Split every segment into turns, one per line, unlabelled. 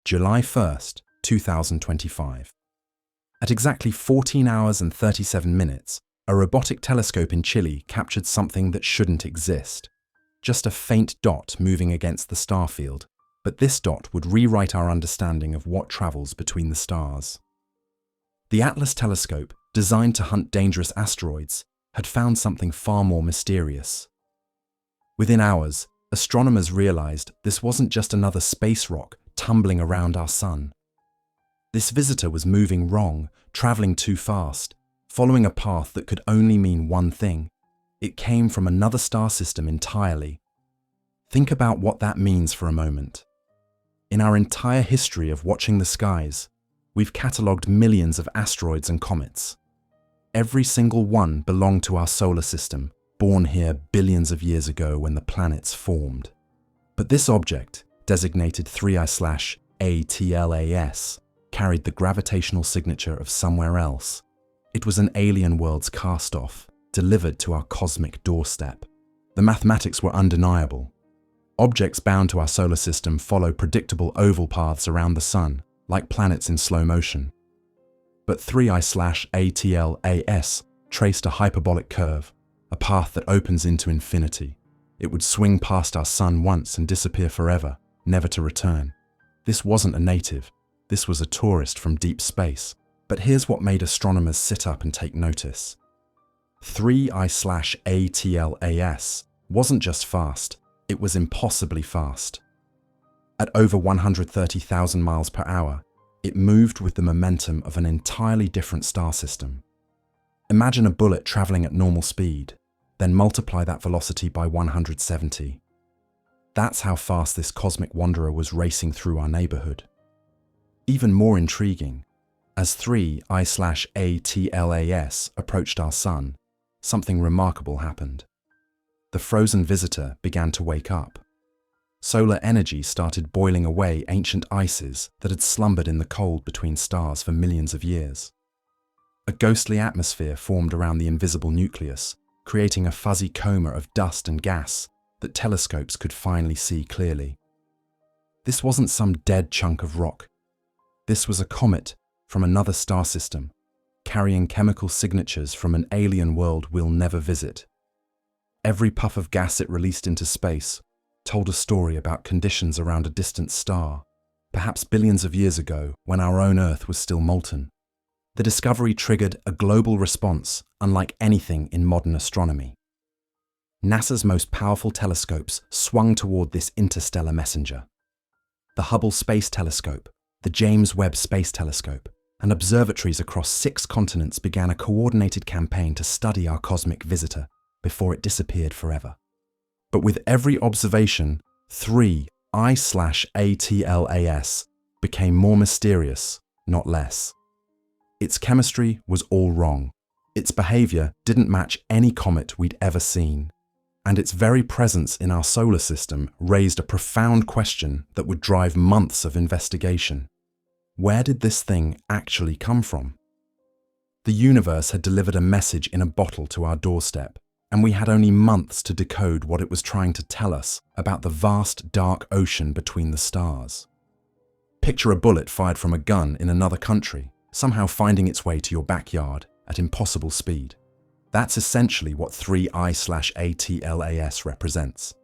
July 1st, 2025. At exactly 14 hours and 37 minutes, a robotic telescope in Chile captured something that shouldn't exist. Just a faint dot moving against the star field, but this dot would rewrite our understanding of what travels between the stars. The Atlas telescope, designed to hunt dangerous asteroids, had found something far more mysterious. Within hours, astronomers realized this wasn't just another space rock tumbling around our sun. This visitor was moving wrong, traveling too fast, following a path that could only mean one thing. It came from another star system entirely. Think about what that means for a moment. In our entire history of watching the skies, we've catalogued millions of asteroids and comets. Every single one belonged to our solar system, born here billions of years ago when the planets formed. But this object, designated 3I/ATLAS, carried the gravitational signature of somewhere else. It was an alien world's cast-off, delivered to our cosmic doorstep. The mathematics were undeniable. Objects bound to our solar system follow predictable oval paths around the sun, like planets in slow motion. But 3I/ATLAS traced a hyperbolic curve, a path that opens into infinity. It would swing past our sun once and disappear forever, never to return. This wasn't a native. This was a tourist from deep space. But here's what made astronomers sit up and take notice. 3I/ATLAS wasn't just fast, it was impossibly fast. At over 130,000 miles per hour, it moved with the momentum of an entirely different star system. Imagine a bullet traveling at normal speed, then multiply that velocity by 170. That's how fast this cosmic wanderer was racing through our neighborhood. Even more intriguing, as 3I/ATLAS approached our sun, something remarkable happened. The frozen visitor began to wake up. Solar energy started boiling away ancient ices that had slumbered in the cold between stars for millions of years. A ghostly atmosphere formed around the invisible nucleus, creating a fuzzy coma of dust and gas that telescopes could finally see clearly. This wasn't some dead chunk of rock. This was a comet from another star system, carrying chemical signatures from an alien world we'll never visit. Every puff of gas it released into space told a story about conditions around a distant star, perhaps billions of years ago when our own Earth was still molten. The discovery triggered a global response unlike anything in modern astronomy. NASA's most powerful telescopes swung toward this interstellar messenger. The Hubble Space Telescope, the James Webb Space Telescope, and observatories across 6 continents began a coordinated campaign to study our cosmic visitor before it disappeared forever. But with every observation, 3I/ATLAS became more mysterious, not less. Its chemistry was all wrong. Its behavior didn't match any comet we'd ever seen. And its very presence in our solar system raised a profound question that would drive months of investigation. Where did this thing actually come from? The universe had delivered a message in a bottle to our doorstep, and we had only months to decode what it was trying to tell us about the vast, dark ocean between the stars. Picture a bullet fired from a gun in another country, somehow finding its way to your backyard at impossible speed. That's essentially what 3I/ATLAS represents.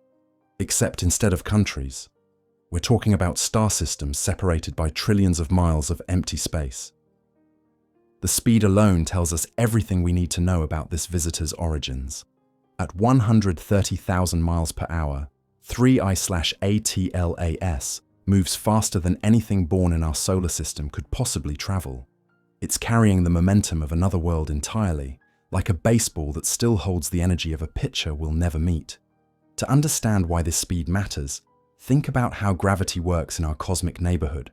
Except instead of countries, we're talking about star systems separated by trillions of miles of empty space. The speed alone tells us everything we need to know about this visitor's origins. At 130,000 miles per hour, 3I/ATLAS moves faster than anything born in our solar system could possibly travel. It's carrying the momentum of another world entirely, like a baseball that still holds the energy of a pitcher we'll never meet. To understand why this speed matters, think about how gravity works in our cosmic neighborhood.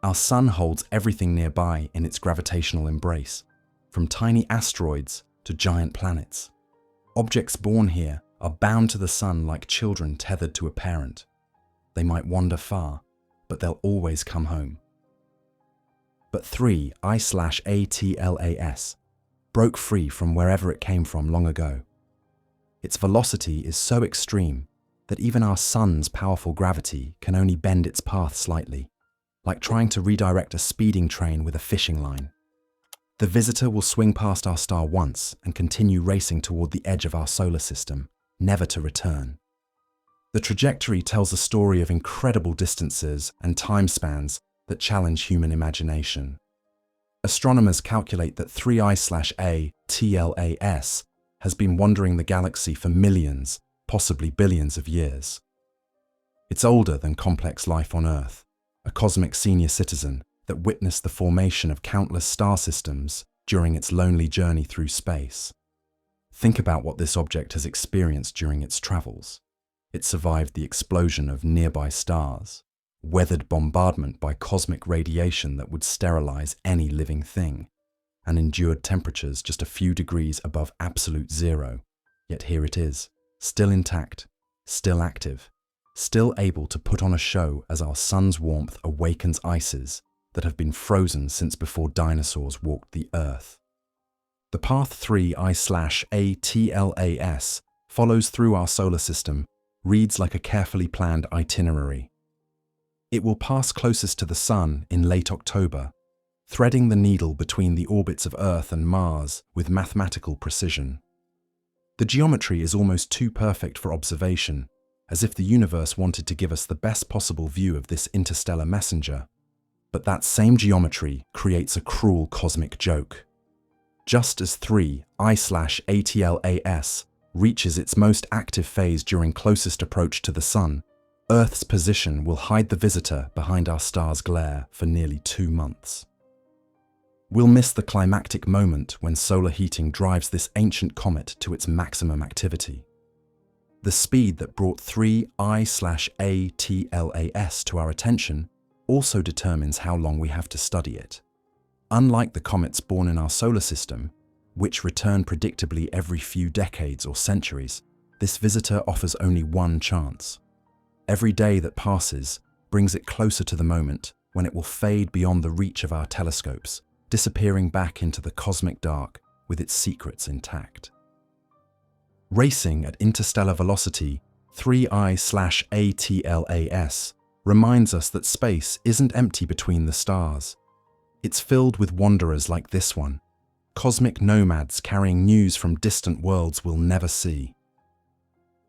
Our sun holds everything nearby in its gravitational embrace, from tiny asteroids to giant planets. Objects born here are bound to the sun like children tethered to a parent. They might wander far, but they'll always come home. But 3I/ATLAS broke free from wherever it came from long ago. Its velocity is so extreme that even our sun's powerful gravity can only bend its path slightly. like trying to redirect a speeding train with a fishing line. The visitor will swing past our star once and continue racing toward the edge of our solar system, never to return. The trajectory tells a story of incredible distances and time spans that challenge human imagination. Astronomers calculate that 3I/A TLAS has been wandering the galaxy for millions, possibly billions of years. It's older than complex life on Earth, a cosmic senior citizen that witnessed the formation of countless star systems during its lonely journey through space. Think about what this object has experienced during its travels. It survived the explosion of nearby stars, weathered bombardment by cosmic radiation that would sterilize any living thing, and endured temperatures just a few degrees above absolute zero. Yet here it is, still intact, still active, still able to put on a show as our sun's warmth awakens ices that have been frozen since before dinosaurs walked the Earth. The path 3I/A TLAS follows through our solar system, reads like a carefully planned itinerary. It will pass closest to the Sun in late October, threading the needle between the orbits of Earth and Mars with mathematical precision. The geometry is almost too perfect for observation, as if the universe wanted to give us the best possible view of this interstellar messenger. But that same geometry creates a cruel cosmic joke. Just as 3I/A TLAS reaches its most active phase during closest approach to the Sun, Earth's position will hide the visitor behind our star's glare for nearly 2 months. We'll miss the climactic moment when solar heating drives this ancient comet to its maximum activity. The speed that brought 3I/A TLAS to our attention also determines how long we have to study it. Unlike the comets born in our solar system, which return predictably every few decades or centuries, this visitor offers only one chance. Every day that passes brings it closer to the moment when it will fade beyond the reach of our telescopes, disappearing back into the cosmic dark with its secrets intact. Racing at interstellar velocity 3I/A TLAS reminds us that space isn't empty between the stars. It's filled with wanderers like this one, cosmic nomads carrying news from distant worlds we'll never see.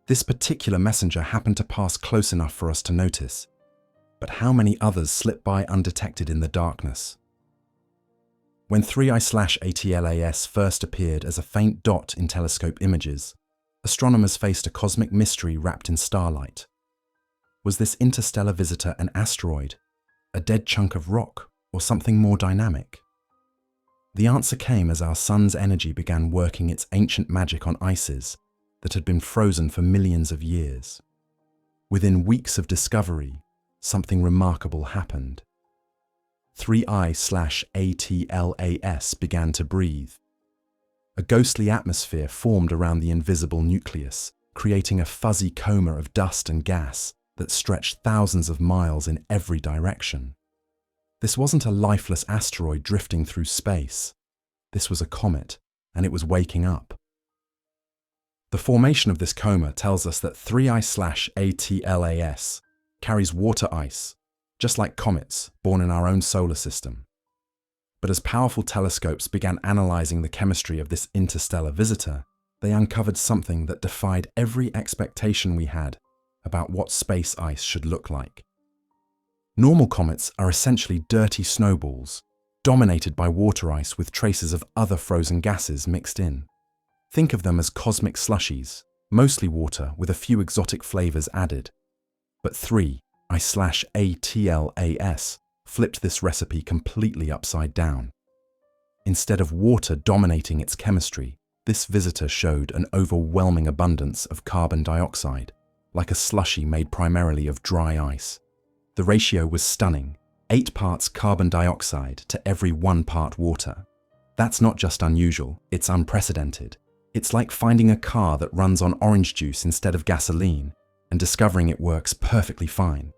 This particular messenger happened to pass close enough for us to notice, but how many others slip by undetected in the darkness? When 3I/A TLAS first appeared as a faint dot in telescope images, astronomers faced a cosmic mystery wrapped in starlight. Was this interstellar visitor an asteroid, a dead chunk of rock, or something more dynamic? The answer came as our sun's energy began working its ancient magic on ices that had been frozen for millions of years. Within weeks of discovery, something remarkable happened. 3I/A TLAS began to breathe. A ghostly atmosphere formed around the invisible nucleus, creating a fuzzy coma of dust and gas that stretched thousands of miles in every direction. This wasn't a lifeless asteroid drifting through space. This was a comet, and it was waking up. The formation of this coma tells us that 3I/A TLAS carries water ice, just like comets born in our own solar system. But as powerful telescopes began analyzing the chemistry of this interstellar visitor, they uncovered something that defied every expectation we had about what space ice should look like. Normal comets are essentially dirty snowballs, dominated by water ice with traces of other frozen gases mixed in. Think of them as cosmic slushies, mostly water with a few exotic flavors added. But 3I/A TLAS flipped this recipe completely upside down. Instead of water dominating its chemistry, this visitor showed an overwhelming abundance of carbon dioxide, like a slushie made primarily of dry ice. The ratio was stunning, 8 parts carbon dioxide to every 1 part water. That's not just unusual, it's unprecedented. It's like finding a car that runs on orange juice instead of gasoline and discovering it works perfectly fine.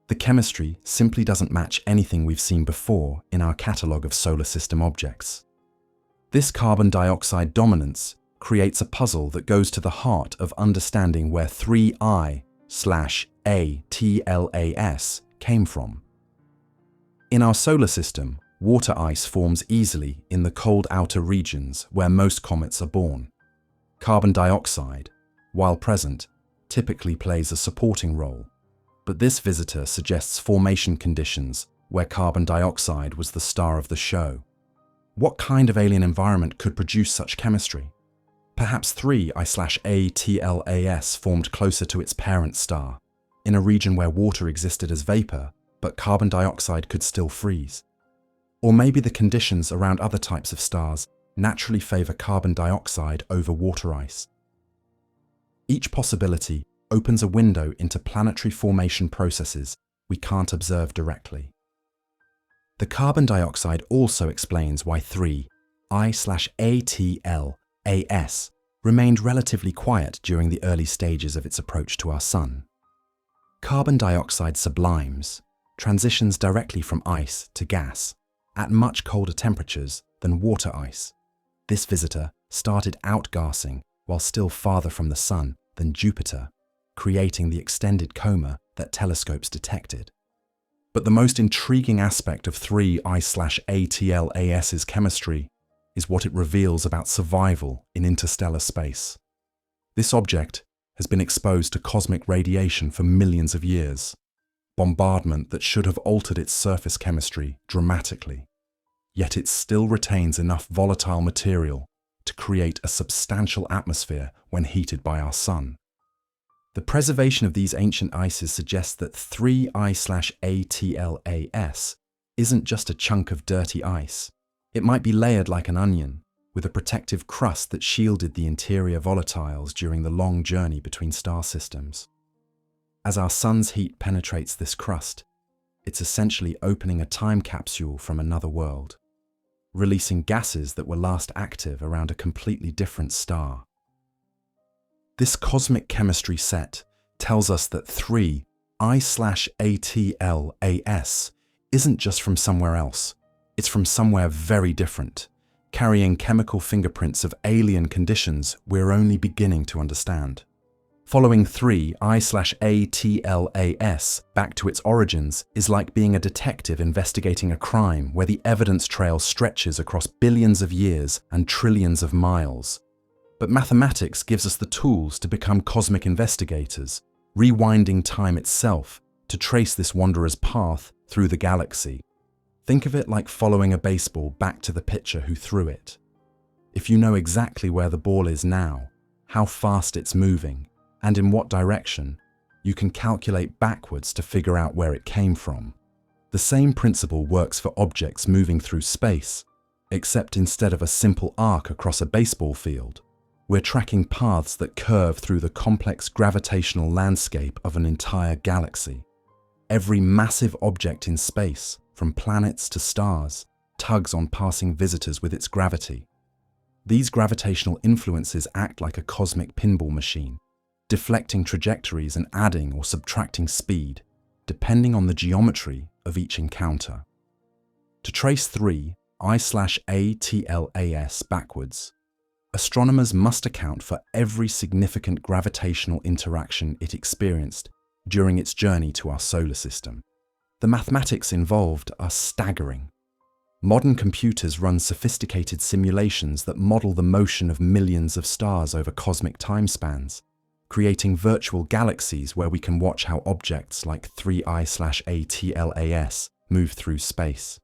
The chemistry simply doesn't match anything we've seen before in our catalogue of solar system objects. This carbon dioxide dominance creates a puzzle that goes to the heart of understanding where 3I/A TLAS came from. In our solar system, water ice forms easily in the cold outer regions where most comets are born. Carbon dioxide, while present, typically plays a supporting role, but this visitor suggests formation conditions where carbon dioxide was the star of the show. What kind of alien environment could produce such chemistry? Perhaps 3I/ATLAS formed closer to its parent star, in a region where water existed as vapor, but carbon dioxide could still freeze. Or maybe the conditions around other types of stars naturally favor carbon dioxide over water ice. Each possibility opens a window into planetary formation processes we can't observe directly. The carbon dioxide also explains why 3I/ATLAS remained relatively quiet during the early stages of its approach to our Sun. Carbon dioxide sublimes, transitions directly from ice to gas, at much colder temperatures than water ice. This visitor started outgassing while still farther from the Sun than Jupiter, creating the extended coma that telescopes detected. But the most intriguing aspect of 3I/ATLAS's chemistry is what it reveals about survival in interstellar space. This object has been exposed to cosmic radiation for millions of years, bombardment that should have altered its surface chemistry dramatically. Yet it still retains enough volatile material to create a substantial atmosphere when heated by our Sun. The preservation of these ancient ices suggests that 3I/ATLAS isn't just a chunk of dirty ice. It might be layered like an onion, with a protective crust that shielded the interior volatiles during the long journey between star systems. As our Sun's heat penetrates this crust, it's essentially opening a time capsule from another world, releasing gases that were last active around a completely different star. This cosmic chemistry set tells us that 3I/ATLAS isn't just from somewhere else, it's from somewhere very different, carrying chemical fingerprints of alien conditions we're only beginning to understand. Following 3I/ATLAS back to its origins is like being a detective investigating a crime where the evidence trail stretches across billions of years and trillions of miles. But mathematics gives us the tools to become cosmic investigators, rewinding time itself to trace this wanderer's path through the galaxy. Think of it like following a baseball back to the pitcher who threw it. If you know exactly where the ball is now, how fast it's moving, and in what direction, you can calculate backwards to figure out where it came from. The same principle works for objects moving through space, except instead of a simple arc across a baseball field, we're tracking paths that curve through the complex gravitational landscape of an entire galaxy. Every massive object in space, from planets to stars, tugs on passing visitors with its gravity. These gravitational influences act like a cosmic pinball machine, deflecting trajectories and adding or subtracting speed, depending on the geometry of each encounter. To trace 3I/ATLAS backwards, astronomers must account for every significant gravitational interaction it experienced during its journey to our solar system. The mathematics involved are staggering. Modern computers run sophisticated simulations that model the motion of millions of stars over cosmic timespans, creating virtual galaxies where we can watch how objects like 3I/ATLAS move through space.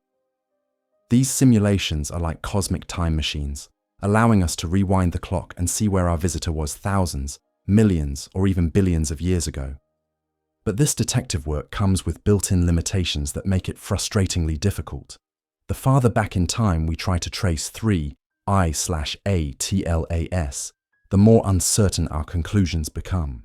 These simulations are like cosmic time machines, allowing us to rewind the clock and see where our visitor was thousands, millions, or even billions of years ago. But this detective work comes with built-in limitations that make it frustratingly difficult. The farther back in time we try to trace 3I/ATLAS, the more uncertain our conclusions become.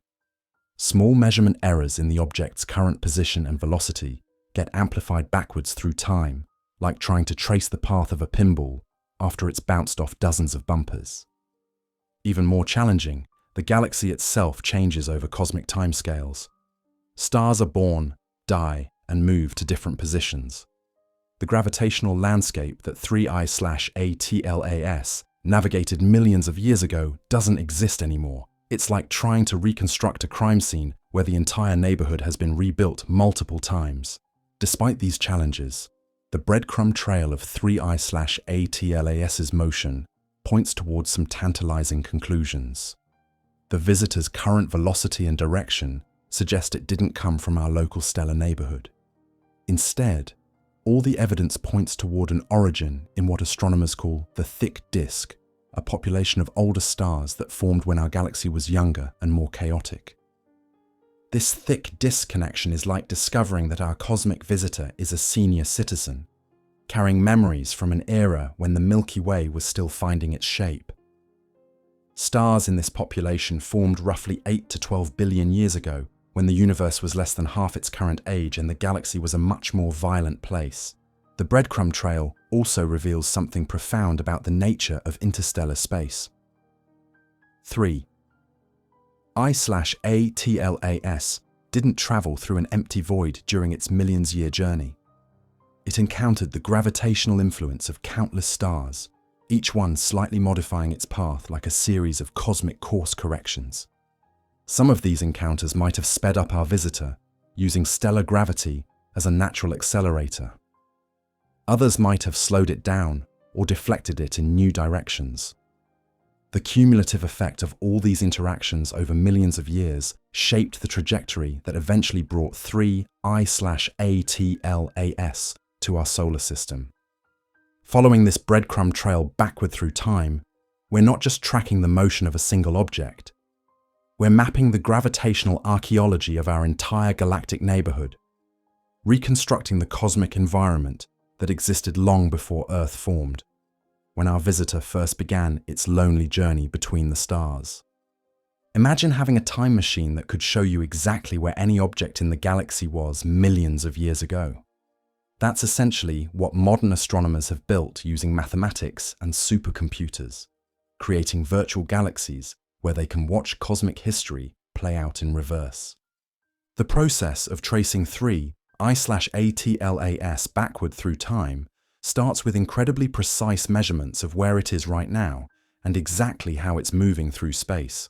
Small measurement errors in the object's current position and velocity get amplified backwards through time, like trying to trace the path of a pinball after it's bounced off dozens of bumpers. Even more challenging, the galaxy itself changes over cosmic timescales. Stars are born, die, and move to different positions. The gravitational landscape that 3I/ATLAS navigated millions of years ago doesn't exist anymore. It's like trying to reconstruct a crime scene where the entire neighborhood has been rebuilt multiple times. Despite these challenges, The breadcrumb trail of 3I/ATLAS's motion points towards some tantalizing conclusions. The visitor's current velocity and direction suggest it didn't come from our local stellar neighborhood. Instead, all the evidence points toward an origin in what astronomers call the thick disk, a population of older stars that formed when our galaxy was younger and more chaotic. This thick disk connection is like discovering that our cosmic visitor is a senior citizen, carrying memories from an era when the Milky Way was still finding its shape. Stars in this population formed roughly 8 to 12 billion years ago, when the universe was less than half its current age and the galaxy was a much more violent place. The breadcrumb trail also reveals something profound about the nature of interstellar space. 3. I/ATLAS didn't travel through an empty void during its millions-year journey. It encountered the gravitational influence of countless stars, each one slightly modifying its path like a series of cosmic course corrections. Some of these encounters might have sped up our visitor, using stellar gravity as a natural accelerator. Others might have slowed it down or deflected it in new directions. The cumulative effect of all these interactions over millions of years shaped the trajectory that eventually brought 3I/ATLAS to our solar system. Following this breadcrumb trail backward through time, we're not just tracking the motion of a single object. We're mapping the gravitational archaeology of our entire galactic neighborhood, reconstructing the cosmic environment that existed long before Earth formed, when our visitor first began its lonely journey between the stars. Imagine having a time machine that could show you exactly where any object in the galaxy was millions of years ago. That's essentially what modern astronomers have built using mathematics and supercomputers, creating virtual galaxies where they can watch cosmic history play out in reverse. The process of tracing 3I/ATLAS backward through time starts with incredibly precise measurements of where it is right now and exactly how it's moving through space.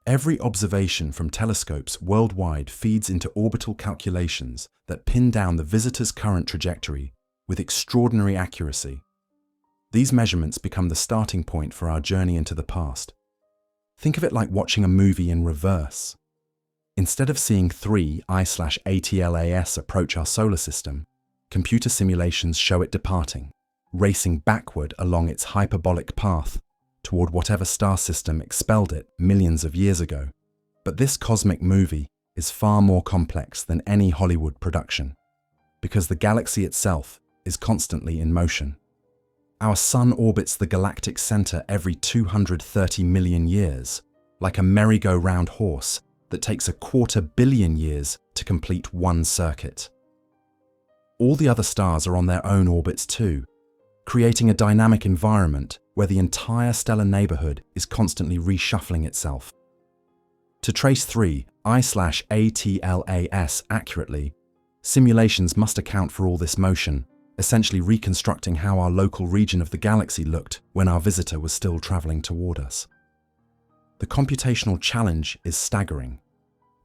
Every observation from telescopes worldwide feeds into orbital calculations that pin down the visitor's current trajectory with extraordinary accuracy. These measurements become the starting point for our journey into the past. Think of it like watching a movie in reverse. Instead of seeing 3I/ATLAS approach our solar system, computer simulations show it departing, racing backward along its hyperbolic path toward whatever star system expelled it millions of years ago. But this cosmic movie is far more complex than any Hollywood production, because the galaxy itself is constantly in motion. Our sun orbits the galactic center every 230 million years, like a merry-go-round horse that takes 250 million years to complete one circuit. All the other stars are on their own orbits too, creating a dynamic environment where the entire stellar neighborhood is constantly reshuffling itself. To trace 3I/ATLAS accurately, simulations must account for all this motion, essentially reconstructing how our local region of the galaxy looked when our visitor was still traveling toward us. The computational challenge is staggering.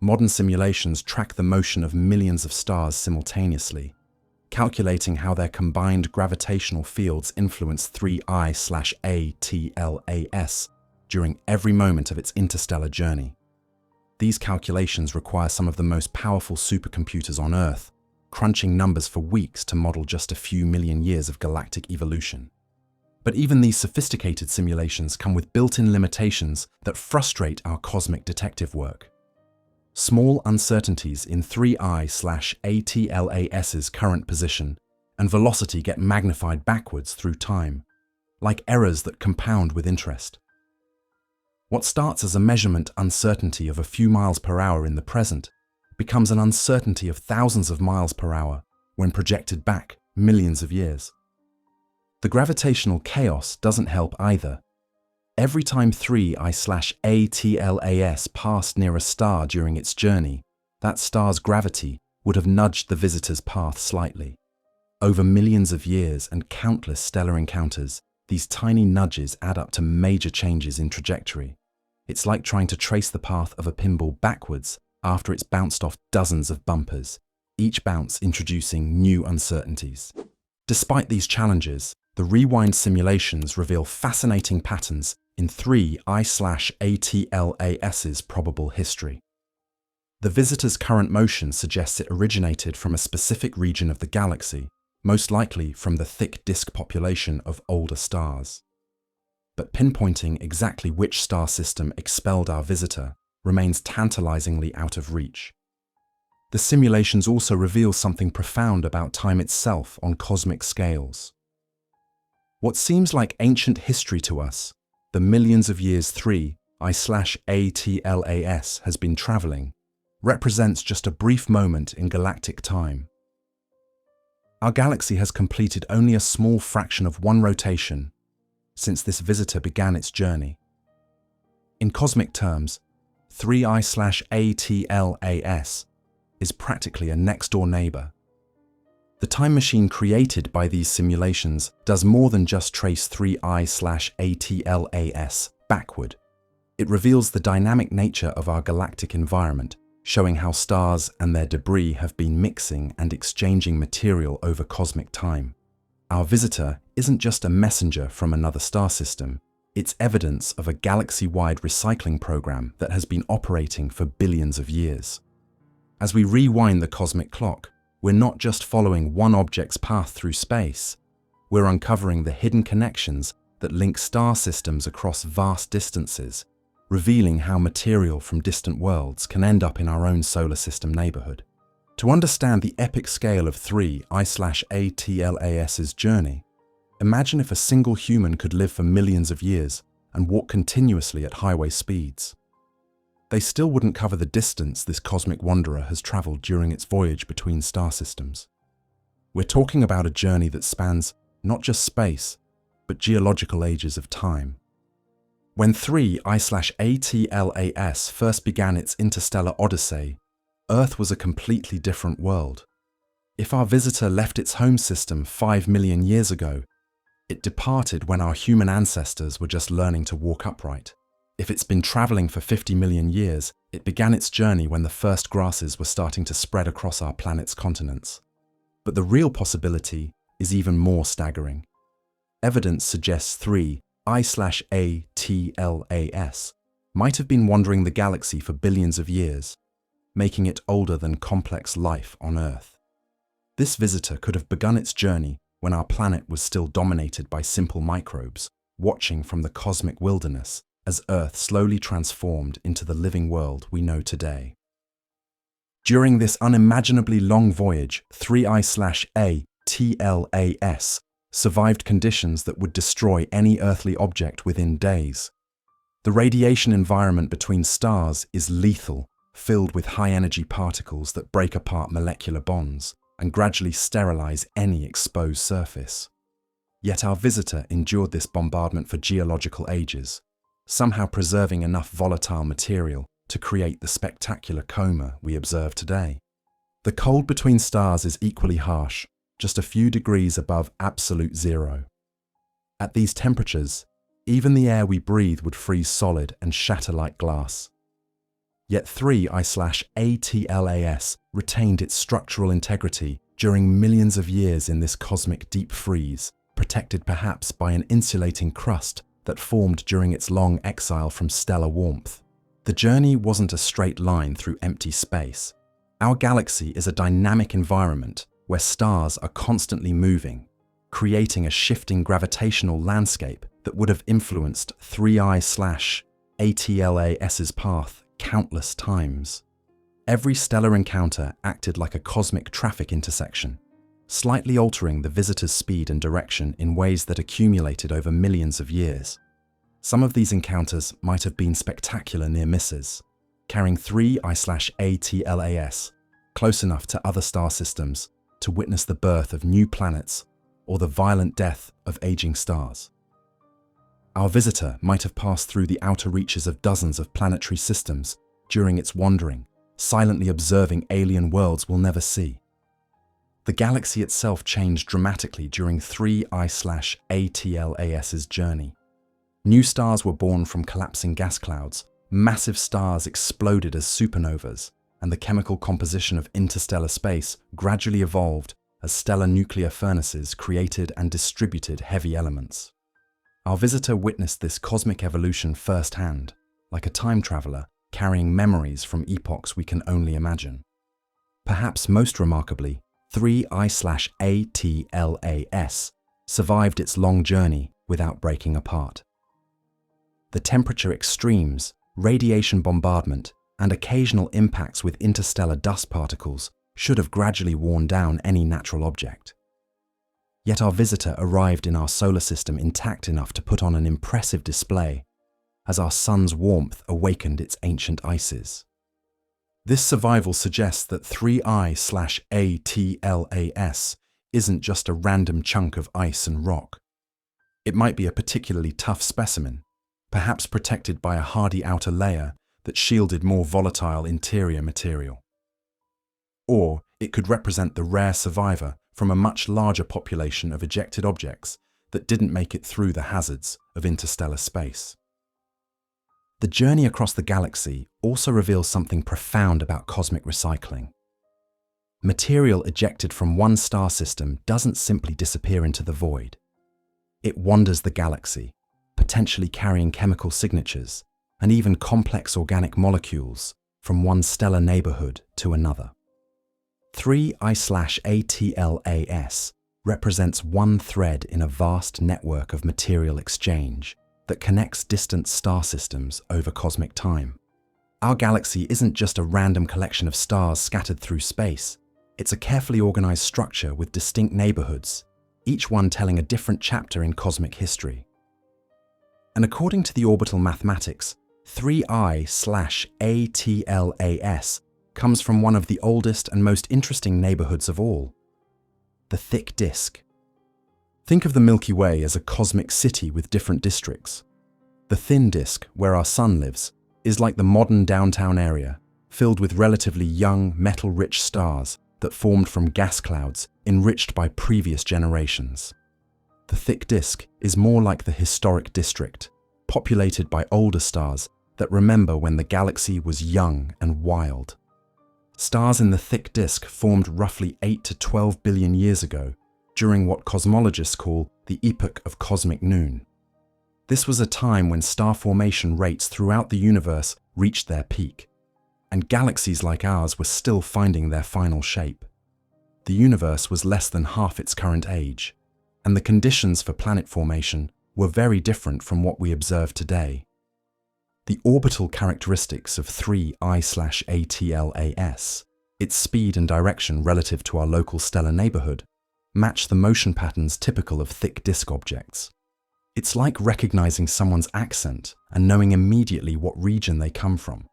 Modern simulations track the motion of millions of stars simultaneously, calculating how their combined gravitational fields influence 3I/ATLAS during every moment of its interstellar journey. These calculations require some of the most powerful supercomputers on Earth, crunching numbers for weeks to model just a few million years of galactic evolution. But even these sophisticated simulations come with built-in limitations that frustrate our cosmic detective work. Small uncertainties in 3I/ATLAS's current position and velocity get magnified backwards through time, like errors that compound with interest. What starts as a measurement uncertainty of a few miles per hour in the present becomes an uncertainty of thousands of miles per hour when projected back millions of years. The gravitational chaos doesn't help either. Every time 3I/ATLAS passed near a star during its journey, that star's gravity would have nudged the visitor's path slightly. Over millions of years and countless stellar encounters, these tiny nudges add up to major changes in trajectory. It's like trying to trace the path of a pinball backwards after it's bounced off dozens of bumpers. each bounce introducing new uncertainties. Despite these challenges, the rewind simulations reveal fascinating patterns in 3I/ATLAS's probable history. The visitor's current motion suggests it originated from a specific region of the galaxy, most likely from the thick disk population of older stars. But pinpointing exactly which star system expelled our visitor remains tantalizingly out of reach. The simulations also reveal something profound about time itself on cosmic scales. What seems like ancient history to us, the millions of years 3I/ATLAS has been traveling, represents just a brief moment in galactic time. Our galaxy has completed only a small fraction of one rotation since this visitor began its journey. In cosmic terms, 3I/ATLAS is practically a next-door neighbor. The time machine created by these simulations does more than just trace 3I/ATLAS backward. It reveals the dynamic nature of our galactic environment, showing how stars and their debris have been mixing and exchanging material over cosmic time. Our visitor isn't just a messenger from another star system, it's evidence of a galaxy-wide recycling program that has been operating for billions of years. As we rewind the cosmic clock, we're not just following one object's path through space, we're uncovering the hidden connections that link star systems across vast distances, revealing how material from distant worlds can end up in our own solar system neighborhood. To understand the epic scale of 3I/ATLAS's journey, imagine if a single human could live for millions of years and walk continuously at highway speeds. They still wouldn't cover the distance this cosmic wanderer has traveled during its voyage between star systems. We're talking about a journey that spans not just space, but geological ages of time. When 3I/ATLAS first began its interstellar odyssey, Earth was a completely different world. If our visitor left its home system 5 million years ago, it departed when our human ancestors were just learning to walk upright. If it's been traveling for 50 million years, it began its journey when the first grasses were starting to spread across our planet's continents. But the real possibility is even more staggering. Evidence suggests 3I/ATLAS might have been wandering the galaxy for billions of years, making it older than complex life on Earth. This visitor could have begun its journey when our planet was still dominated by simple microbes, watching from the cosmic wilderness as Earth slowly transformed into the living world we know today. During this unimaginably long voyage, 3I/ATLAS survived conditions that would destroy any earthly object within days. The radiation environment between stars is lethal, filled with high-energy particles that break apart molecular bonds and gradually sterilize any exposed surface. Yet our visitor endured this bombardment for geological ages, somehow preserving enough volatile material to create the spectacular coma we observe today. The cold between stars is equally harsh, just a few degrees above absolute zero. At these temperatures, even the air we breathe would freeze solid and shatter like glass. Yet 3I/ATLAS retained its structural integrity during millions of years in this cosmic deep freeze, protected perhaps by an insulating crust that formed during its long exile from stellar warmth. The journey wasn't a straight line through empty space. Our galaxy is a dynamic environment where stars are constantly moving, creating a shifting gravitational landscape that would have influenced 3I/ATLAS's path countless times. Every stellar encounter acted like a cosmic traffic intersection, slightly altering the visitor's speed and direction in ways that accumulated over millions of years. Some of these encounters might have been spectacular near misses, carrying 3I/ATLAS close enough to other star systems to witness the birth of new planets or the violent death of aging stars. Our visitor might have passed through the outer reaches of dozens of planetary systems during its wandering, silently observing alien worlds we'll never see. The galaxy itself changed dramatically during 3I/ATLAS's journey. New stars were born from collapsing gas clouds, massive stars exploded as supernovas, and the chemical composition of interstellar space gradually evolved as stellar nuclear furnaces created and distributed heavy elements. Our visitor witnessed this cosmic evolution firsthand, like a time traveler carrying memories from epochs we can only imagine. Perhaps most remarkably, 3I/ATLAS survived its long journey without breaking apart. The temperature extremes, radiation bombardment, and occasional impacts with interstellar dust particles should have gradually worn down any natural object. Yet our visitor arrived in our solar system intact enough to put on an impressive display, as our sun's warmth awakened its ancient ices. This survival suggests that 3I/ATLAS isn't just a random chunk of ice and rock. It might be a particularly tough specimen, perhaps protected by a hardy outer layer that shielded more volatile interior material. Or it could represent the rare survivor from a much larger population of ejected objects that didn't make it through the hazards of interstellar space. The journey across the galaxy also reveals something profound about cosmic recycling. Material ejected from one star system doesn't simply disappear into the void. It wanders the galaxy, potentially carrying chemical signatures and even complex organic molecules from one stellar neighborhood to another. 3I/ATLAS represents one thread in a vast network of material exchange that connects distant star systems over cosmic time. Our galaxy isn't just a random collection of stars scattered through space. It's a carefully organized structure with distinct neighborhoods, each one telling a different chapter in cosmic history. And according to the orbital mathematics, 3I/ATLAS comes from one of the oldest and most interesting neighborhoods of all, the thick disk. Think of the Milky Way as a cosmic city with different districts. The thin disk, where our sun lives, is like the modern downtown area, filled with relatively young, metal-rich stars that formed from gas clouds enriched by previous generations. The thick disk is more like the historic district, populated by older stars that remember when the galaxy was young and wild. Stars in the thick disk formed roughly 8 to 12 billion years ago, during what cosmologists call the Epoch of Cosmic Noon. This was a time when star formation rates throughout the universe reached their peak, and galaxies like ours were still finding their final shape. The universe was less than half its current age, and the conditions for planet formation were very different from what we observe today. The orbital characteristics of 3I/ATLAS, its speed and direction relative to our local stellar neighborhood, match the motion patterns typical of thick disk objects. It's like recognizing someone's accent and knowing immediately what region they come from.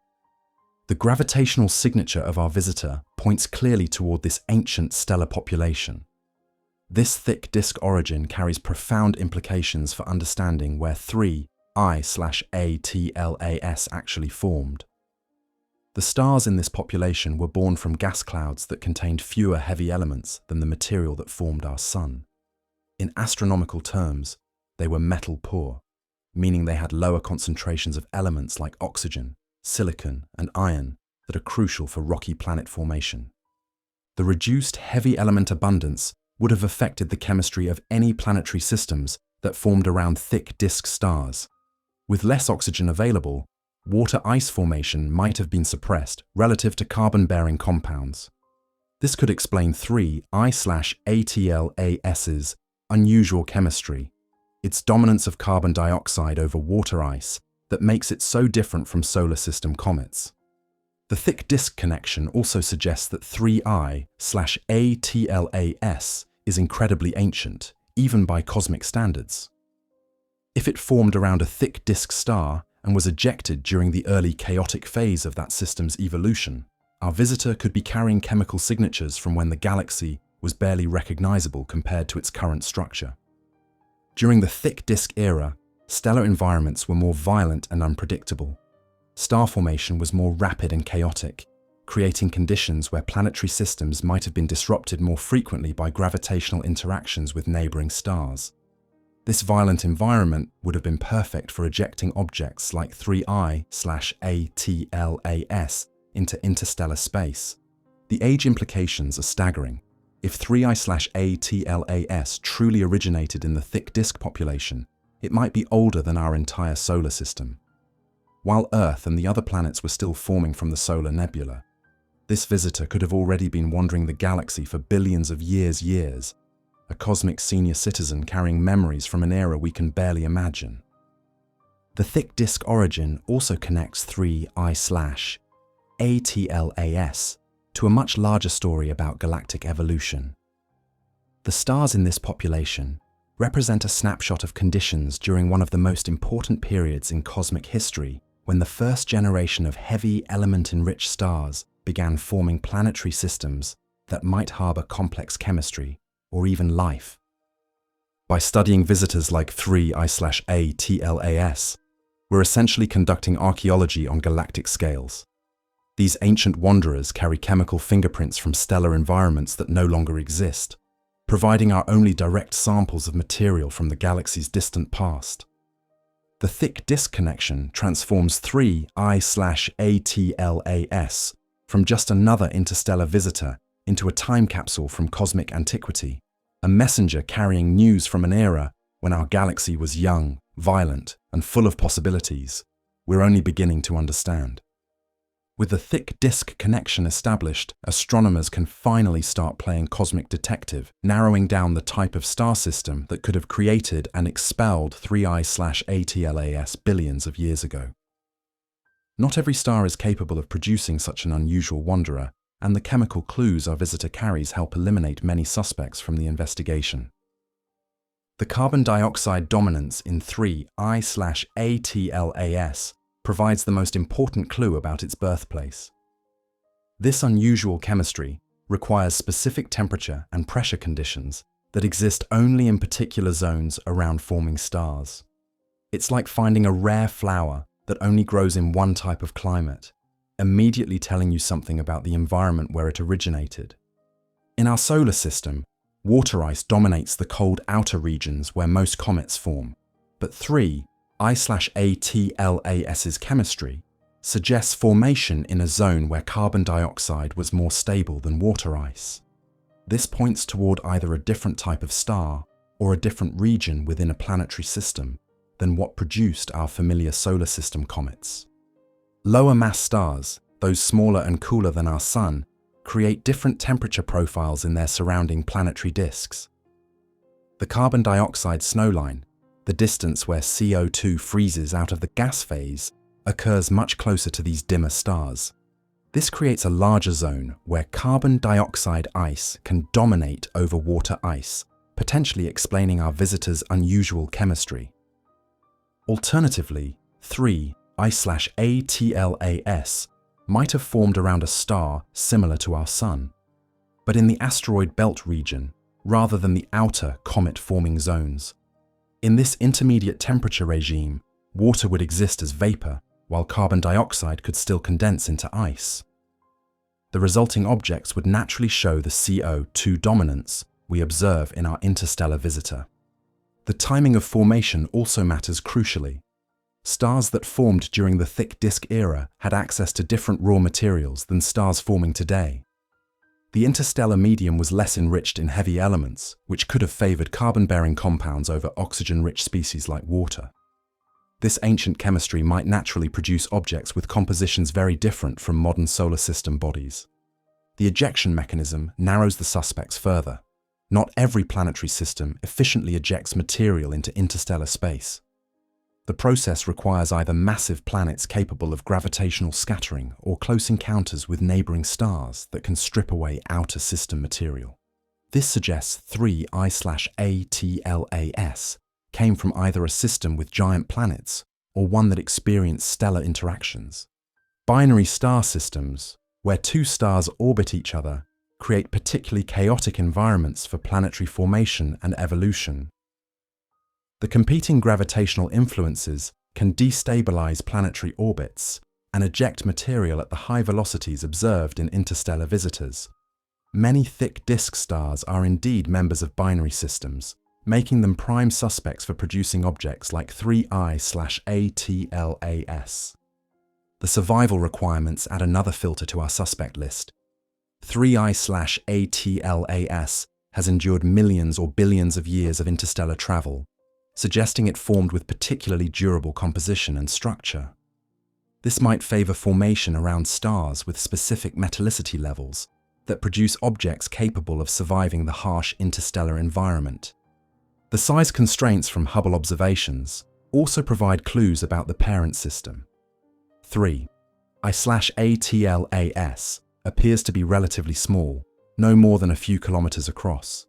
The gravitational signature of our visitor points clearly toward this ancient stellar population. This thick disk origin carries profound implications for understanding where 3I/ATLAS actually formed. The stars in this population were born from gas clouds that contained fewer heavy elements than the material that formed our sun. In astronomical terms, they were metal poor, meaning they had lower concentrations of elements like oxygen, silicon, and iron that are crucial for rocky planet formation. The reduced heavy element abundance would have affected the chemistry of any planetary systems that formed around thick disk stars. With less oxygen available, water ice formation might have been suppressed relative to carbon-bearing compounds. This could explain 3I/ATLAS's unusual chemistry, its dominance of carbon dioxide over water ice that makes it so different from solar system comets. The thick disk connection also suggests that 3I/ATLAS is incredibly ancient, even by cosmic standards. If it formed around a thick disk star and was ejected during the early chaotic phase of that system's evolution, our visitor could be carrying chemical signatures from when the galaxy was barely recognizable compared to its current structure. During the thick disk era, stellar environments were more violent and unpredictable. Star formation was more rapid and chaotic, creating conditions where planetary systems might have been disrupted more frequently by gravitational interactions with neighboring stars. This violent environment would have been perfect for ejecting objects like 3I/ATLAS into interstellar space. The age implications are staggering. If 3I/ATLAS truly originated in the thick disk population, it might be older than our entire solar system. While Earth and the other planets were still forming from the solar nebula, this visitor could have already been wandering the galaxy for billions of years, a cosmic senior citizen carrying memories from an era we can barely imagine. The thick disk origin also connects 3I/ATLAS to a much larger story about galactic evolution. The stars in this population represent a snapshot of conditions during one of the most important periods in cosmic history, when the first generation of heavy element-enriched stars began forming planetary systems that might harbor complex chemistry or even life. By studying visitors like 3I/ATLAS, we're essentially conducting archaeology on galactic scales. These ancient wanderers carry chemical fingerprints from stellar environments that no longer exist, providing our only direct samples of material from the galaxy's distant past. The thick disk connection transforms 3I/ATLAS from just another interstellar visitor into a time capsule from cosmic antiquity, a messenger carrying news from an era when our galaxy was young, violent, and full of possibilities we're only beginning to understand. With the thick disk connection established, astronomers can finally start playing cosmic detective, narrowing down the type of star system that could have created and expelled 3I/ATLAS billions of years ago. Not every star is capable of producing such an unusual wanderer, and the chemical clues our visitor carries help eliminate many suspects from the investigation. The carbon dioxide dominance in 3I/ATLAS provides the most important clue about its birthplace. This unusual chemistry requires specific temperature and pressure conditions that exist only in particular zones around forming stars. It's like finding a rare flower that only grows in one type of climate, immediately telling you something about the environment where it originated. In our solar system, water ice dominates the cold outer regions where most comets form, but 3I/ATLAS's chemistry suggests formation in a zone where carbon dioxide was more stable than water ice. This points toward either a different type of star or a different region within a planetary system than what produced our familiar solar system comets. Lower mass stars, those smaller and cooler than our Sun, create different temperature profiles in their surrounding planetary disks. The carbon dioxide snowline, the distance where CO2 freezes out of the gas phase, occurs much closer to these dimmer stars. This creates a larger zone where carbon dioxide ice can dominate over water ice, potentially explaining our visitor's unusual chemistry. Alternatively, 3I/ATLAS might have formed around a star similar to our Sun, but in the asteroid belt region rather than the outer comet-forming zones. In this intermediate temperature regime, water would exist as vapor, while carbon dioxide could still condense into ice. The resulting objects would naturally show the CO2 dominance we observe in our interstellar visitor. The timing of formation also matters crucially. Stars that formed during the thick disk era had access to different raw materials than stars forming today. The interstellar medium was less enriched in heavy elements, which could have favored carbon-bearing compounds over oxygen-rich species like water. This ancient chemistry might naturally produce objects with compositions very different from modern solar system bodies. The ejection mechanism narrows the suspects further. Not every planetary system efficiently ejects material into interstellar space. The process requires either massive planets capable of gravitational scattering or close encounters with neighboring stars that can strip away outer system material. This suggests 3I/ATLAS came from either a system with giant planets or one that experienced stellar interactions. Binary star systems, where two stars orbit each other, create particularly chaotic environments for planetary formation and evolution. The competing gravitational influences can destabilize planetary orbits and eject material at the high velocities observed in interstellar visitors. Many thick disk stars are indeed members of binary systems, making them prime suspects for producing objects like 3I/ATLAS. The survival requirements add another filter to our suspect list. 3I/ATLAS has endured millions or billions of years of interstellar travel, suggesting it formed with particularly durable composition and structure. This might favor formation around stars with specific metallicity levels that produce objects capable of surviving the harsh interstellar environment. The size constraints from Hubble observations also provide clues about the parent system. 3I/ATLAS appears to be relatively small, no more than a few kilometers across.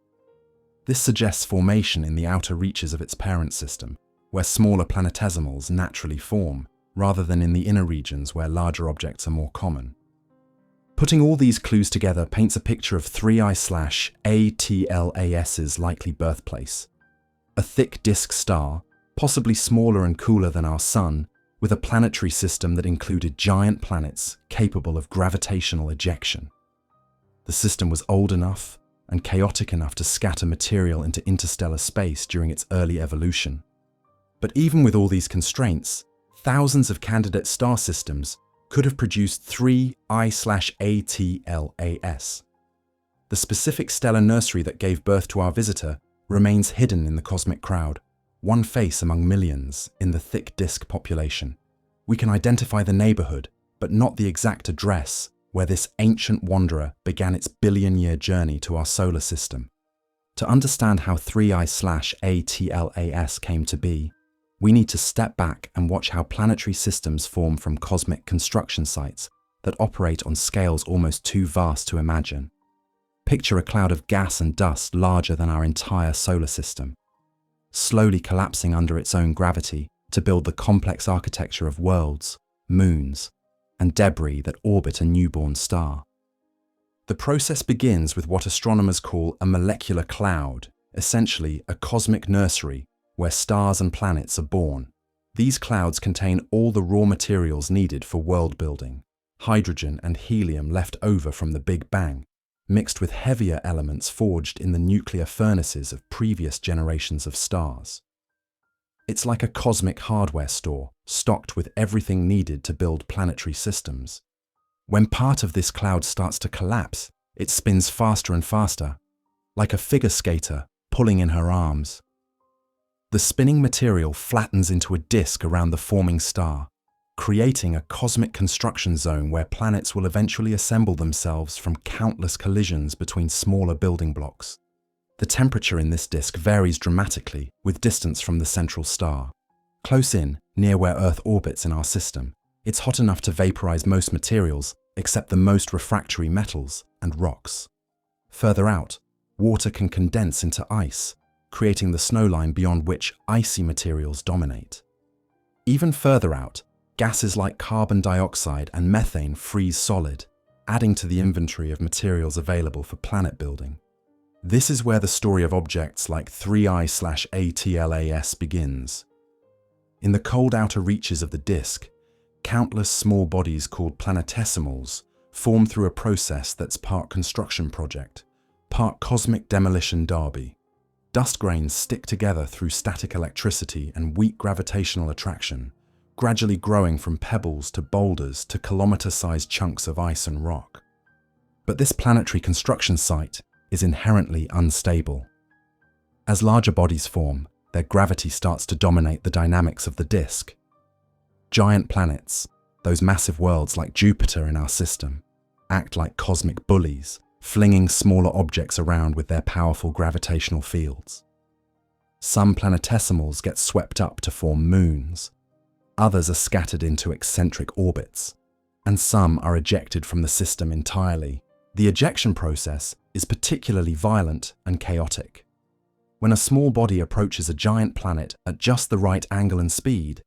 This suggests formation in the outer reaches of its parent system, where smaller planetesimals naturally form, rather than in the inner regions where larger objects are more common. Putting all these clues together paints a picture of 3I/ATLAS's likely birthplace. A thick disk star, possibly smaller and cooler than our Sun, with a planetary system that included giant planets capable of gravitational ejection. The system was old enough and chaotic enough to scatter material into interstellar space during its early evolution. But even with all these constraints, thousands of candidate star systems could have produced 3I/ATLAS. The specific stellar nursery that gave birth to our visitor remains hidden in the cosmic crowd, one face among millions in the thick disk population. We can identify the neighborhood, but not the exact address where this ancient wanderer began its billion-year journey to our solar system. To understand how 3I/ATLAS came to be, we need to step back and watch how planetary systems form from cosmic construction sites that operate on scales almost too vast to imagine. Picture a cloud of gas and dust larger than our entire solar system, slowly collapsing under its own gravity to build the complex architecture of worlds, moons, and debris that orbit a newborn star. The process begins with what astronomers call a molecular cloud, essentially a cosmic nursery where stars and planets are born. These clouds contain all the raw materials needed for world building, hydrogen and helium left over from the Big Bang, mixed with heavier elements forged in the nuclear furnaces of previous generations of stars. It's like a cosmic hardware store, stocked with everything needed to build planetary systems. When part of this cloud starts to collapse, it spins faster and faster, like a figure skater pulling in her arms. The spinning material flattens into a disk around the forming star, creating a cosmic construction zone where planets will eventually assemble themselves from countless collisions between smaller building blocks. The temperature in this disk varies dramatically with distance from the central star. Close in, near where Earth orbits in our system, it's hot enough to vaporize most materials except the most refractory metals and rocks. Further out, water can condense into ice, creating the snowline beyond which icy materials dominate. Even further out, gases like carbon dioxide and methane freeze solid, adding to the inventory of materials available for planet building. This is where the story of objects like 3I/ATLAS begins. In the cold outer reaches of the disk, countless small bodies called planetesimals form through a process that's part construction project, part cosmic demolition derby. Dust grains stick together through static electricity and weak gravitational attraction, gradually growing from pebbles to boulders to kilometer-sized chunks of ice and rock. But this planetary construction site is inherently unstable. As larger bodies form, their gravity starts to dominate the dynamics of the disk. Giant planets, those massive worlds like Jupiter in our system, act like cosmic bullies, flinging smaller objects around with their powerful gravitational fields. Some planetesimals get swept up to form moons, others are scattered into eccentric orbits, and some are ejected from the system entirely. The ejection process is particularly violent and chaotic. When a small body approaches a giant planet at just the right angle and speed,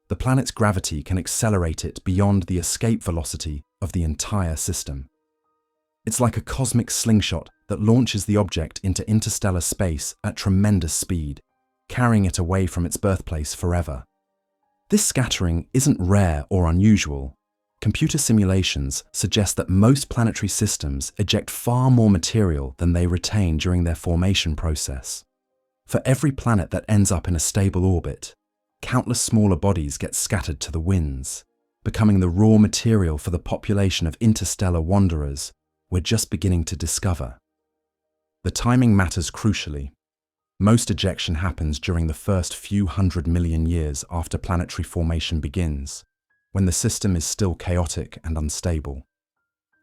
the planet's gravity can accelerate it beyond the escape velocity of the entire system. It's like a cosmic slingshot that launches the object into interstellar space at tremendous speed, carrying it away from its birthplace forever. This scattering isn't rare or unusual. Computer simulations suggest that most planetary systems eject far more material than they retain during their formation process. For every planet that ends up in a stable orbit, countless smaller bodies get scattered to the winds. becoming the raw material for the population of interstellar wanderers we're just beginning to discover. The timing matters crucially. Most ejection happens during the first few 100 million years after planetary formation begins, when the system is still chaotic and unstable.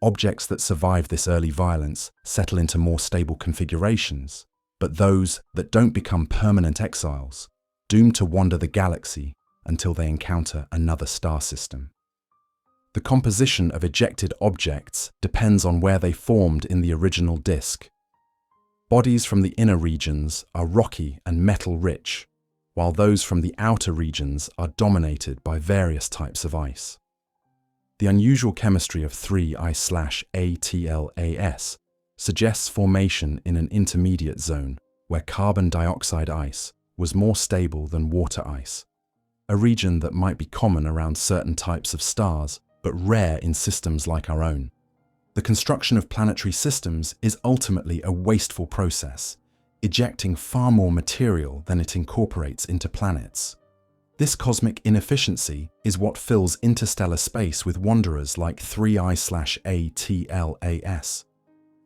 Objects that survive this early violence settle into more stable configurations, but those that don't become permanent exiles, doomed to wander the galaxy until they encounter another star system. The composition of ejected objects depends on where they formed in the original disk. Bodies from the inner regions are rocky and metal-rich, while those from the outer regions are dominated by various types of ice. The unusual chemistry of 3I/ATLAS suggests formation in an intermediate zone where carbon dioxide ice was more stable than water ice, a region that might be common around certain types of stars but rare in systems like our own. The construction of planetary systems is ultimately a wasteful process, ejecting far more material than it incorporates into planets. This cosmic inefficiency is what fills interstellar space with wanderers like 3I/ATLAS,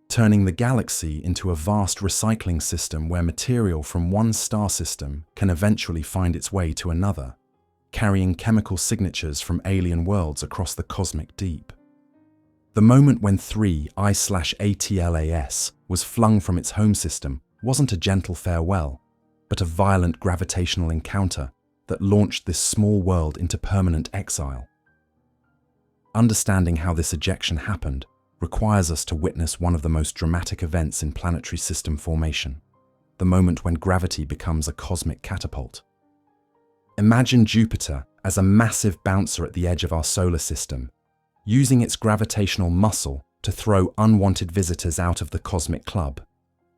turning the galaxy into a vast recycling system where material from one star system can eventually find its way to another, carrying chemical signatures from alien worlds across the cosmic deep. The moment when 3I/ATLAS was flung from its home system wasn't a gentle farewell, but a violent gravitational encounter that launched this small world into permanent exile. Understanding how this ejection happened requires us to witness one of the most dramatic events in planetary system formation, the moment when gravity becomes a cosmic catapult. Imagine Jupiter as a massive bouncer at the edge of our solar system, using its gravitational muscle to throw unwanted visitors out of the cosmic club.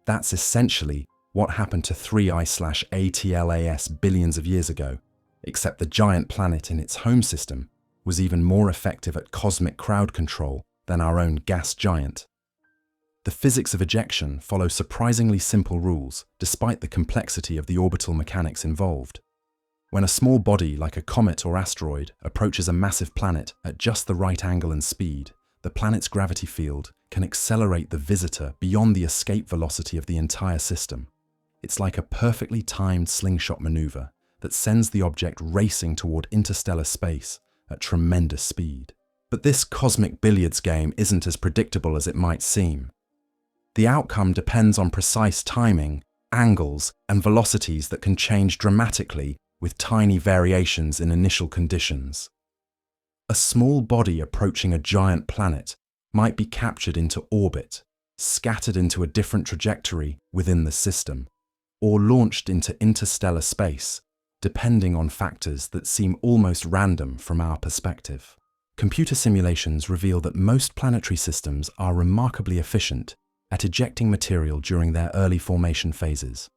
That's essentially what happened to 3I/ATLAS billions of years ago, except the giant planet in its home system was even more effective at cosmic crowd control than our own gas giant. The physics of ejection follow surprisingly simple rules, despite the complexity of the orbital mechanics involved. When a small body like a comet or asteroid approaches a massive planet at just the right angle and speed, the planet's gravity field can accelerate the visitor beyond the escape velocity of the entire system. It's like a perfectly timed slingshot maneuver that sends the object racing toward interstellar space at tremendous speed. But this cosmic billiards game isn't as predictable as it might seem. The outcome depends on precise timing, angles, and velocities that can change dramatically with tiny variations in initial conditions. A small body approaching a giant planet might be captured into orbit, scattered into a different trajectory within the system, or launched into interstellar space, depending on factors that seem almost random from our perspective. Computer simulations reveal that most planetary systems are remarkably efficient at ejecting material during their early formation phases.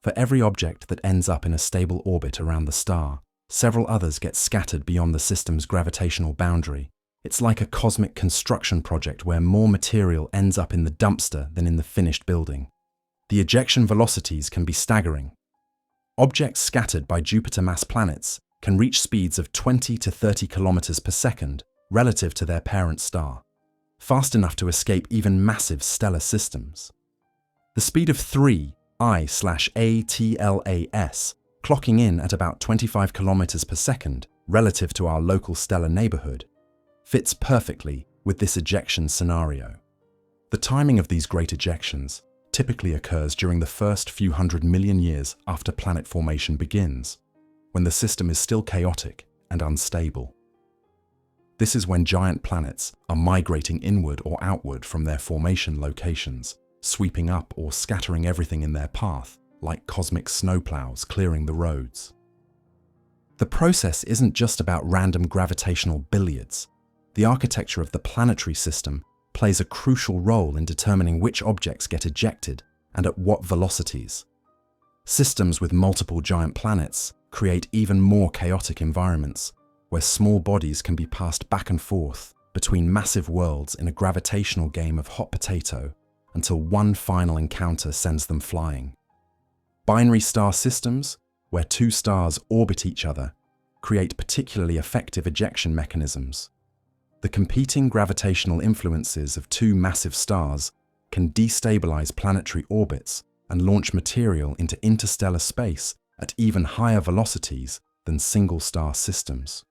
For every object that ends up in a stable orbit around the star, several others get scattered beyond the system's gravitational boundary. It's like a cosmic construction project where more material ends up in the dumpster than in the finished building. The ejection velocities can be staggering. Objects scattered by Jupiter-mass planets can reach speeds of 20 to 30 kilometers per second relative to their parent star, fast enough to escape even massive stellar systems. The speed of 3I/ATLAS, clocking in at about 25 kilometers per second relative to our local stellar neighborhood, fits perfectly with this ejection scenario. The timing of these great ejections typically occurs during the first few 100 million years after planet formation begins, when the system is still chaotic and unstable. This is when giant planets are migrating inward or outward from their formation locations, sweeping up or scattering everything in their path, like cosmic snowplows clearing the roads. The process isn't just about random gravitational billiards. The architecture of the planetary system plays a crucial role in determining which objects get ejected and at what velocities. Systems with multiple giant planets create even more chaotic environments, where small bodies can be passed back and forth between massive worlds in a gravitational game of hot potato until one final encounter sends them flying. Binary star systems, where two stars orbit each other, create particularly effective ejection mechanisms. The competing gravitational influences of two massive stars can destabilize planetary orbits and launch material into interstellar space at even higher velocities than single-star systems.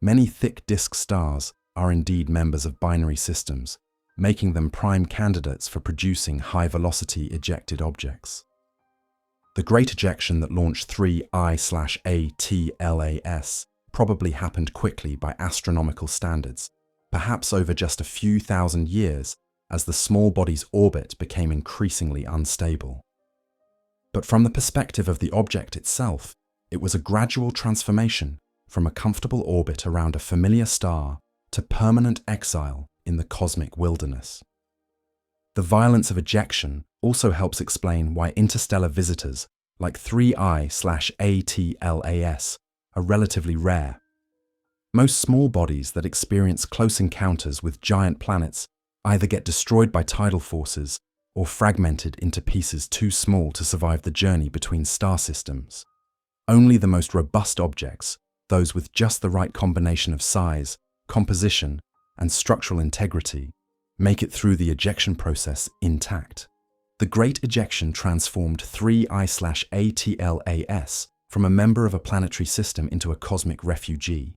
Many thick disk stars are indeed members of binary systems, making them prime candidates for producing high-velocity ejected objects. The great ejection that launched 3I/ATLAS probably happened quickly by astronomical standards, perhaps over just a few thousand years as the small body's orbit became increasingly unstable. But from the perspective of the object itself, it was a gradual transformation from a comfortable orbit around a familiar star to permanent exile in the cosmic wilderness. The violence of ejection also helps explain why interstellar visitors like 3I/ATLAS are relatively rare. Most small bodies that experience close encounters with giant planets either get destroyed by tidal forces or fragmented into pieces too small to survive the journey between star systems. Only the most robust objects, those with just the right combination of size, composition, and structural integrity, make it through the ejection process intact. The Great Ejection transformed 3I/ATLAS from a member of a planetary system into a cosmic refugee,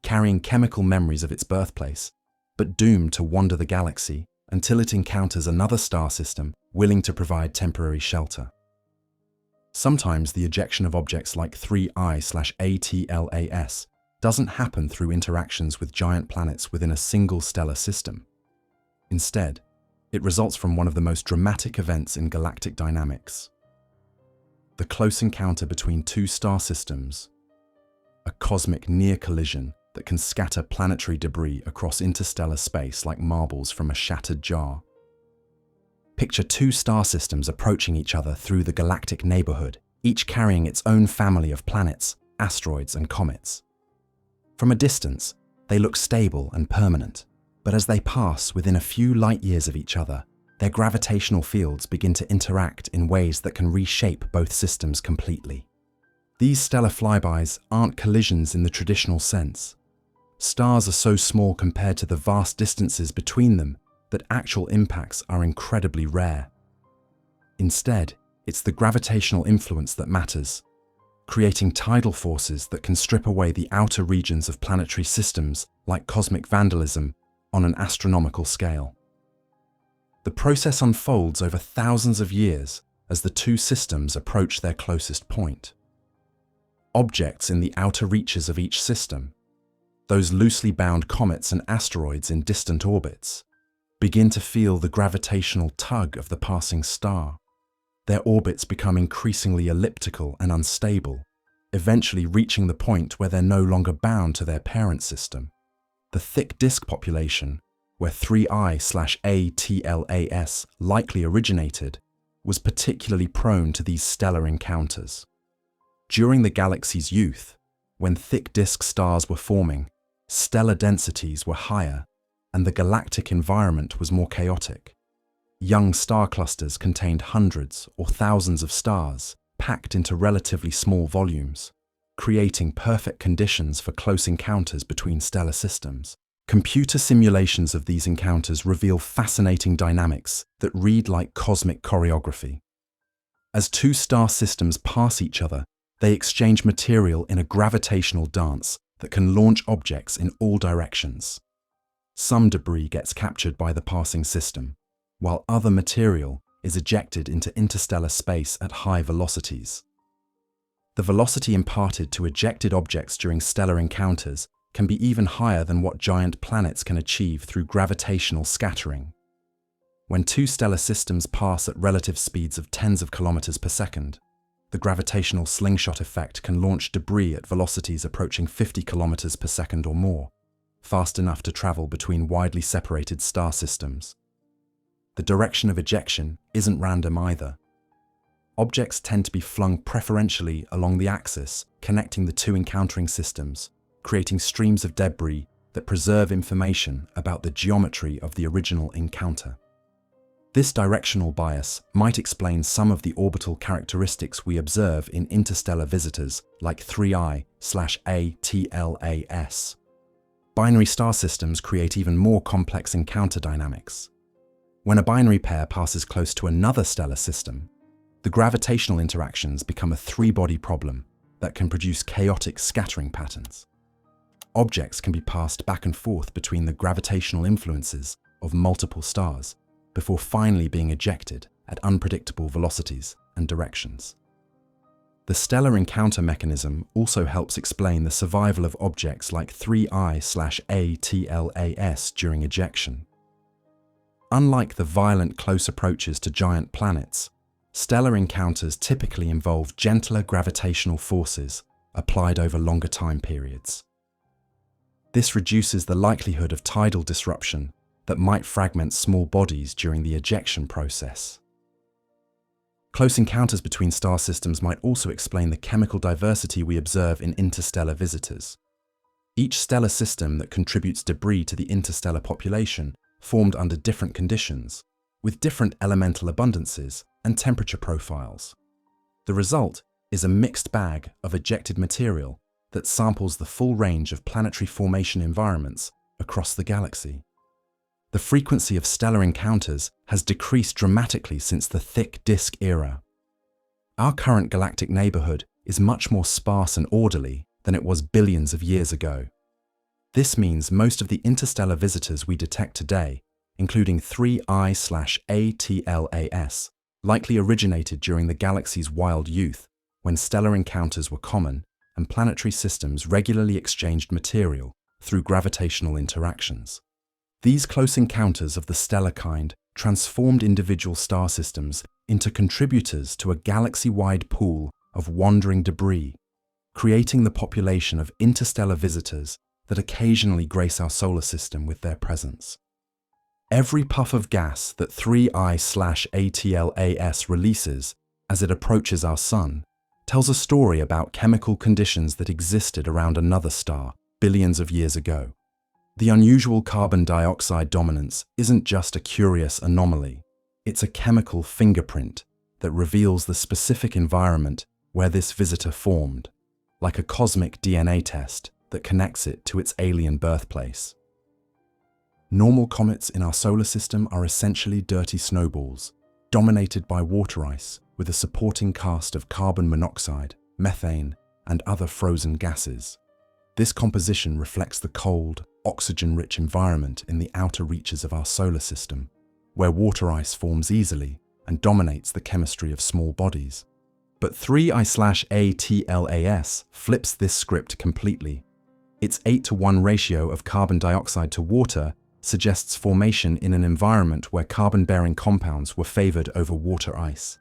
carrying chemical memories of its birthplace, but doomed to wander the galaxy until it encounters another star system willing to provide temporary shelter. Sometimes the ejection of objects like 3I/ATLAS doesn't happen through interactions with giant planets within a single stellar system. Instead, it results from one of the most dramatic events in galactic dynamics: the close encounter between two star systems, a cosmic near collision that can scatter planetary debris across interstellar space like marbles from a shattered jar. Picture two star systems approaching each other through the galactic neighborhood, each carrying its own family of planets, asteroids, and comets. From a distance, they look stable and permanent, but as they pass within a few light years of each other, their gravitational fields begin to interact in ways that can reshape both systems completely. These stellar flybys aren't collisions in the traditional sense. Stars are so small compared to the vast distances between them that actual impacts are incredibly rare. Instead, it's the gravitational influence that matters, creating tidal forces that can strip away the outer regions of planetary systems like cosmic vandalism on an astronomical scale. The process unfolds over thousands of years as the two systems approach their closest point. Objects in the outer reaches of each system, those loosely bound comets and asteroids in distant orbits, begin to feel the gravitational tug of the passing star. Their orbits become increasingly elliptical and unstable, eventually reaching the point where they're no longer bound to their parent system. The thick disk population, where 3I/ATLAS likely originated, was particularly prone to these stellar encounters. During the galaxy's youth, when thick disk stars were forming, stellar densities were higher and the galactic environment was more chaotic. Young star clusters contained hundreds or thousands of stars packed into relatively small volumes, creating perfect conditions for close encounters between stellar systems. Computer simulations of these encounters reveal fascinating dynamics that read like cosmic choreography. As two star systems pass each other, they exchange material in a gravitational dance that can launch objects in all directions. Some debris gets captured by the passing system, while other material is ejected into interstellar space at high velocities. The velocity imparted to ejected objects during stellar encounters can be even higher than what giant planets can achieve through gravitational scattering. When two stellar systems pass at relative speeds of tens of kilometers per second, the gravitational slingshot effect can launch debris at velocities approaching 50 kilometers per second or more, fast enough to travel between widely separated star systems. The direction of ejection isn't random either. Objects tend to be flung preferentially along the axis connecting the two encountering systems, creating streams of debris that preserve information about the geometry of the original encounter. This directional bias might explain some of the orbital characteristics we observe in interstellar visitors like 3I/ATLAS. Binary star systems create even more complex encounter dynamics. When a binary pair passes close to another stellar system, the gravitational interactions become a three-body problem that can produce chaotic scattering patterns. Objects can be passed back and forth between the gravitational influences of multiple stars before finally being ejected at unpredictable velocities and directions. The stellar encounter mechanism also helps explain the survival of objects like 3I/ATLAS during ejection. Unlike the violent close approaches to giant planets, stellar encounters typically involve gentler gravitational forces applied over longer time periods. This reduces the likelihood of tidal disruption that might fragment small bodies during the ejection process. Close encounters between star systems might also explain the chemical diversity we observe in interstellar visitors. Each stellar system that contributes debris to the interstellar population formed under different conditions, with different elemental abundances and temperature profiles. The result is a mixed bag of ejected material that samples the full range of planetary formation environments across the galaxy. The frequency of stellar encounters has decreased dramatically since the thick disk era. Our current galactic neighborhood is much more sparse and orderly than it was billions of years ago. This means most of the interstellar visitors we detect today, including 3I/ATLAS, likely originated during the galaxy's wild youth, when stellar encounters were common and planetary systems regularly exchanged material through gravitational interactions. These close encounters of the stellar kind transformed individual star systems into contributors to a galaxy-wide pool of wandering debris, creating the population of interstellar visitors that occasionally grace our solar system with their presence. Every puff of gas that 3I/ATLAS releases as it approaches our Sun tells a story about chemical conditions that existed around another star billions of years ago. The unusual carbon dioxide dominance isn't just a curious anomaly, it's a chemical fingerprint that reveals the specific environment where this visitor formed, like a cosmic DNA test that connects it to its alien birthplace. Normal comets in our solar system are essentially dirty snowballs, dominated by water ice with a supporting cast of carbon monoxide, methane, and other frozen gases. This composition reflects the cold, oxygen-rich environment in the outer reaches of our solar system, where water ice forms easily and dominates the chemistry of small bodies. But 3I/ATLAS flips this script completely. Its 8:1 ratio of carbon dioxide to water suggests formation in an environment where carbon-bearing compounds were favored over water ice.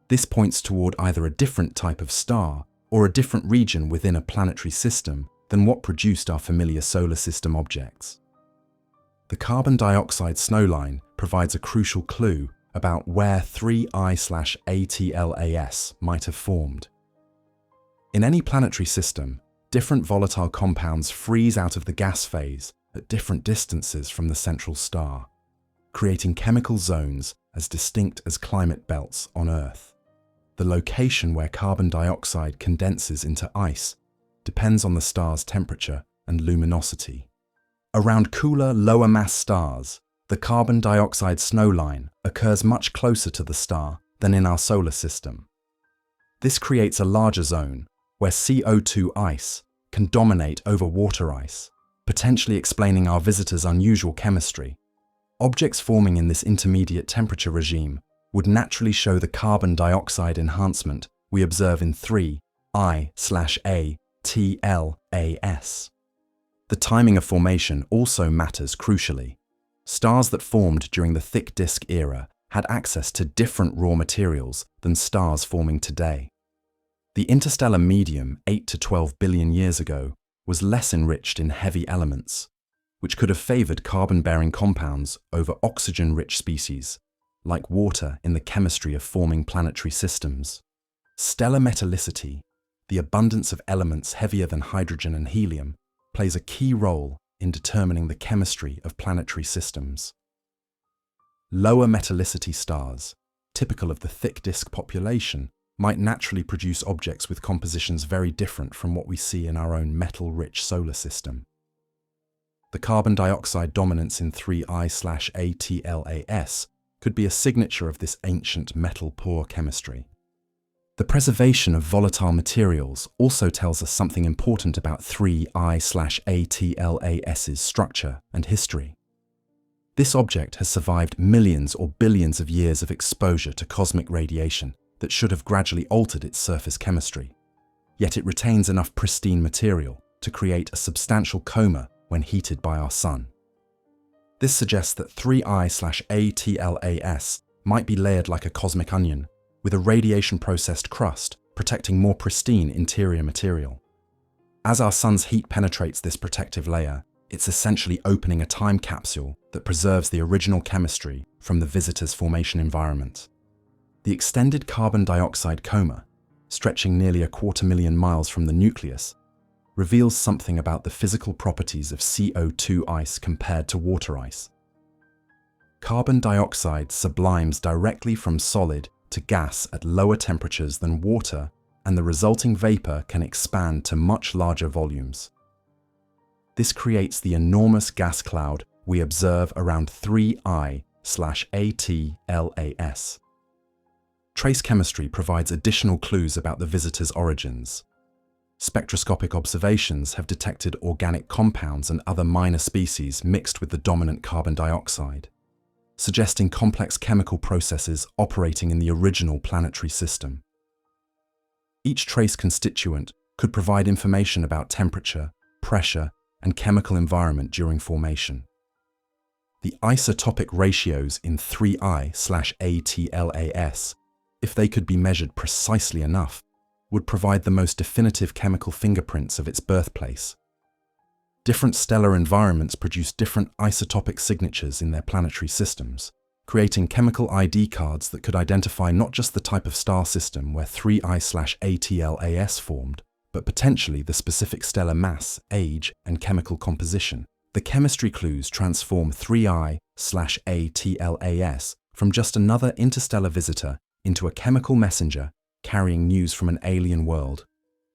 This points toward either a different type of star or a different region within a planetary system than what produced our familiar solar system objects. The carbon dioxide snowline provides a crucial clue about where 3I/ATLAS might have formed. In any planetary system, different volatile compounds freeze out of the gas phase at different distances from the central star, creating chemical zones as distinct as climate belts on Earth. The location where carbon dioxide condenses into ice depends on the star's temperature and luminosity. Around cooler, lower-mass stars, the carbon dioxide snowline occurs much closer to the star than in our solar system. This creates a larger zone where CO2 ice can dominate over water ice, potentially explaining our visitors' unusual chemistry. Objects forming in this intermediate temperature regime would naturally show the carbon dioxide enhancement we observe in 3I/ATLAS. The timing of formation also matters crucially. Stars that formed during the thick disk era had access to different raw materials than stars forming today. The interstellar medium 8 to 12 billion years ago was less enriched in heavy elements, which could have favored carbon-bearing compounds over oxygen-rich species, like water in the chemistry of forming planetary systems. Stellar metallicity, the abundance of elements heavier than hydrogen and helium, plays a key role in determining the chemistry of planetary systems. Lower metallicity stars, typical of the thick disk population, might naturally produce objects with compositions very different from what we see in our own metal-rich solar system. The carbon dioxide dominance in 3I/ATLAS could be a signature of this ancient metal-poor chemistry. The preservation of volatile materials also tells us something important about 3I/ATLAS's structure and history. This object has survived millions or billions of years of exposure to cosmic radiation that should have gradually altered its surface chemistry. Yet it retains enough pristine material to create a substantial coma when heated by our Sun. This suggests that 3I/ATLAS might be layered like a cosmic onion, with a radiation-processed crust protecting more pristine interior material. As our Sun's heat penetrates this protective layer, it's essentially opening a time capsule that preserves the original chemistry from the visitor's formation environment. The extended carbon dioxide coma, stretching nearly 250,000 miles from the nucleus, reveals something about the physical properties of CO2 ice compared to water ice. Carbon dioxide sublimes directly from solid to gas at lower temperatures than water, and the resulting vapor can expand to much larger volumes. This creates the enormous gas cloud we observe around 3I/ATLAS. Trace chemistry provides additional clues about the visitor's origins. Spectroscopic observations have detected organic compounds and other minor species mixed with the dominant carbon dioxide, suggesting complex chemical processes operating in the original planetary system. Each trace constituent could provide information about temperature, pressure, and chemical environment during formation. The isotopic ratios in 3I/ATLAS, if they could be measured precisely enough, would provide the most definitive chemical fingerprints of its birthplace. Different stellar environments produce different isotopic signatures in their planetary systems, creating chemical ID cards that could identify not just the type of star system where 3I/ATLAS formed, but potentially the specific stellar mass, age, and chemical composition. The chemistry clues transform 3I/ATLAS from just another interstellar visitor into a chemical messenger carrying news from an alien world,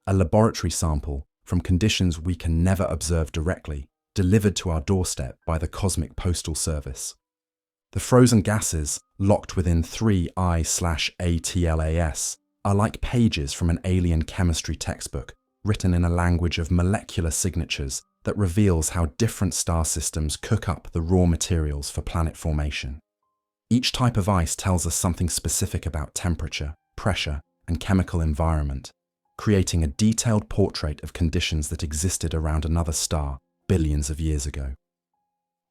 a laboratory sample from conditions we can never observe directly, delivered to our doorstep by the Cosmic Postal Service. The frozen gases locked within 3I/ATLAS are like pages from an alien chemistry textbook, written in a language of molecular signatures that reveals how different star systems cook up the raw materials for planet formation. Each type of ice tells us something specific about temperature, pressure, and chemical environment, creating a detailed portrait of conditions that existed around another star billions of years ago.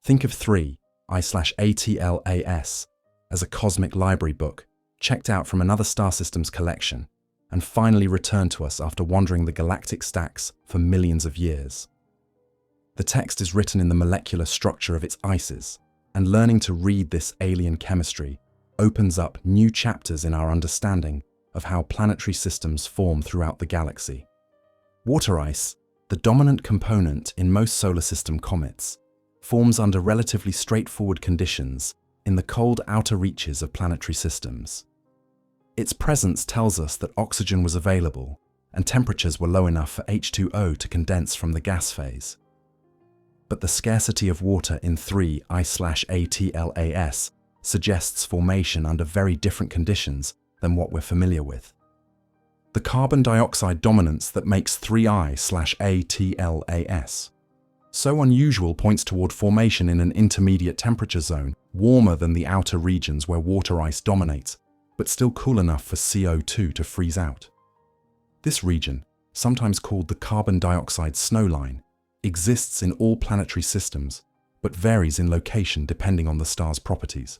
Think of 3I/ATLAS as a cosmic library book checked out from another star system's collection and finally returned to us after wandering the galactic stacks for millions of years. The text is written in the molecular structure of its ices, and learning to read this alien chemistry opens up new chapters in our understanding of how planetary systems form throughout the galaxy. Water ice, the dominant component in most solar system comets, forms under relatively straightforward conditions in the cold outer reaches of planetary systems. Its presence tells us that oxygen was available and temperatures were low enough for H2O to condense from the gas phase. But the scarcity of water in 3I/ATLAS suggests formation under very different conditions than what we're familiar with. The carbon dioxide dominance that makes 3I/ATLAS so unusual points toward formation in an intermediate temperature zone, warmer than the outer regions where water ice dominates, but still cool enough for CO2 to freeze out. This region, sometimes called the carbon dioxide snowline, exists in all planetary systems, but varies in location depending on the star's properties.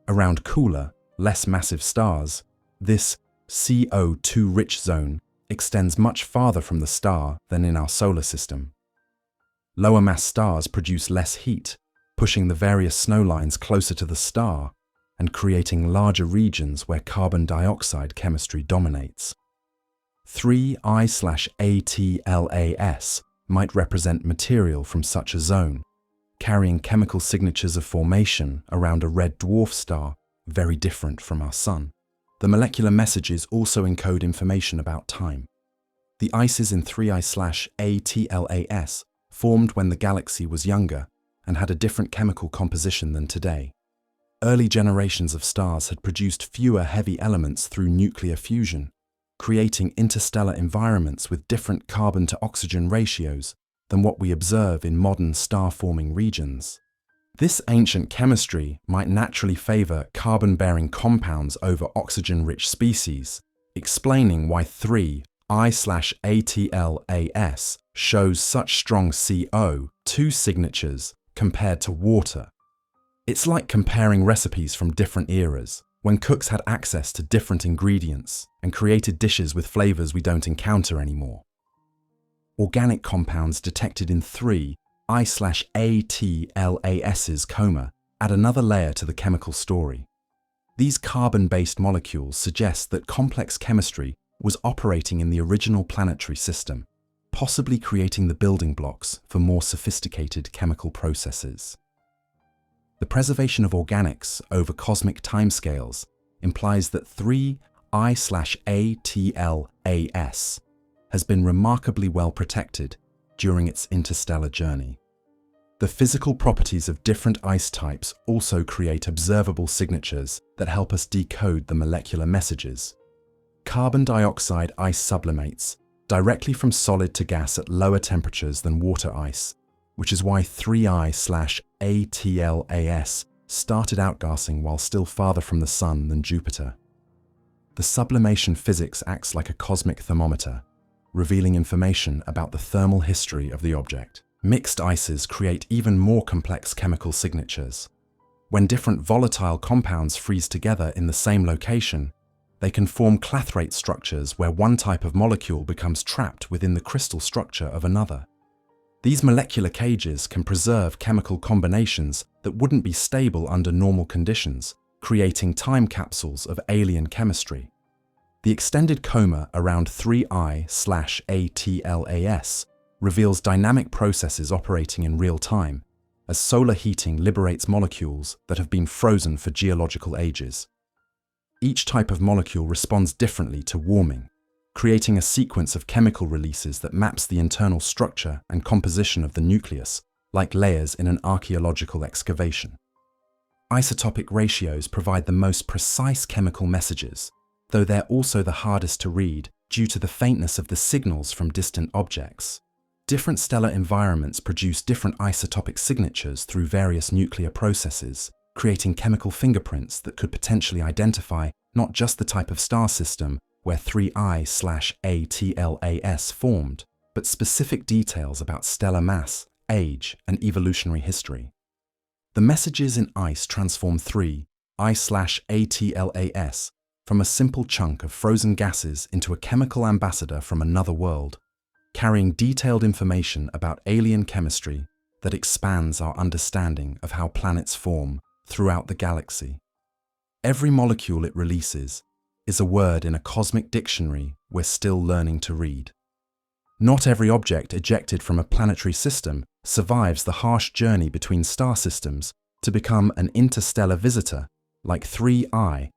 Around cooler, less massive stars, this CO2-rich zone extends much farther from the star than in our solar system. Lower mass stars produce less heat, pushing the various snowlines closer to the star and creating larger regions where carbon dioxide chemistry dominates. 3I/ATLAS might represent material from such a zone, carrying chemical signatures of formation around a red dwarf star, very different from our Sun. The molecular messages also encode information about time. The ices in 3I/ATLAS formed when the galaxy was younger and had a different chemical composition than today. Early generations of stars had produced fewer heavy elements through nuclear fusion, creating interstellar environments with different carbon-to-oxygen ratios than what we observe in modern star-forming regions. This ancient chemistry might naturally favor carbon-bearing compounds over oxygen-rich species, explaining why 3I/ATLAS shows such strong CO2 signatures compared to water. It's like comparing recipes from different eras, when cooks had access to different ingredients and created dishes with flavors we don't encounter anymore. Organic compounds detected in 3I/ATLAS's coma add another layer to the chemical story. These carbon-based molecules suggest that complex chemistry was operating in the original planetary system, possibly creating the building blocks for more sophisticated chemical processes. The preservation of organics over cosmic timescales implies that 3I/ATLAS has been remarkably well protected during its interstellar journey. The physical properties of different ice types also create observable signatures that help us decode the molecular messages. Carbon dioxide ice sublimates directly from solid to gas at lower temperatures than water ice, which is why 3I/ATLAS started outgassing while still farther from the Sun than Jupiter. The sublimation physics acts like a cosmic thermometer, revealing information about the thermal history of the object. Mixed ices create even more complex chemical signatures. When different volatile compounds freeze together in the same location, they can form clathrate structures where one type of molecule becomes trapped within the crystal structure of another. These molecular cages can preserve chemical combinations that wouldn't be stable under normal conditions, creating time capsules of alien chemistry. The extended coma around 3I/ATLAS reveals dynamic processes operating in real time, as solar heating liberates molecules that have been frozen for geological ages. Each type of molecule responds differently to warming, creating a sequence of chemical releases that maps the internal structure and composition of the nucleus, like layers in an archaeological excavation. Isotopic ratios provide the most precise chemical messages, though they're also the hardest to read due to the faintness of the signals from distant objects. Different stellar environments produce different isotopic signatures through various nuclear processes, creating chemical fingerprints that could potentially identify not just the type of star system where 3I/ATLAS formed, but specific details about stellar mass, age, and evolutionary history. The messages in ice transform 3I/ATLAS from a simple chunk of frozen gases into a chemical ambassador from another world, carrying detailed information about alien chemistry that expands our understanding of how planets form throughout the galaxy. Every molecule it releases is a word in a cosmic dictionary we're still learning to read. Not every object ejected from a planetary system survives the harsh journey between star systems to become an interstellar visitor like 3I/ATLAS.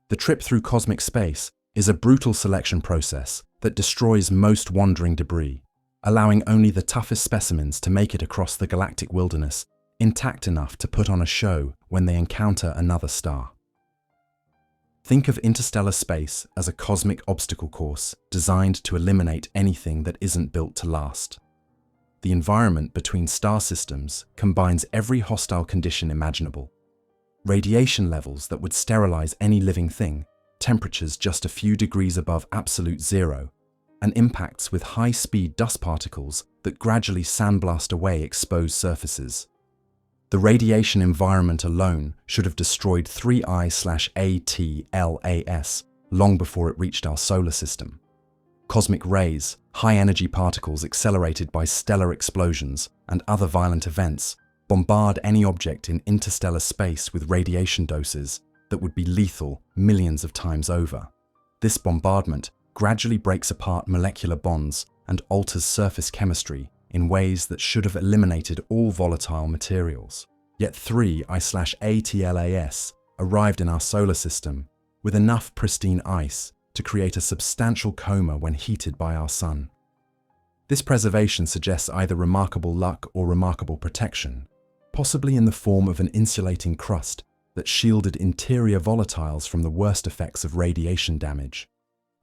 The trip through cosmic space is a brutal selection process that destroys most wandering debris, allowing only the toughest specimens to make it across the galactic wilderness, intact enough to put on a show when they encounter another star. Think of interstellar space as a cosmic obstacle course designed to eliminate anything that isn't built to last. The environment between star systems combines every hostile condition imaginable. Radiation levels that would sterilize any living thing, temperatures just a few degrees above absolute zero, and impacts with high-speed dust particles that gradually sandblast away exposed surfaces. The radiation environment alone should have destroyed 3I/ATLAS long before it reached our solar system. Cosmic rays, high-energy particles accelerated by stellar explosions and other violent events, bombard any object in interstellar space with radiation doses that would be lethal millions of times over. This bombardment gradually breaks apart molecular bonds and alters surface chemistry in ways that should have eliminated all volatile materials. Yet 3I/ATLAS arrived in our solar system with enough pristine ice to create a substantial coma when heated by our sun. This preservation suggests either remarkable luck or remarkable protection, possibly in the form of an insulating crust that shielded interior volatiles from the worst effects of radiation damage.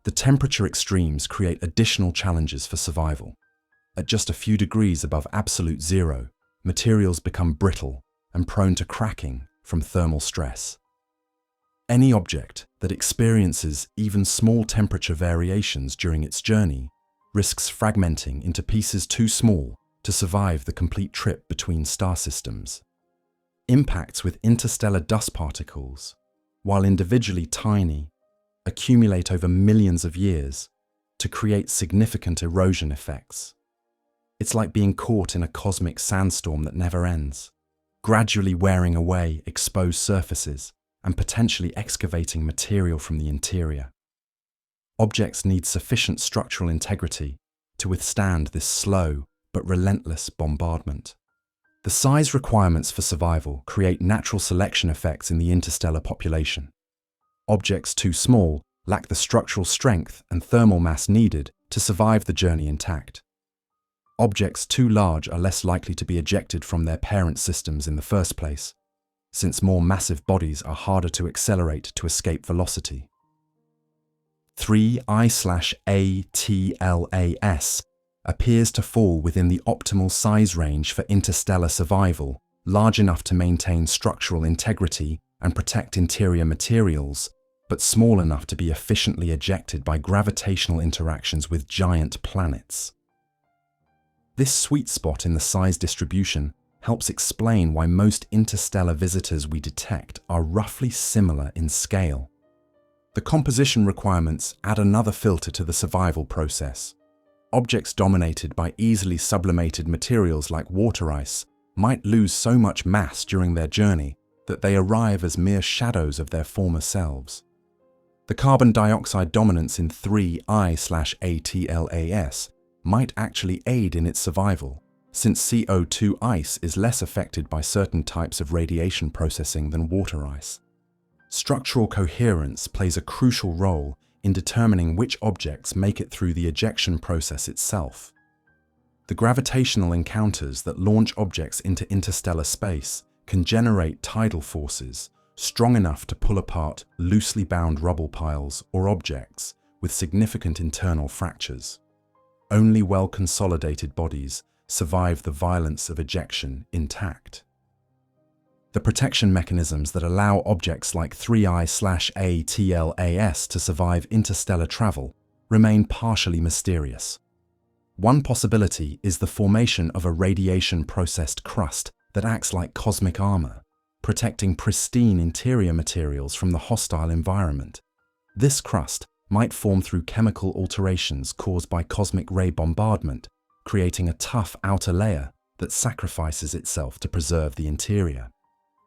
The temperature extremes create additional challenges for survival. At just a few degrees above absolute zero, materials become brittle and prone to cracking from thermal stress. Any object that experiences even small temperature variations during its journey risks fragmenting into pieces too small to survive the complete trip between star systems. Impacts with interstellar dust particles, while individually tiny, accumulate over millions of years to create significant erosion effects. It's like being caught in a cosmic sandstorm that never ends, gradually wearing away exposed surfaces and potentially excavating material from the interior. Objects need sufficient structural integrity to withstand this slow but relentless bombardment. The size requirements for survival create natural selection effects in the interstellar population. Objects too small lack the structural strength and thermal mass needed to survive the journey intact. Objects too large are less likely to be ejected from their parent systems in the first place, since more massive bodies are harder to accelerate to escape velocity. 3I/ATLAS appears to fall within the optimal size range for interstellar survival, large enough to maintain structural integrity and protect interior materials, but small enough to be efficiently ejected by gravitational interactions with giant planets. This sweet spot in the size distribution helps explain why most interstellar visitors we detect are roughly similar in scale. The composition requirements add another filter to the survival process. Objects dominated by easily sublimated materials like water ice might lose so much mass during their journey that they arrive as mere shadows of their former selves. The carbon dioxide dominance in 3I/ATLAS might actually aid in its survival, since CO2 ice is less affected by certain types of radiation processing than water ice. Structural coherence plays a crucial role in determining which objects make it through the ejection process itself. The gravitational encounters that launch objects into interstellar space can generate tidal forces strong enough to pull apart loosely bound rubble piles or objects with significant internal fractures. Only well-consolidated bodies survive the violence of ejection intact. The protection mechanisms that allow objects like 3I/ATLAS to survive interstellar travel remain partially mysterious. One possibility is the formation of a radiation-processed crust that acts like cosmic armor, protecting pristine interior materials from the hostile environment. This crust might form through chemical alterations caused by cosmic ray bombardment, creating a tough outer layer that sacrifices itself to preserve the interior.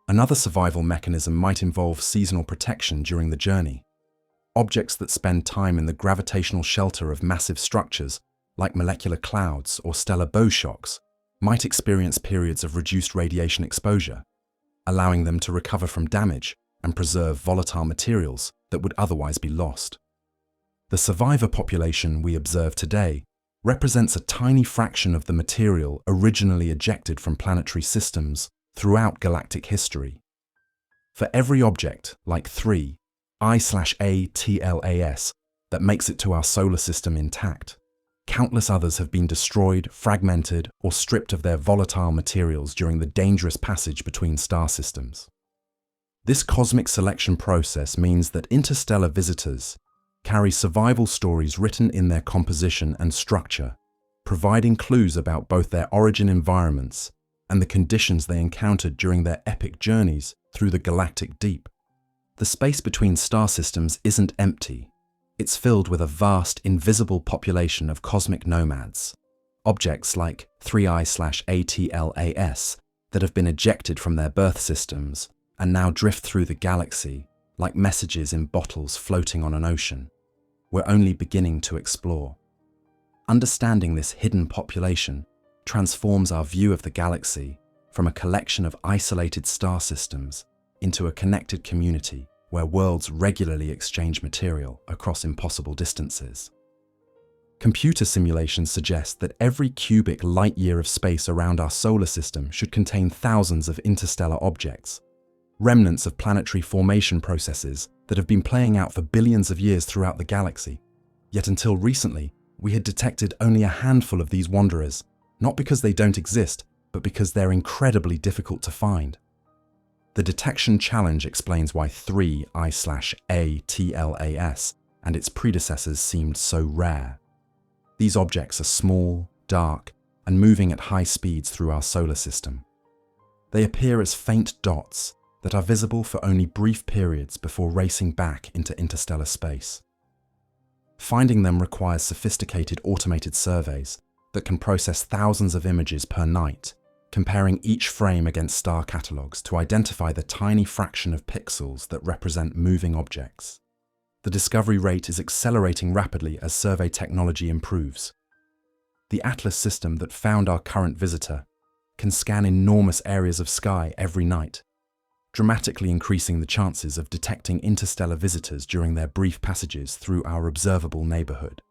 Another survival mechanism might involve seasonal protection during the journey. Objects that spend time in the gravitational shelter of massive structures, like molecular clouds or stellar bow shocks, might experience periods of reduced radiation exposure, allowing them to recover from damage and preserve volatile materials that would otherwise be lost. The survivor population we observe today represents a tiny fraction of the material originally ejected from planetary systems throughout galactic history. For every object, like 3I/ATLAS, that makes it to our solar system intact, countless others have been destroyed, fragmented, or stripped of their volatile materials during the dangerous passage between star systems. This cosmic selection process means that interstellar visitors carry survival stories written in their composition and structure, providing clues about both their origin environments and the conditions they encountered during their epic journeys through the galactic deep. The space between star systems isn't empty. It's filled with a vast, invisible population of cosmic nomads, objects like 3I/ATLAS that have been ejected from their birth systems and now drift through the galaxy like messages in bottles floating on an ocean. We're only beginning to explore. Understanding this hidden population transforms our view of the galaxy from a collection of isolated star systems into a connected community where worlds regularly exchange material across impossible distances. Computer simulations suggest that every cubic light-year of space around our solar system should contain thousands of interstellar objects, remnants of planetary formation processes that have been playing out for billions of years throughout the galaxy. Yet until recently, we had detected only a handful of these wanderers, not because they don't exist, but because they're incredibly difficult to find. The detection challenge explains why 3I/ATLAS and its predecessors seemed so rare. These objects are small, dark, and moving at high speeds through our solar system. They appear as faint dots that are visible for only brief periods before racing back into interstellar space. Finding them requires sophisticated automated surveys that can process thousands of images per night, comparing each frame against star catalogues to identify the tiny fraction of pixels that represent moving objects. The discovery rate is accelerating rapidly as survey technology improves. The ATLAS system that found our current visitor can scan enormous areas of sky every night, dramatically increasing the chances of detecting interstellar visitors during their brief passages through our observable neighborhood.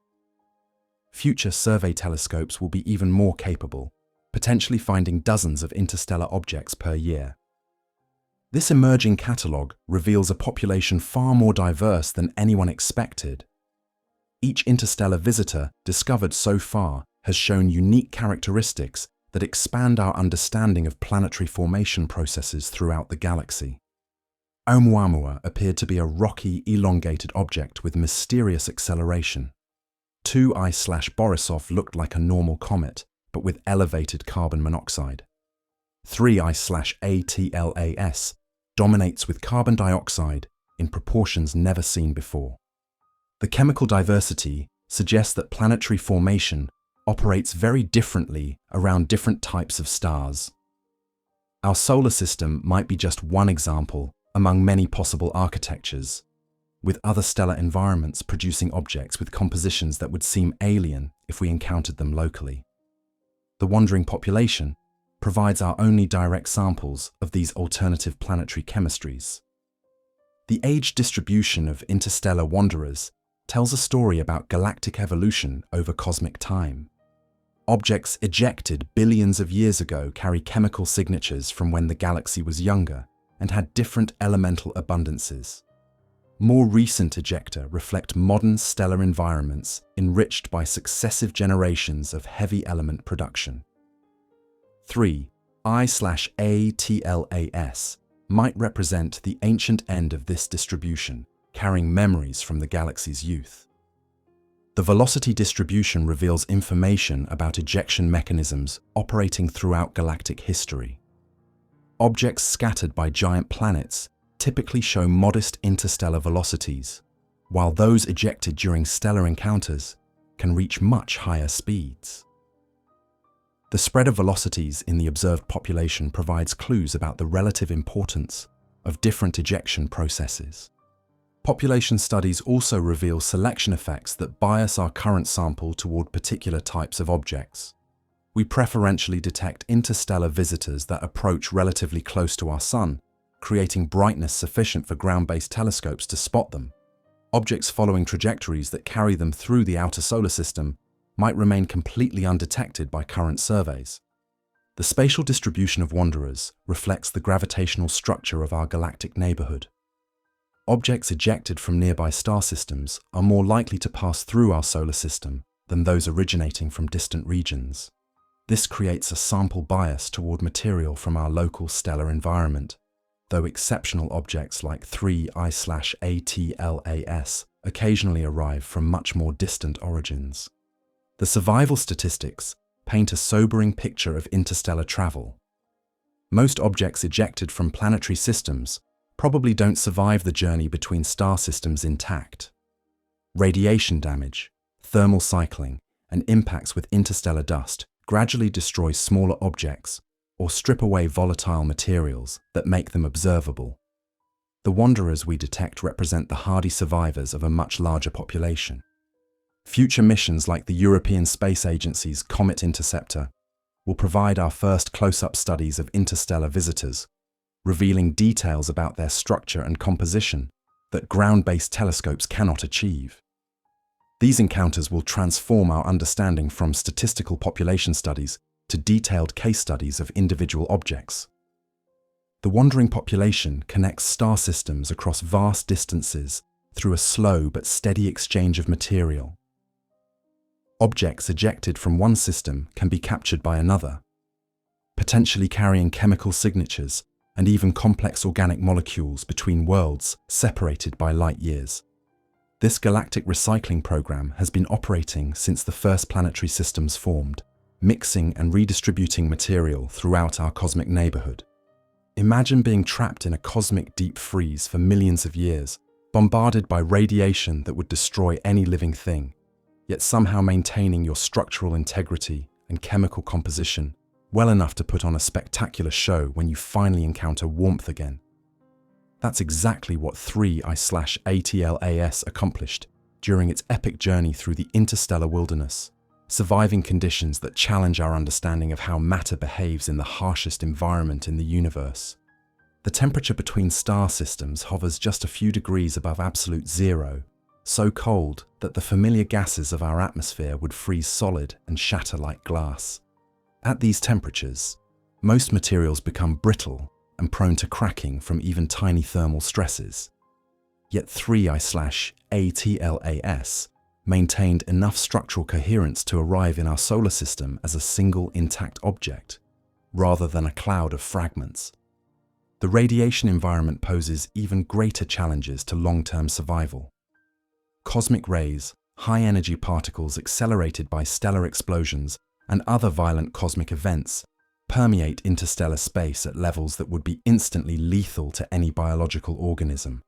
Future survey telescopes will be even more capable, potentially finding dozens of interstellar objects per year. This emerging catalogue reveals a population far more diverse than anyone expected. Each interstellar visitor discovered so far has shown unique characteristics that expand our understanding of planetary formation processes throughout the galaxy. Oumuamua appeared to be a rocky, elongated object with mysterious acceleration. 2I/Borisov looked like a normal comet, but with elevated carbon monoxide. 3I/ATLAS dominates with carbon dioxide in proportions never seen before. The chemical diversity suggests that planetary formation operates very differently around different types of stars. Our solar system might be just one example among many possible architectures, with other stellar environments producing objects with compositions that would seem alien if we encountered them locally. The wandering population provides our only direct samples of these alternative planetary chemistries. The age distribution of interstellar wanderers tells a story about galactic evolution over cosmic time. Objects ejected billions of years ago carry chemical signatures from when the galaxy was younger and had different elemental abundances. More recent ejecta reflect modern stellar environments enriched by successive generations of heavy element production. 3I/ATLAS might represent the ancient end of this distribution, carrying memories from the galaxy's youth. The velocity distribution reveals information about ejection mechanisms operating throughout galactic history. Objects scattered by giant planets typically show modest interstellar velocities, while those ejected during stellar encounters can reach much higher speeds. The spread of velocities in the observed population provides clues about the relative importance of different ejection processes. Population studies also reveal selection effects that bias our current sample toward particular types of objects. We preferentially detect interstellar visitors that approach relatively close to our Sun, creating brightness sufficient for ground-based telescopes to spot them. Objects following trajectories that carry them through the outer solar system might remain completely undetected by current surveys. The spatial distribution of wanderers reflects the gravitational structure of our galactic neighborhood. Objects ejected from nearby star systems are more likely to pass through our solar system than those originating from distant regions. This creates a sample bias toward material from our local stellar environment, though exceptional objects like 3I/ATLAS occasionally arrive from much more distant origins. The survival statistics paint a sobering picture of interstellar travel. Most objects ejected from planetary systems probably don't survive the journey between star systems intact. Radiation damage, thermal cycling, and impacts with interstellar dust gradually destroy smaller objects or strip away volatile materials that make them observable. The wanderers we detect represent the hardy survivors of a much larger population. Future missions like the European Space Agency's Comet Interceptor will provide our first close-up studies of interstellar visitors, revealing details about their structure and composition that ground-based telescopes cannot achieve. These encounters will transform our understanding from statistical population studies to detailed case studies of individual objects. The wandering population connects star systems across vast distances through a slow but steady exchange of material. Objects ejected from one system can be captured by another, potentially carrying chemical signatures and even complex organic molecules between worlds separated by light years. This galactic recycling program has been operating since the first planetary systems formed, mixing and redistributing material throughout our cosmic neighborhood. Imagine being trapped in a cosmic deep freeze for millions of years, bombarded by radiation that would destroy any living thing, yet somehow maintaining your structural integrity and chemical composition well enough to put on a spectacular show when you finally encounter warmth again. That's exactly what 3I/ATLAS accomplished during its epic journey through the interstellar wilderness, surviving conditions that challenge our understanding of how matter behaves in the harshest environment in the universe. The temperature between star systems hovers just a few degrees above absolute zero, so cold that the familiar gases of our atmosphere would freeze solid and shatter like glass. At these temperatures, most materials become brittle and prone to cracking from even tiny thermal stresses. Yet 3I/ATLAS maintained enough structural coherence to arrive in our solar system as a single intact object, rather than a cloud of fragments. The radiation environment poses even greater challenges to long-term survival. Cosmic rays, high-energy particles accelerated by stellar explosions, and other violent cosmic events permeate interstellar space at levels that would be instantly lethal to any biological organism.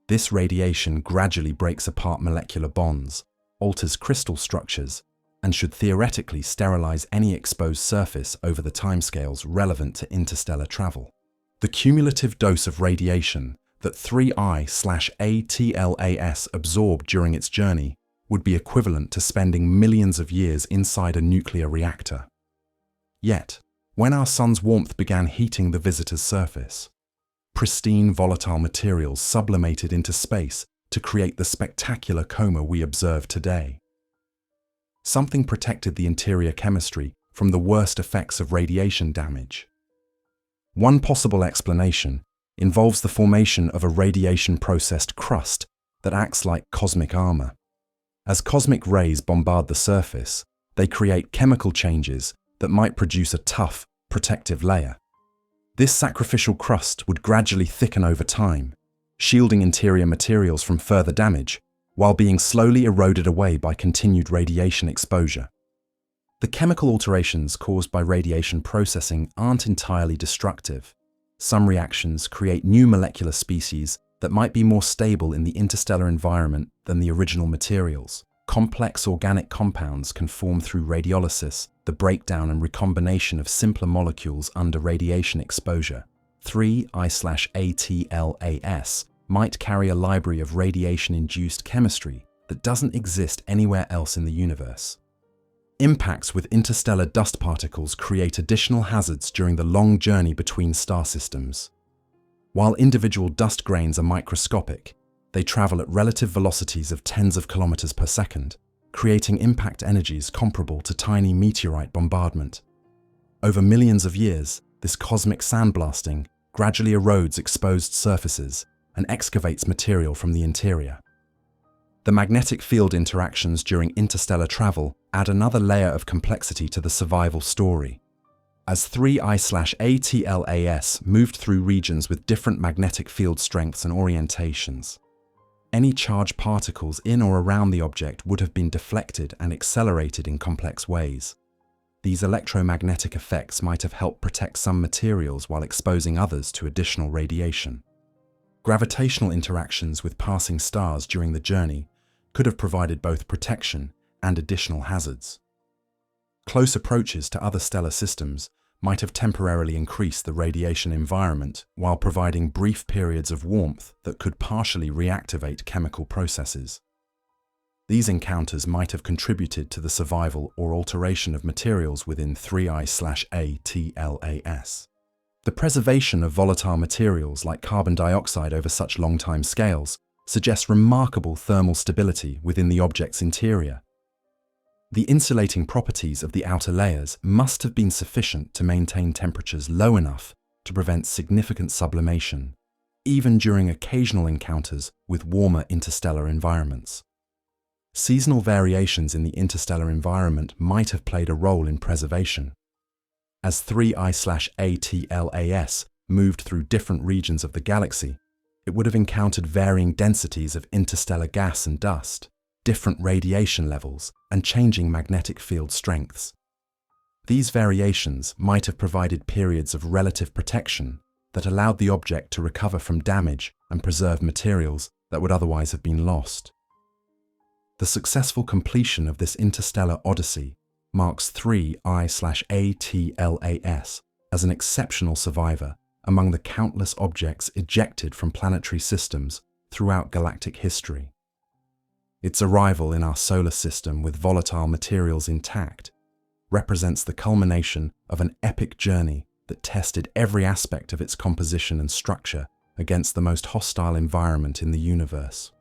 This radiation gradually breaks apart molecular bonds, alters crystal structures, and should theoretically sterilize any exposed surface over the timescales relevant to interstellar travel. The cumulative dose of radiation that 3I/ATLAS absorbed during its journey would be equivalent to spending millions of years inside a nuclear reactor. Yet, when our sun's warmth began heating the visitor's surface, pristine volatile materials sublimated into space to create the spectacular coma we observe today. Something protected the interior chemistry from the worst effects of radiation damage. One possible explanation involves the formation of a radiation-processed crust that acts like cosmic armor. As cosmic rays bombard the surface, they create chemical changes that might produce a tough, protective layer. This sacrificial crust would gradually thicken over time, shielding interior materials from further damage, while being slowly eroded away by continued radiation exposure. The chemical alterations caused by radiation processing aren't entirely destructive. Some reactions create new molecular species that might be more stable in the interstellar environment than the original materials. Complex organic compounds can form through radiolysis, the breakdown and recombination of simpler molecules under radiation exposure. 3I/ATLAS might carry a library of radiation-induced chemistry that doesn't exist anywhere else in the universe. Impacts with interstellar dust particles create additional hazards during the long journey between star systems. While individual dust grains are microscopic, they travel at relative velocities of tens of kilometers per second, creating impact energies comparable to tiny meteorite bombardment. Over millions of years, this cosmic sandblasting gradually erodes exposed surfaces and excavates material from the interior. The magnetic field interactions during interstellar travel add another layer of complexity to the survival story. As 3I/ATLAS moved through regions with different magnetic field strengths and orientations, any charged particles in or around the object would have been deflected and accelerated in complex ways. These electromagnetic effects might have helped protect some materials while exposing others to additional radiation. Gravitational interactions with passing stars during the journey could have provided both protection and additional hazards. Close approaches to other stellar systems might have temporarily increased the radiation environment while providing brief periods of warmth that could partially reactivate chemical processes. These encounters might have contributed to the survival or alteration of materials within 3I/ATLAS. The preservation of volatile materials like carbon dioxide over such long time scales suggests remarkable thermal stability within the object's interior. The insulating properties of the outer layers must have been sufficient to maintain temperatures low enough to prevent significant sublimation, even during occasional encounters with warmer interstellar environments. Seasonal variations in the interstellar environment might have played a role in preservation. As 3I/ATLAS moved through different regions of the galaxy, it would have encountered varying densities of interstellar gas and dust, different radiation levels, and changing magnetic field strengths. These variations might have provided periods of relative protection that allowed the object to recover from damage and preserve materials that would otherwise have been lost. The successful completion of this interstellar odyssey marks 3I/ATLAS as an exceptional survivor among the countless objects ejected from planetary systems throughout galactic history. Its arrival in our solar system with volatile materials intact represents the culmination of an epic journey that tested every aspect of its composition and structure against the most hostile environment in the universe.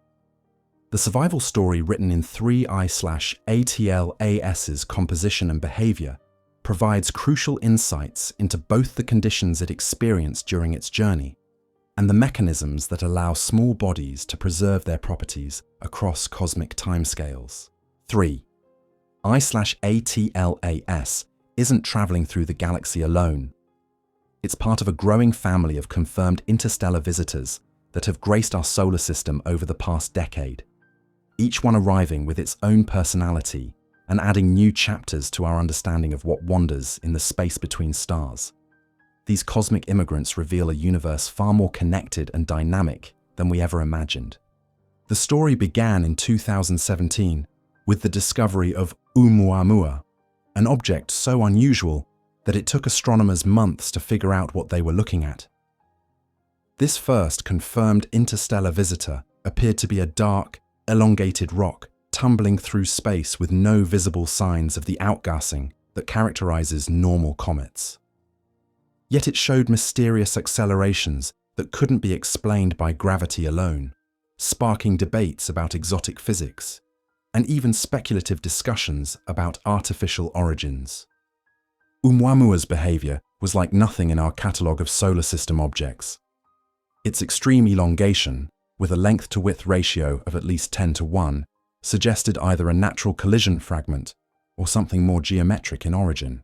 The survival story written in 3I/ATLAS's composition and behavior provides crucial insights into both the conditions it experienced during its journey and the mechanisms that allow small bodies to preserve their properties across cosmic timescales. 3. I/ATLAS isn't traveling through the galaxy alone. It's part of a growing family of confirmed interstellar visitors that have graced our solar system over the past decade, each one arriving with its own personality and adding new chapters to our understanding of what wanders in the space between stars. These cosmic immigrants reveal a universe far more connected and dynamic than we ever imagined. The story began in 2017 with the discovery of Oumuamua, an object so unusual that it took astronomers months to figure out what they were looking at. This first confirmed interstellar visitor appeared to be a dark, elongated rock tumbling through space with no visible signs of the outgassing that characterizes normal comets. Yet it showed mysterious accelerations that couldn't be explained by gravity alone, sparking debates about exotic physics, and even speculative discussions about artificial origins. Oumuamua's behavior was like nothing in our catalogue of solar system objects. Its extreme elongation, with a length-to-width ratio of at least 10:1, suggested either a natural collision fragment or something more geometric in origin.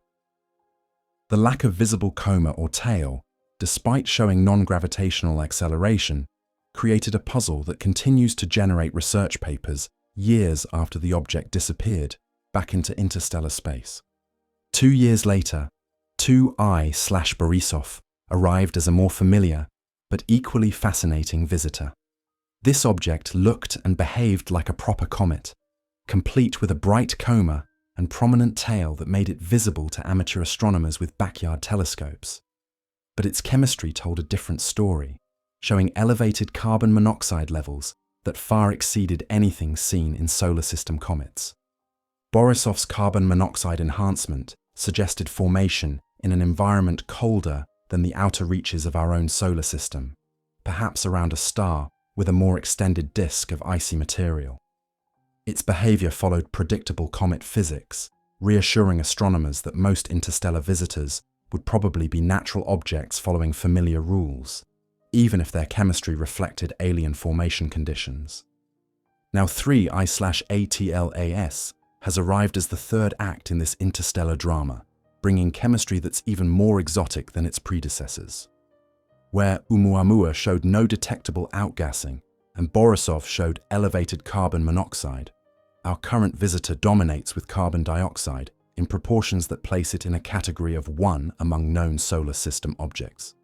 The lack of visible coma or tail, despite showing non-gravitational acceleration, created a puzzle that continues to generate research papers years after the object disappeared back into interstellar space. 2 years later, 2I/Borisov arrived as a more familiar but equally fascinating visitor. This object looked and behaved like a proper comet, complete with a bright coma and prominent tail that made it visible to amateur astronomers with backyard telescopes. But its chemistry told a different story, showing elevated carbon monoxide levels that far exceeded anything seen in solar system comets. Borisov's carbon monoxide enhancement suggested formation in an environment colder than the outer reaches of our own solar system, perhaps around a star with a more extended disk of icy material. Its behavior followed predictable comet physics, reassuring astronomers that most interstellar visitors would probably be natural objects following familiar rules, even if their chemistry reflected alien formation conditions. Now 3I/ATLAS has arrived as the third act in this interstellar drama, bringing chemistry that's even more exotic than its predecessors. Where Oumuamua showed no detectable outgassing and Borisov showed elevated carbon monoxide, our current visitor dominates with carbon dioxide in proportions that place it in a category of 1 among known solar system objects.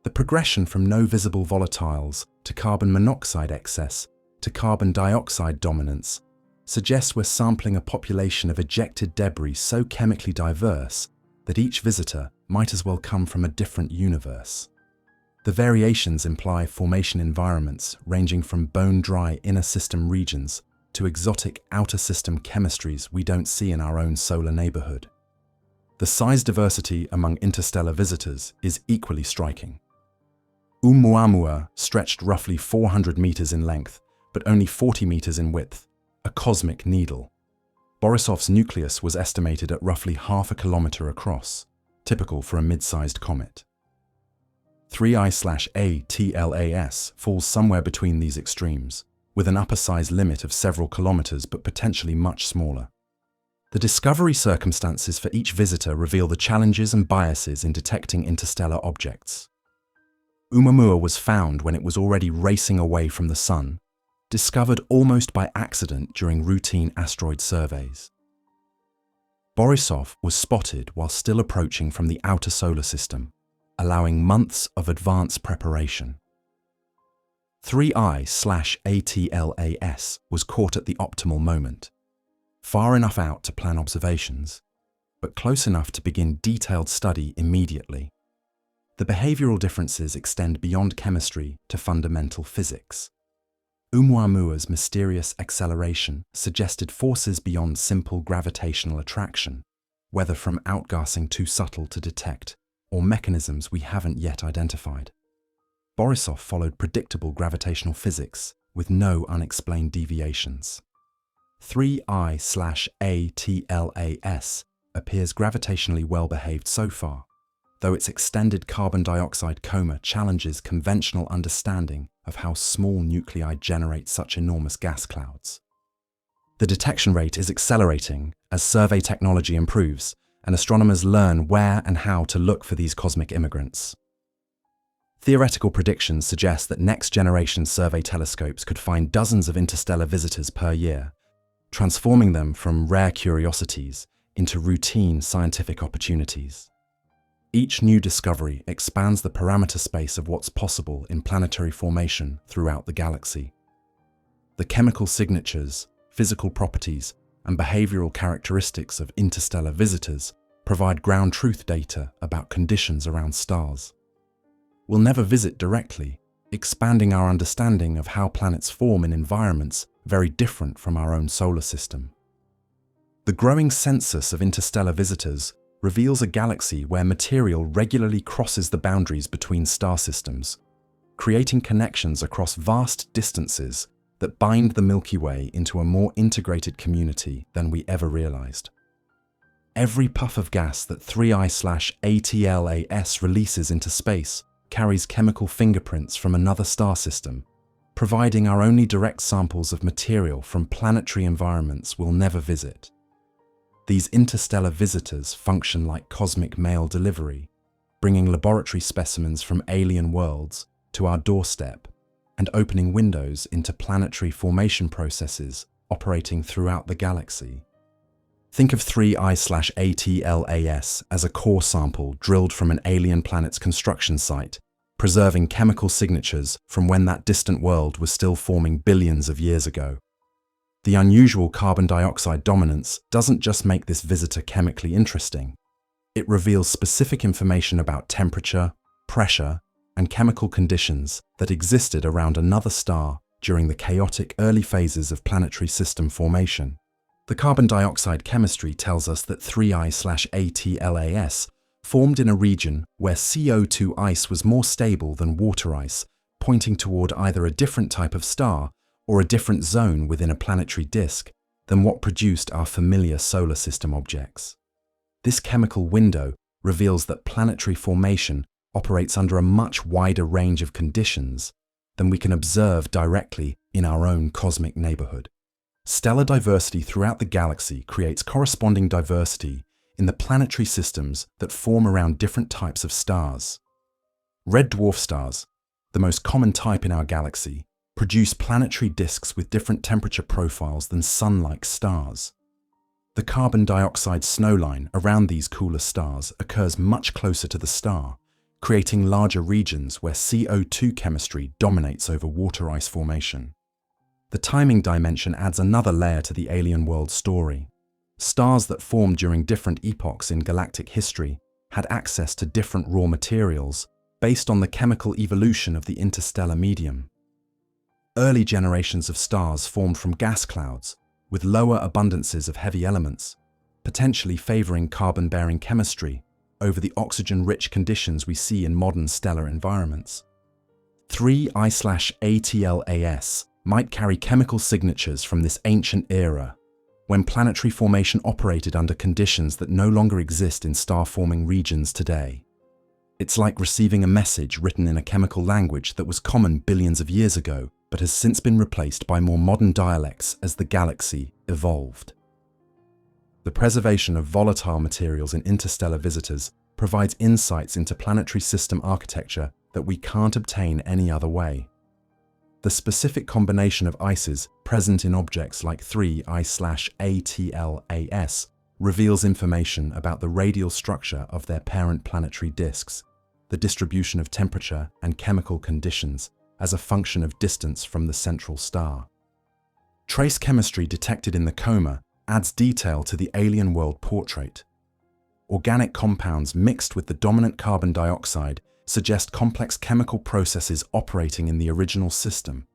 The progression from no visible volatiles to carbon monoxide excess to carbon dioxide dominance suggests we're sampling a population of ejected debris so chemically diverse that each visitor might as well come from a different universe. The variations imply formation environments ranging from bone-dry inner system regions to exotic outer system chemistries we don't see in our own solar neighborhood. The size diversity among interstellar visitors is equally striking. Oumuamua stretched roughly 400 meters in length, but only 40 meters in width, a cosmic needle. Borisov's nucleus was estimated at roughly half a kilometer across, typical for a mid-sized comet. 3I/ATLAS falls somewhere between these extremes, with an upper size limit of several kilometers but potentially much smaller. The discovery circumstances for each visitor reveal the challenges and biases in detecting interstellar objects. Oumuamua was found when it was already racing away from the Sun, discovered almost by accident during routine asteroid surveys. Borisov was spotted while still approaching from the outer solar system, allowing months of advanced preparation. 3I/ATLAS was caught at the optimal moment, far enough out to plan observations, but close enough to begin detailed study immediately. The behavioral differences extend beyond chemistry to fundamental physics. Oumuamua's mysterious acceleration suggested forces beyond simple gravitational attraction, whether from outgassing too subtle to detect or mechanisms we haven't yet identified. Borisov followed predictable gravitational physics with no unexplained deviations. 3I/ATLAS appears gravitationally well-behaved so far, though its extended carbon dioxide coma challenges conventional understanding of how small nuclei generate such enormous gas clouds. The detection rate is accelerating as survey technology improves and astronomers learn where and how to look for these cosmic immigrants. Theoretical predictions suggest that next-generation survey telescopes could find dozens of interstellar visitors per year, transforming them from rare curiosities into routine scientific opportunities. Each new discovery expands the parameter space of what's possible in planetary formation throughout the galaxy. The chemical signatures, physical properties, and behavioral characteristics of interstellar visitors provide ground truth data about conditions around stars. We'll never visit directly, expanding our understanding of how planets form in environments very different from our own solar system. The growing census of interstellar visitors reveals a galaxy where material regularly crosses the boundaries between star systems, creating connections across vast distances that bind the Milky Way into a more integrated community than we ever realized. Every puff of gas that 3I/ATLAS releases into space carries chemical fingerprints from another star system, providing our only direct samples of material from planetary environments we'll never visit. These interstellar visitors function like cosmic mail delivery, bringing laboratory specimens from alien worlds to our doorstep and opening windows into planetary formation processes operating throughout the galaxy. Think of 3I/ATLAS as a core sample drilled from an alien planet's construction site, preserving chemical signatures from when that distant world was still forming billions of years ago. The unusual carbon dioxide dominance doesn't just make this visitor chemically interesting. It reveals specific information about temperature, pressure, and chemical conditions that existed around another star during the chaotic early phases of planetary system formation. The carbon dioxide chemistry tells us that 3I/ATLAS formed in a region where CO2 ice was more stable than water ice, pointing toward either a different type of star or a different zone within a planetary disk than what produced our familiar solar system objects. This chemical window reveals that planetary formation operates under a much wider range of conditions than we can observe directly in our own cosmic neighborhood. Stellar diversity throughout the galaxy creates corresponding diversity in the planetary systems that form around different types of stars. Red dwarf stars, the most common type in our galaxy, produce planetary disks with different temperature profiles than Sun-like stars. The carbon dioxide snowline around these cooler stars occurs much closer to the star, creating larger regions where CO2 chemistry dominates over water ice formation. The timing dimension adds another layer to the alien world story. Stars that formed during different epochs in galactic history had access to different raw materials based on the chemical evolution of the interstellar medium. Early generations of stars formed from gas clouds, with lower abundances of heavy elements, potentially favoring carbon-bearing chemistry over the oxygen-rich conditions we see in modern stellar environments. 3I/ATLAS might carry chemical signatures from this ancient era, when planetary formation operated under conditions that no longer exist in star-forming regions today. It's like receiving a message written in a chemical language that was common billions of years ago, but has since been replaced by more modern dialects as the galaxy evolved. The preservation of volatile materials in interstellar visitors provides insights into planetary system architecture that we can't obtain any other way. The specific combination of ices present in objects like 3I/ATLAS reveals information about the radial structure of their parent planetary disks, the distribution of temperature and chemical conditions as a function of distance from the central star. Trace chemistry detected in the coma adds detail to the alien world portrait. Organic compounds mixed with the dominant carbon dioxide suggest complex chemical processes operating in the original system,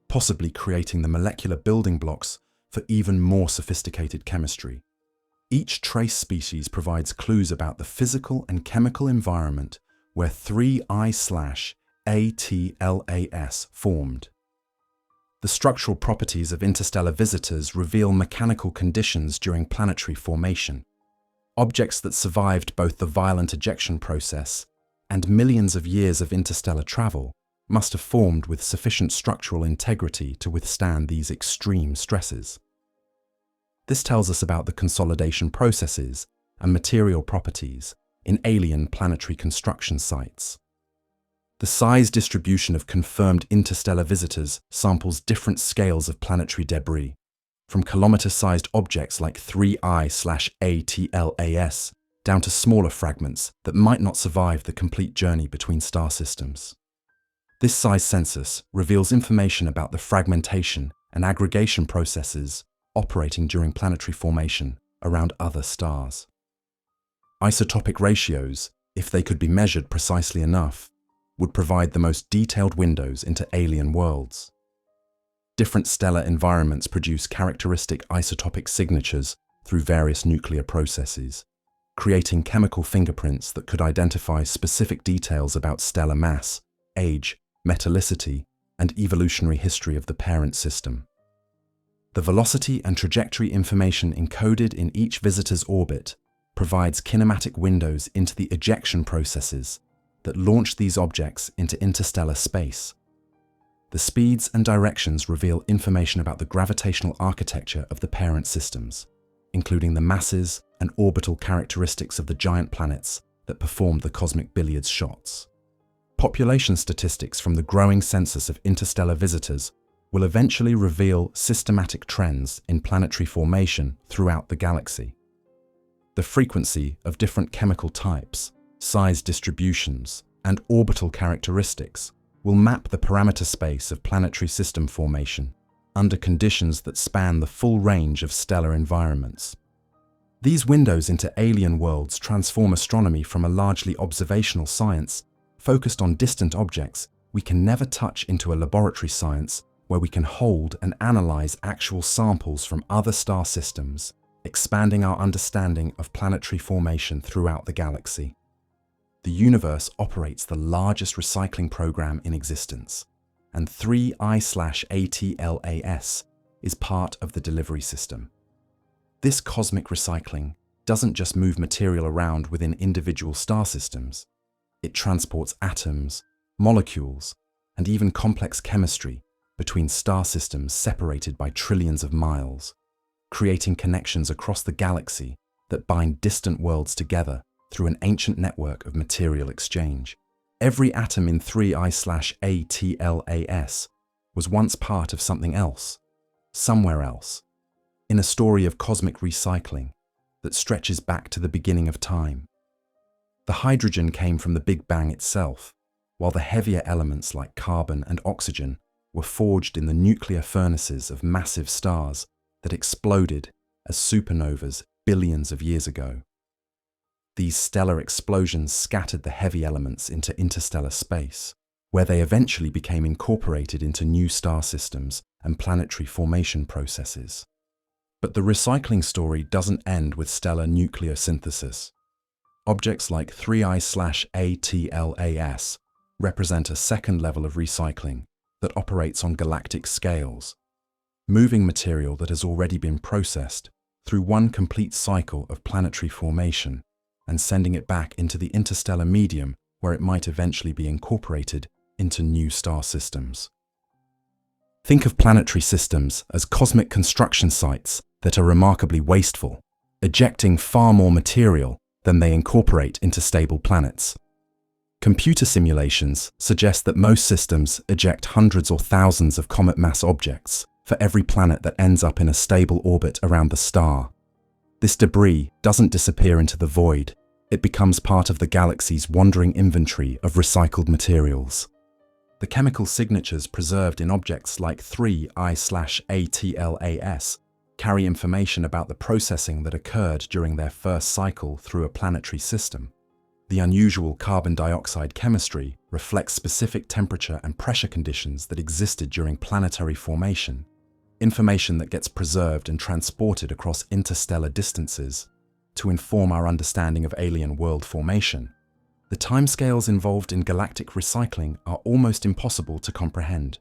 possibly creating the molecular building blocks for even more sophisticated chemistry. Each trace species provides clues about the physical and chemical environment where 3I/ATLAS formed. The structural properties of interstellar visitors reveal mechanical conditions during planetary formation. Objects that survived both the violent ejection process and millions of years of interstellar travel must have formed with sufficient structural integrity to withstand these extreme stresses. This tells us about the consolidation processes and material properties in alien planetary construction sites. The size distribution of confirmed interstellar visitors samples different scales of planetary debris, from kilometer-sized objects like 3I/ATLAS down to smaller fragments that might not survive the complete journey between star systems. This size census reveals information about the fragmentation and aggregation processes operating during planetary formation around other stars. Isotopic ratios, if they could be measured precisely enough, would provide the most detailed windows into alien worlds. Different stellar environments produce characteristic isotopic signatures through various nuclear processes, creating chemical fingerprints that could identify specific details about stellar mass, age, metallicity, and evolutionary history of the parent system. The velocity and trajectory information encoded in each visitor's orbit provides kinematic windows into the ejection processes that launch these objects into interstellar space. The speeds and directions reveal information about the gravitational architecture of the parent systems, including the masses and orbital characteristics of the giant planets that performed the cosmic billiards shots. Population statistics from the growing census of interstellar visitors will eventually reveal systematic trends in planetary formation throughout the galaxy. The frequency of different chemical types, size distributions, and orbital characteristics will map the parameter space of planetary system formation under conditions that span the full range of stellar environments. These windows into alien worlds transform astronomy from a largely observational science focused on distant objects we can never touch into a laboratory science where we can hold and analyze actual samples from other star systems, expanding our understanding of planetary formation throughout the galaxy. The universe operates the largest recycling program in existence, and 3I/ATLAS is part of the delivery system. This cosmic recycling doesn't just move material around within individual star systems. It transports atoms, molecules, and even complex chemistry between star systems separated by trillions of miles, creating connections across the galaxy that bind distant worlds together through an ancient network of material exchange. Every atom in 3I/ATLAS was once part of something else, somewhere else, in a story of cosmic recycling that stretches back to the beginning of time. The hydrogen came from the Big Bang itself, while the heavier elements like carbon and oxygen were forged in the nuclear furnaces of massive stars that exploded as supernovas billions of years ago. These stellar explosions scattered the heavy elements into interstellar space, where they eventually became incorporated into new star systems and planetary formation processes. But the recycling story doesn't end with stellar nucleosynthesis. Objects like 3I/ATLAS represent a second level of recycling that operates on galactic scales, moving material that has already been processed through one complete cycle of planetary formation and sending it back into the interstellar medium where it might eventually be incorporated into new star systems. Think of planetary systems as cosmic construction sites that are remarkably wasteful, ejecting far more material than they incorporate into stable planets. Computer simulations suggest that most systems eject hundreds or thousands of comet-mass objects for every planet that ends up in a stable orbit around the star. This debris doesn't disappear into the void. It becomes part of the galaxy's wandering inventory of recycled materials. The chemical signatures preserved in objects like 3I/ATLAS carry information about the processing that occurred during their first cycle through a planetary system. The unusual carbon dioxide chemistry reflects specific temperature and pressure conditions that existed during planetary formation, information that gets preserved and transported across interstellar distances to inform our understanding of alien world formation. The timescales involved in galactic recycling are almost impossible to comprehend.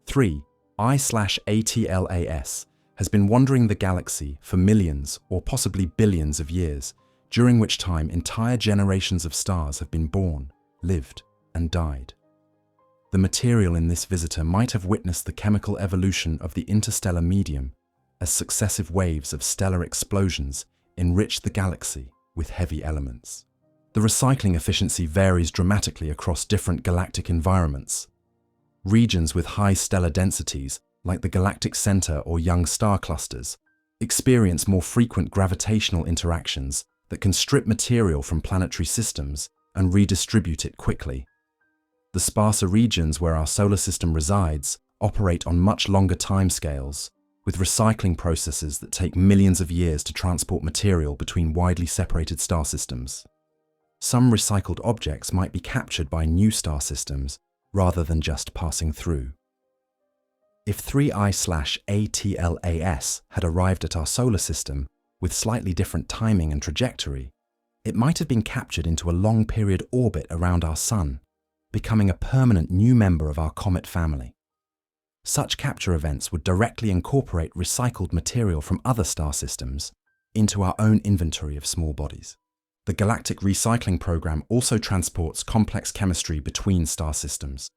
3I/ATLAS has been wandering the galaxy for millions or possibly billions of years, during which time entire generations of stars have been born, lived, and died. The material in this visitor might have witnessed the chemical evolution of the interstellar medium as successive waves of stellar explosions enriched the galaxy with heavy elements. The recycling efficiency varies dramatically across different galactic environments. Regions with high stellar densities, like the galactic center or young star clusters, experience more frequent gravitational interactions that can strip material from planetary systems and redistribute it quickly. The sparser regions where our solar system resides operate on much longer timescales, with recycling processes that take millions of years to transport material between widely separated star systems. Some recycled objects might be captured by new star systems rather than just passing through. If 3I/ATLAS had arrived at our solar system with slightly different timing and trajectory, it might have been captured into a long-period orbit around our Sun, becoming a permanent new member of our comet family. Such capture events would directly incorporate recycled material from other star systems into our own inventory of small bodies. The Galactic Recycling Program also transports complex chemistry between star systems.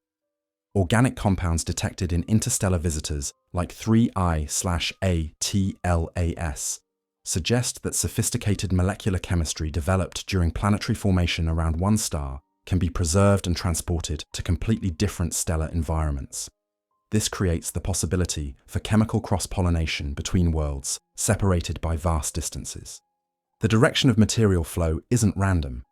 Organic compounds detected in interstellar visitors like 3I/ATLAS suggest that sophisticated molecular chemistry developed during planetary formation around one star can be preserved and transported to completely different stellar environments. This creates the possibility for chemical cross-pollination between worlds separated by vast distances. The direction of material flow isn't random.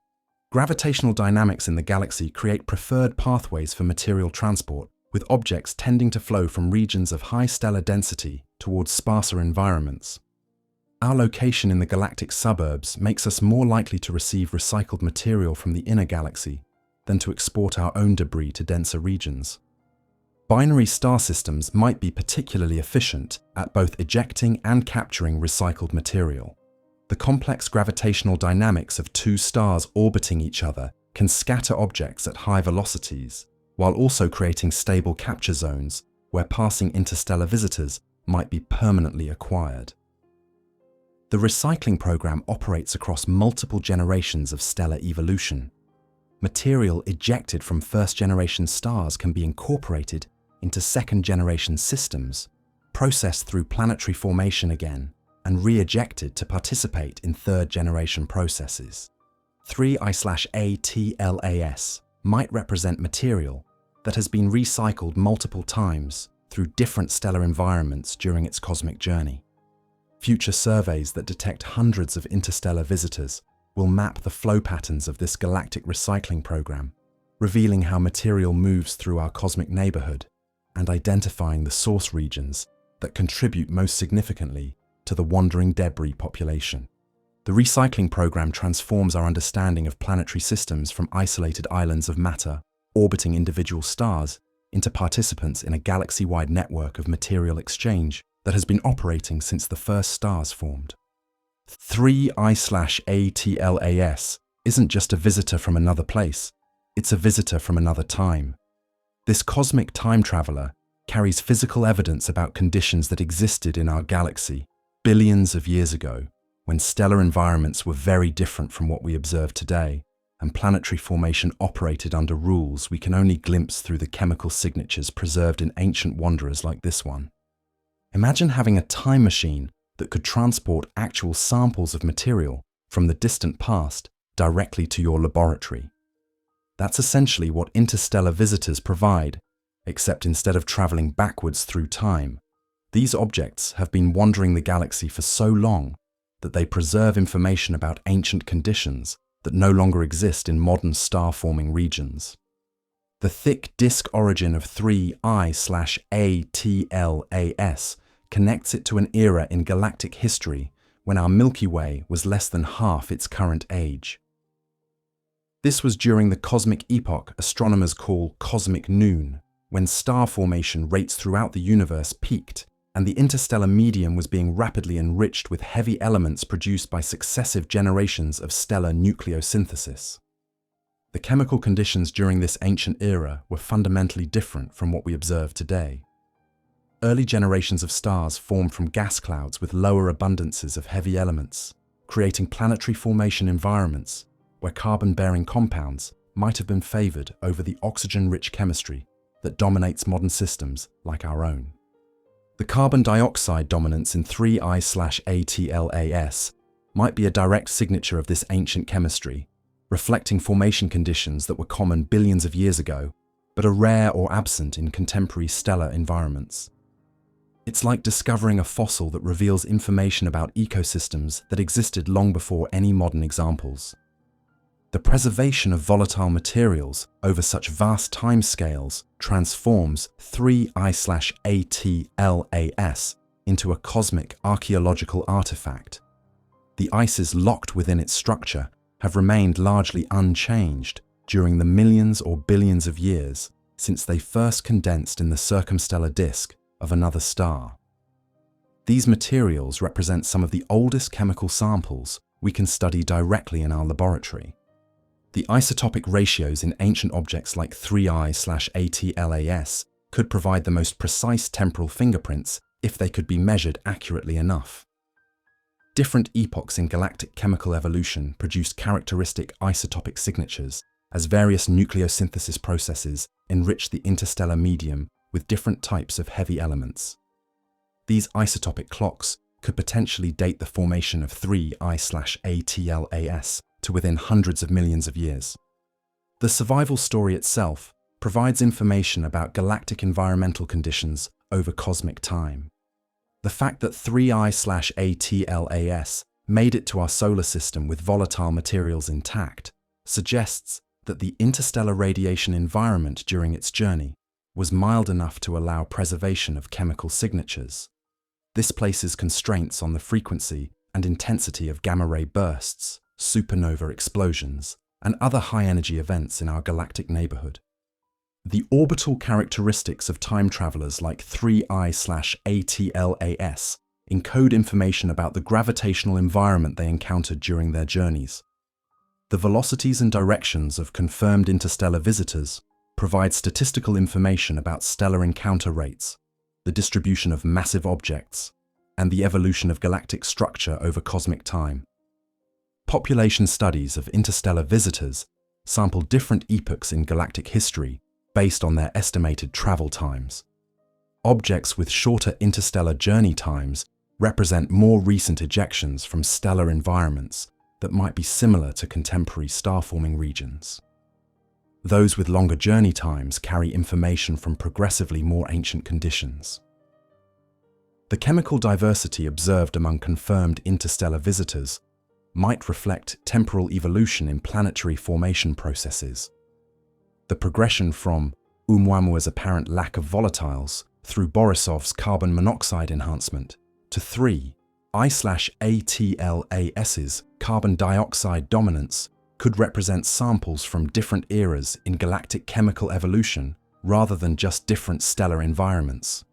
Gravitational dynamics in the galaxy create preferred pathways for material transport, with objects tending to flow from regions of high stellar density towards sparser environments. Our location in the galactic suburbs makes us more likely to receive recycled material from the inner galaxy than to export our own debris to denser regions. Binary star systems might be particularly efficient at both ejecting and capturing recycled material. The complex gravitational dynamics of two stars orbiting each other can scatter objects at high velocities, while also creating stable capture zones where passing interstellar visitors might be permanently acquired. The recycling program operates across multiple generations of stellar evolution. Material ejected from first-generation stars can be incorporated into second-generation systems, processed through planetary formation again, and re-ejected to participate in third-generation processes. 3I/ATLAS might represent material that has been recycled multiple times through different stellar environments during its cosmic journey. Future surveys that detect hundreds of interstellar visitors will map the flow patterns of this galactic recycling program, revealing how material moves through our cosmic neighborhood and identifying the source regions that contribute most significantly to the wandering debris population. The recycling program transforms our understanding of planetary systems from isolated islands of matter orbiting individual stars, into participants in a galaxy-wide network of material exchange that has been operating since the first stars formed. 3I/ATLAS isn't just a visitor from another place, it's a visitor from another time. This cosmic time traveler carries physical evidence about conditions that existed in our galaxy billions of years ago, when stellar environments were very different from what we observe today, and planetary formation operated under rules we can only glimpse through the chemical signatures preserved in ancient wanderers like this one. Imagine having a time machine that could transport actual samples of material from the distant past directly to your laboratory. That's essentially what interstellar visitors provide, except instead of traveling backwards through time, these objects have been wandering the galaxy for so long that they preserve information about ancient conditions that no longer exist in modern star-forming regions. The thick disk origin of 3I/ATLAS connects it to an era in galactic history when our Milky Way was less than half its current age. This was during the cosmic epoch astronomers call cosmic noon, when star formation rates throughout the universe peaked and the interstellar medium was being rapidly enriched with heavy elements produced by successive generations of stellar nucleosynthesis. The chemical conditions during this ancient era were fundamentally different from what we observe today. Early generations of stars formed from gas clouds with lower abundances of heavy elements, creating planetary formation environments where carbon-bearing compounds might have been favored over the oxygen-rich chemistry that dominates modern systems like our own. The carbon dioxide dominance in 3I/ATLAS might be a direct signature of this ancient chemistry, reflecting formation conditions that were common billions of years ago, but are rare or absent in contemporary stellar environments. It's like discovering a fossil that reveals information about ecosystems that existed long before any modern examples. The preservation of volatile materials over such vast timescales transforms 3I/ATLAS into a cosmic archaeological artifact. The ices locked within its structure have remained largely unchanged during the millions or billions of years since they first condensed in the circumstellar disk of another star. These materials represent some of the oldest chemical samples we can study directly in our laboratory. The isotopic ratios in ancient objects like 3I/ATLAS could provide the most precise temporal fingerprints if they could be measured accurately enough. Different epochs in galactic chemical evolution produce characteristic isotopic signatures as various nucleosynthesis processes enrich the interstellar medium with different types of heavy elements. These isotopic clocks could potentially date the formation of 3I/ATLAS to within hundreds of millions of years. The survival story itself provides information about galactic environmental conditions over cosmic time. The fact that 3I/ATLAS made it to our solar system with volatile materials intact suggests that the interstellar radiation environment during its journey was mild enough to allow preservation of chemical signatures. This places constraints on the frequency and intensity of gamma-ray bursts, supernova explosions, and other high-energy events in our galactic neighborhood. The orbital characteristics of time travelers like 3I/ATLAS encode information about the gravitational environment they encountered during their journeys. The velocities and directions of confirmed interstellar visitors provide statistical information about stellar encounter rates, the distribution of massive objects, and the evolution of galactic structure over cosmic time. Population studies of interstellar visitors sample different epochs in galactic history based on their estimated travel times. Objects with shorter interstellar journey times represent more recent ejections from stellar environments that might be similar to contemporary star-forming regions. Those with longer journey times carry information from progressively more ancient conditions. The chemical diversity observed among confirmed interstellar visitors might reflect temporal evolution in planetary formation processes. The progression from Oumuamua's apparent lack of volatiles through Borisov's carbon monoxide enhancement to 3I/ATLAS's carbon dioxide dominance could represent samples from different eras in galactic chemical evolution rather than just different stellar environments.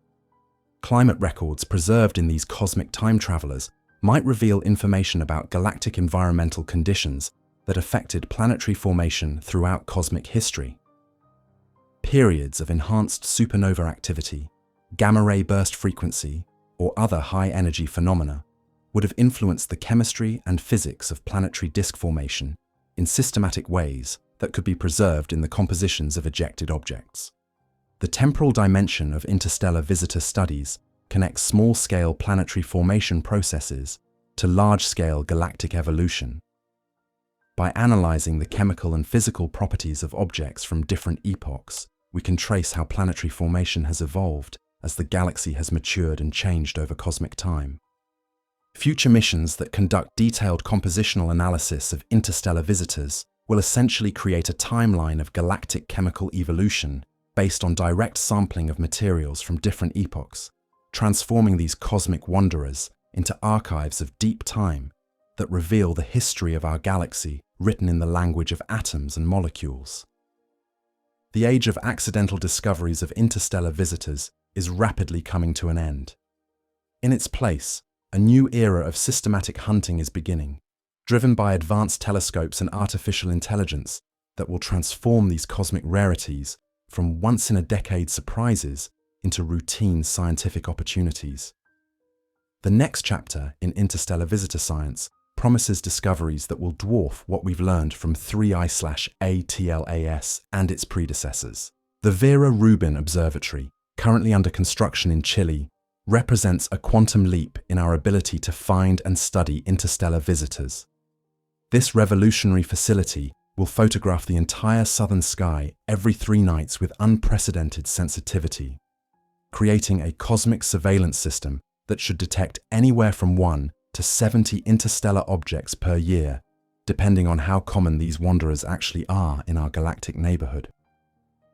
Climate records preserved in these cosmic time travelers might reveal information about galactic environmental conditions that affected planetary formation throughout cosmic history. Periods of enhanced supernova activity, gamma-ray burst frequency, or other high-energy phenomena would have influenced the chemistry and physics of planetary disk formation in systematic ways that could be preserved in the compositions of ejected objects. The temporal dimension of interstellar visitor studies connects small-scale planetary formation processes to large-scale galactic evolution. By analyzing the chemical and physical properties of objects from different epochs, we can trace how planetary formation has evolved as the galaxy has matured and changed over cosmic time. Future missions that conduct detailed compositional analysis of interstellar visitors will essentially create a timeline of galactic chemical evolution based on direct sampling of materials from different epochs, transforming these cosmic wanderers into archives of deep time that reveal the history of our galaxy written in the language of atoms and molecules. The age of accidental discoveries of interstellar visitors is rapidly coming to an end. In its place, a new era of systematic hunting is beginning, driven by advanced telescopes and artificial intelligence that will transform these cosmic rarities from once-in-a-decade surprises into routine scientific opportunities. The next chapter in interstellar visitor science promises discoveries that will dwarf what we've learned from 3I/ATLAS and its predecessors. The Vera Rubin Observatory, currently under construction in Chile, represents a quantum leap in our ability to find and study interstellar visitors. This revolutionary facility will photograph the entire southern sky every 3 nights with unprecedented sensitivity, creating a cosmic surveillance system that should detect anywhere from 1 to 70 interstellar objects per year, depending on how common these wanderers actually are in our galactic neighborhood.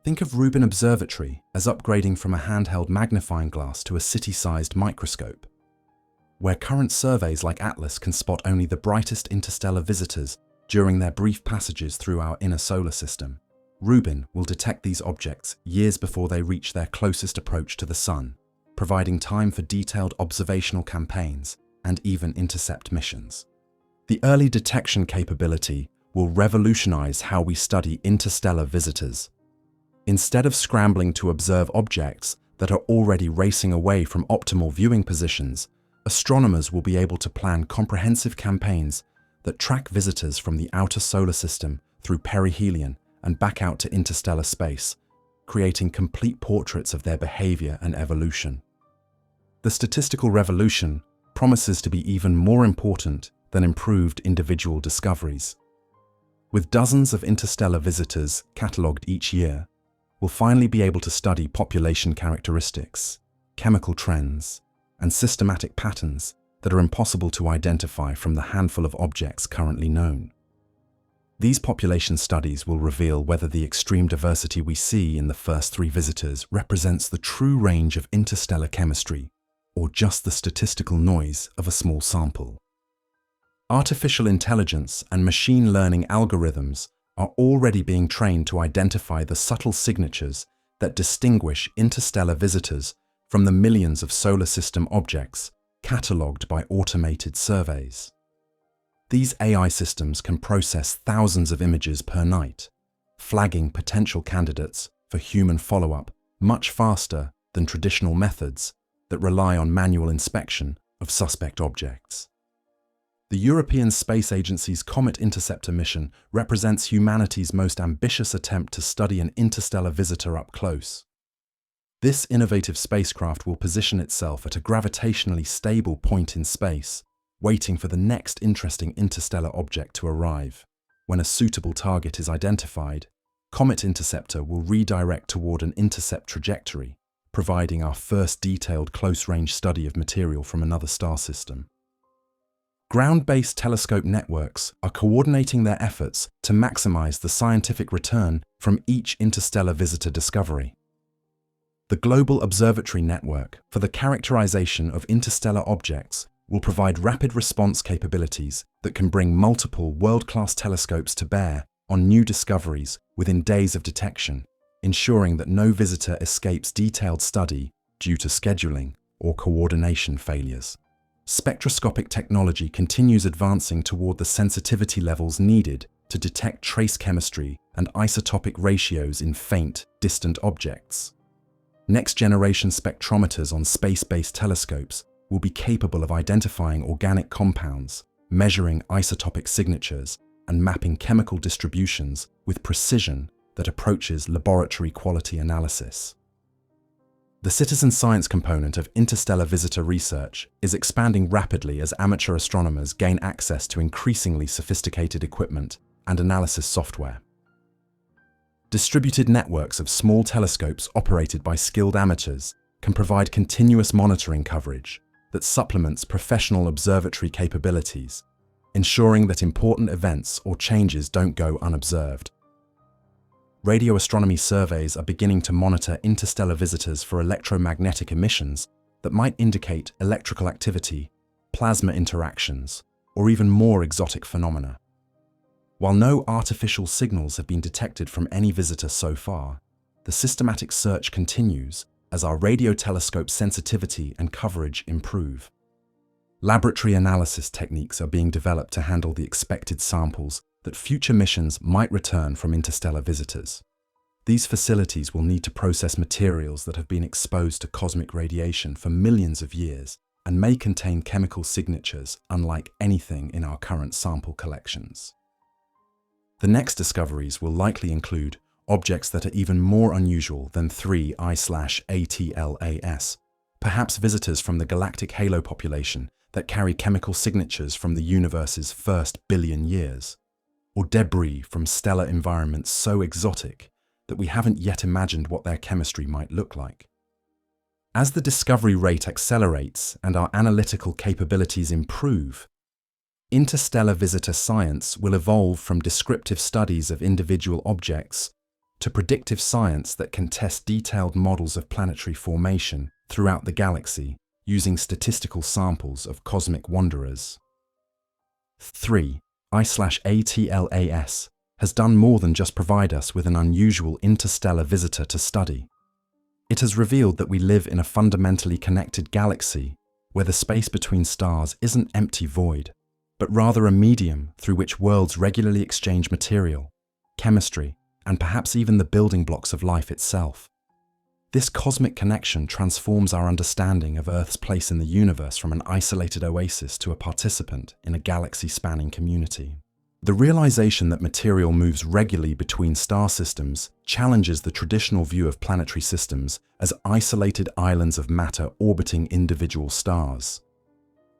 Think of Rubin Observatory as upgrading from a handheld magnifying glass to a city-sized microscope. Where current surveys like ATLAS can spot only the brightest interstellar visitors during their brief passages through our inner solar system, Rubin will detect these objects years before they reach their closest approach to the Sun, providing time for detailed observational campaigns and even intercept missions. The early detection capability will revolutionize how we study interstellar visitors. Instead of scrambling to observe objects that are already racing away from optimal viewing positions, astronomers will be able to plan comprehensive campaigns that track visitors from the outer solar system through perihelion and back out to interstellar space, creating complete portraits of their behavior and evolution. The statistical revolution promises to be even more important than improved individual discoveries. With dozens of interstellar visitors catalogued each year, we'll finally be able to study population characteristics, chemical trends, and systematic patterns that are impossible to identify from the handful of objects currently known. These population studies will reveal whether the extreme diversity we see in the first 3 visitors represents the true range of interstellar chemistry or just the statistical noise of a small sample. Artificial intelligence and machine learning algorithms are already being trained to identify the subtle signatures that distinguish interstellar visitors from the millions of solar system objects catalogued by automated surveys. These AI systems can process thousands of images per night, flagging potential candidates for human follow-up much faster than traditional methods that rely on manual inspection of suspect objects. The European Space Agency's Comet Interceptor mission represents humanity's most ambitious attempt to study an interstellar visitor up close. This innovative spacecraft will position itself at a gravitationally stable point in space, waiting for the next interesting interstellar object to arrive. When a suitable target is identified, Comet Interceptor will redirect toward an intercept trajectory, providing our first detailed close-range study of material from another star system. Ground-based telescope networks are coordinating their efforts to maximize the scientific return from each interstellar visitor discovery. The Global Observatory Network for the Characterization of Interstellar Objects will provide rapid response capabilities that can bring multiple world-class telescopes to bear on new discoveries within days of detection, ensuring that no visitor escapes detailed study due to scheduling or coordination failures. Spectroscopic technology continues advancing toward the sensitivity levels needed to detect trace chemistry and isotopic ratios in faint, distant objects. Next-generation spectrometers on space-based telescopes will be capable of identifying organic compounds, measuring isotopic signatures, and mapping chemical distributions with precision that approaches laboratory quality analysis. The citizen science component of interstellar visitor research is expanding rapidly as amateur astronomers gain access to increasingly sophisticated equipment and analysis software. Distributed networks of small telescopes operated by skilled amateurs can provide continuous monitoring coverage that supplements professional observatory capabilities, ensuring that important events or changes don't go unobserved. Radio astronomy surveys are beginning to monitor interstellar visitors for electromagnetic emissions that might indicate electrical activity, plasma interactions, or even more exotic phenomena. While no artificial signals have been detected from any visitor so far, the systematic search continues as our radio telescope sensitivity and coverage improve. Laboratory analysis techniques are being developed to handle the expected samples that future missions might return from interstellar visitors. These facilities will need to process materials that have been exposed to cosmic radiation for millions of years and may contain chemical signatures unlike anything in our current sample collections. The next discoveries will likely include objects that are even more unusual than 3I/ATLAS, perhaps visitors from the galactic halo population that carry chemical signatures from the universe's first billion years, or debris from stellar environments so exotic that we haven't yet imagined what their chemistry might look like. As the discovery rate accelerates and our analytical capabilities improve, interstellar visitor science will evolve from descriptive studies of individual objects to predictive science that can test detailed models of planetary formation throughout the galaxy using statistical samples of cosmic wanderers. 3I/ATLAS has done more than just provide us with an unusual interstellar visitor to study. It has revealed that we live in a fundamentally connected galaxy where the space between stars isn't empty void, but rather a medium through which worlds regularly exchange material, chemistry, and perhaps even the building blocks of life itself. This cosmic connection transforms our understanding of Earth's place in the universe from an isolated oasis to a participant in a galaxy-spanning community. The realization that material moves regularly between star systems challenges the traditional view of planetary systems as isolated islands of matter orbiting individual stars.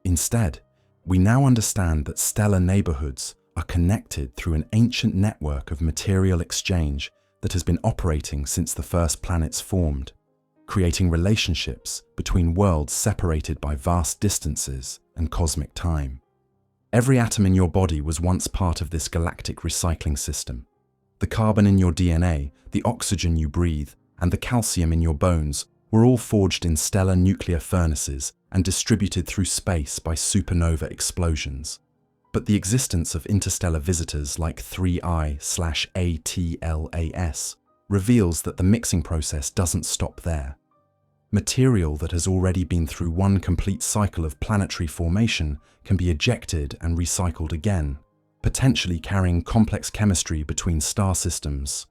Instead, we now understand that stellar neighborhoods are connected through an ancient network of material exchange that has been operating since the first planets formed, creating relationships between worlds separated by vast distances and cosmic time. Every atom in your body was once part of this galactic recycling system. The carbon in your DNA, the oxygen you breathe, and the calcium in your bones were all forged in stellar nuclear furnaces and distributed through space by supernova explosions. But the existence of interstellar visitors like 3I/ATLAS reveals that the mixing process doesn't stop there. Material that has already been through one complete cycle of planetary formation can be ejected and recycled again, potentially carrying complex chemistry between star systems.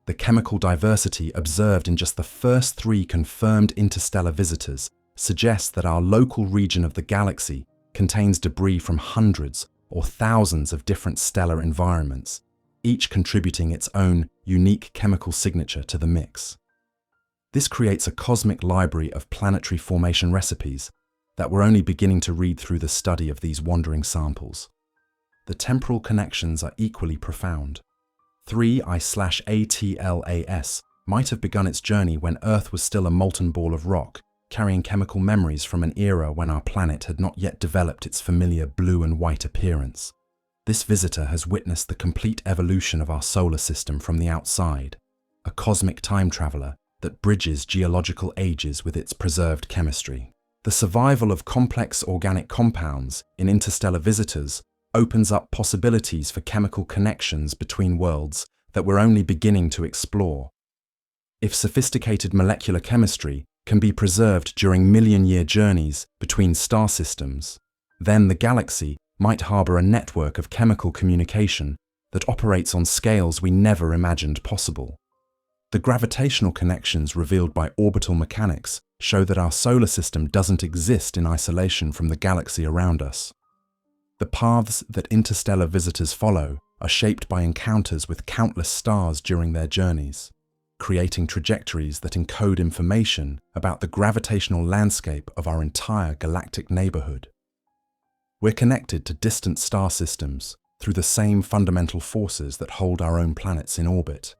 The chemical diversity observed in just the first 3 confirmed interstellar visitors suggests that our local region of the galaxy contains debris from hundreds or thousands of different stellar environments, each contributing its own unique chemical signature to the mix. This creates a cosmic library of planetary formation recipes that we're only beginning to read through the study of these wandering samples. The temporal connections are equally profound. 3I/ATLAS might have begun its journey when Earth was still a molten ball of rock, carrying chemical memories from an era when our planet had not yet developed its familiar blue and white appearance. This visitor has witnessed the complete evolution of our solar system from the outside, a cosmic time traveler that bridges geological ages with its preserved chemistry. The survival of complex organic compounds in interstellar visitors opens up possibilities for chemical connections between worlds that we're only beginning to explore. If sophisticated molecular chemistry can be preserved during million-year journeys between star systems, then the galaxy might harbor a network of chemical communication that operates on scales we never imagined possible. The gravitational connections revealed by orbital mechanics show that our solar system doesn't exist in isolation from the galaxy around us. The paths that interstellar visitors follow are shaped by encounters with countless stars during their journeys, creating trajectories that encode information about the gravitational landscape of our entire galactic neighborhood. We're connected to distant star systems through the same fundamental forces that hold our own planets in orbit.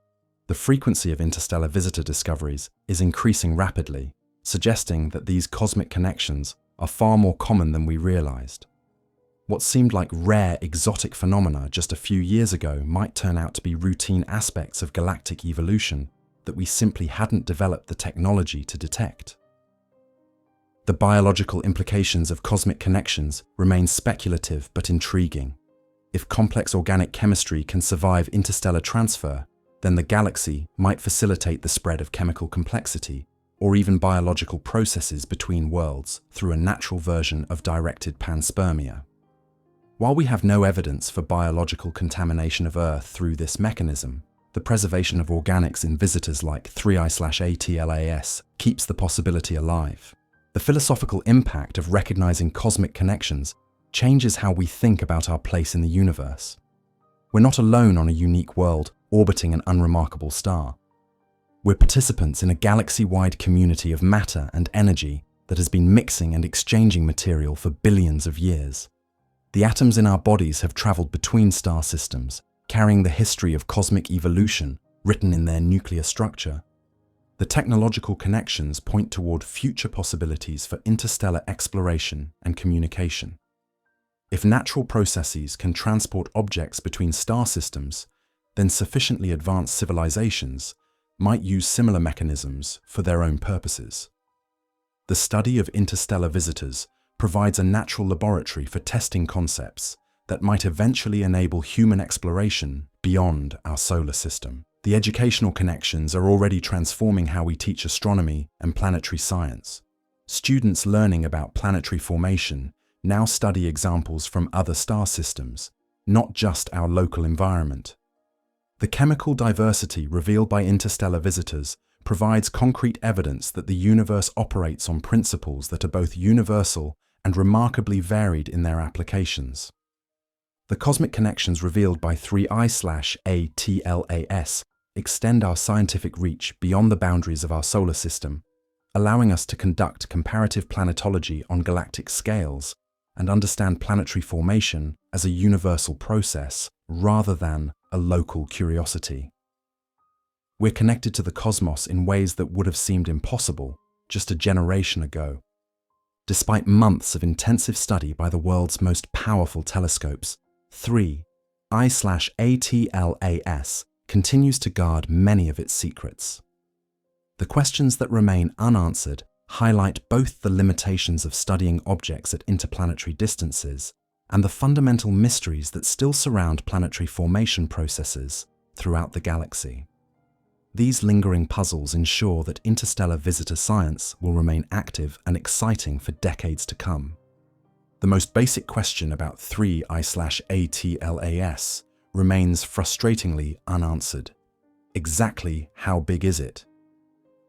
The frequency of interstellar visitor discoveries is increasing rapidly, suggesting that these cosmic connections are far more common than we realized. What seemed like rare, exotic phenomena just a few years ago might turn out to be routine aspects of galactic evolution that we simply hadn't developed the technology to detect. The biological implications of cosmic connections remain speculative but intriguing. If complex organic chemistry can survive interstellar transfer, then the galaxy might facilitate the spread of chemical complexity or even biological processes between worlds through a natural version of directed panspermia. While we have no evidence for biological contamination of Earth through this mechanism, the preservation of organics in visitors like 3I/ATLAS keeps the possibility alive. The philosophical impact of recognizing cosmic connections changes how we think about our place in the universe. We're not alone on a unique world orbiting an unremarkable star. We're participants in a galaxy-wide community of matter and energy that has been mixing and exchanging material for billions of years. The atoms in our bodies have traveled between star systems, carrying the history of cosmic evolution written in their nuclear structure. The technological connections point toward future possibilities for interstellar exploration and communication. If natural processes can transport objects between star systems, then sufficiently advanced civilizations might use similar mechanisms for their own purposes. The study of interstellar visitors provides a natural laboratory for testing concepts that might eventually enable human exploration beyond our solar system. The educational connections are already transforming how we teach astronomy and planetary science. Students learning about planetary formation now study examples from other star systems, not just our local environment. The chemical diversity revealed by interstellar visitors provides concrete evidence that the universe operates on principles that are both universal and remarkably varied in their applications. The cosmic connections revealed by 3I/ATLAS extend our scientific reach beyond the boundaries of our solar system, allowing us to conduct comparative planetology on galactic scales and understand planetary formation as a universal process rather than a local curiosity. We're connected to the cosmos in ways that would have seemed impossible just a generation ago. Despite months of intensive study by the world's most powerful telescopes, 3I/ATLAS continues to guard many of its secrets. The questions that remain unanswered highlight both the limitations of studying objects at interplanetary distances and the fundamental mysteries that still surround planetary formation processes throughout the galaxy. These lingering puzzles ensure that interstellar visitor science will remain active and exciting for decades to come. The most basic question about 3I/ATLAS remains frustratingly unanswered. Exactly how big is it?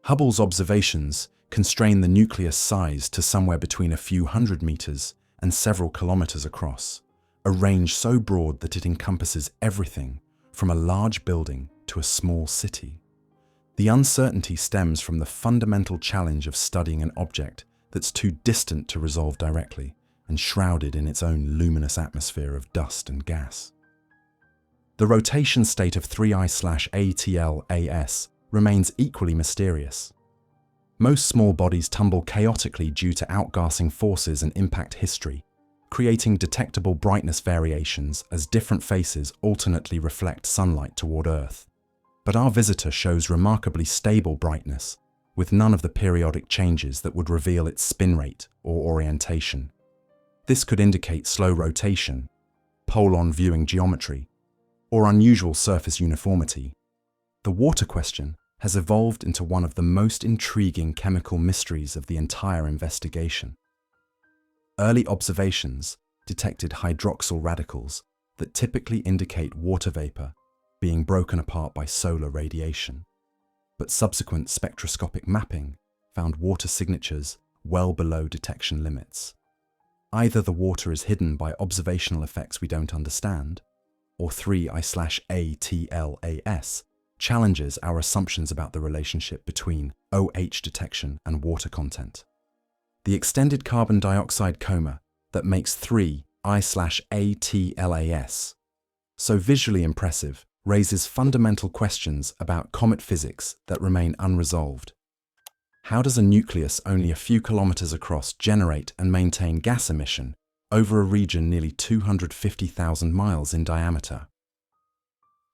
Hubble's observations constrain the nucleus size to somewhere between a few hundred meters and several kilometers across, a range so broad that it encompasses everything from a large building to a small city. The uncertainty stems from the fundamental challenge of studying an object that's too distant to resolve directly and shrouded in its own luminous atmosphere of dust and gas. The rotation state of 3I/ATLAS remains equally mysterious. Most small bodies tumble chaotically due to outgassing forces and impact history, creating detectable brightness variations as different faces alternately reflect sunlight toward Earth. But our visitor shows remarkably stable brightness, with none of the periodic changes that would reveal its spin rate or orientation. This could indicate slow rotation, pole-on viewing geometry, or unusual surface uniformity. The water question has evolved into one of the most intriguing chemical mysteries of the entire investigation. Early observations detected hydroxyl radicals that typically indicate water vapor being broken apart by solar radiation, but subsequent spectroscopic mapping found water signatures well below detection limits. Either the water is hidden by observational effects we don't understand, or 3I/ATLAS challenges our assumptions about the relationship between OH detection and water content. The extended carbon dioxide coma that makes 3I/ATLAS so visually impressive raises fundamental questions about comet physics that remain unresolved. How does a nucleus only a few kilometers across generate and maintain gas emission over a region nearly 250,000 miles in diameter?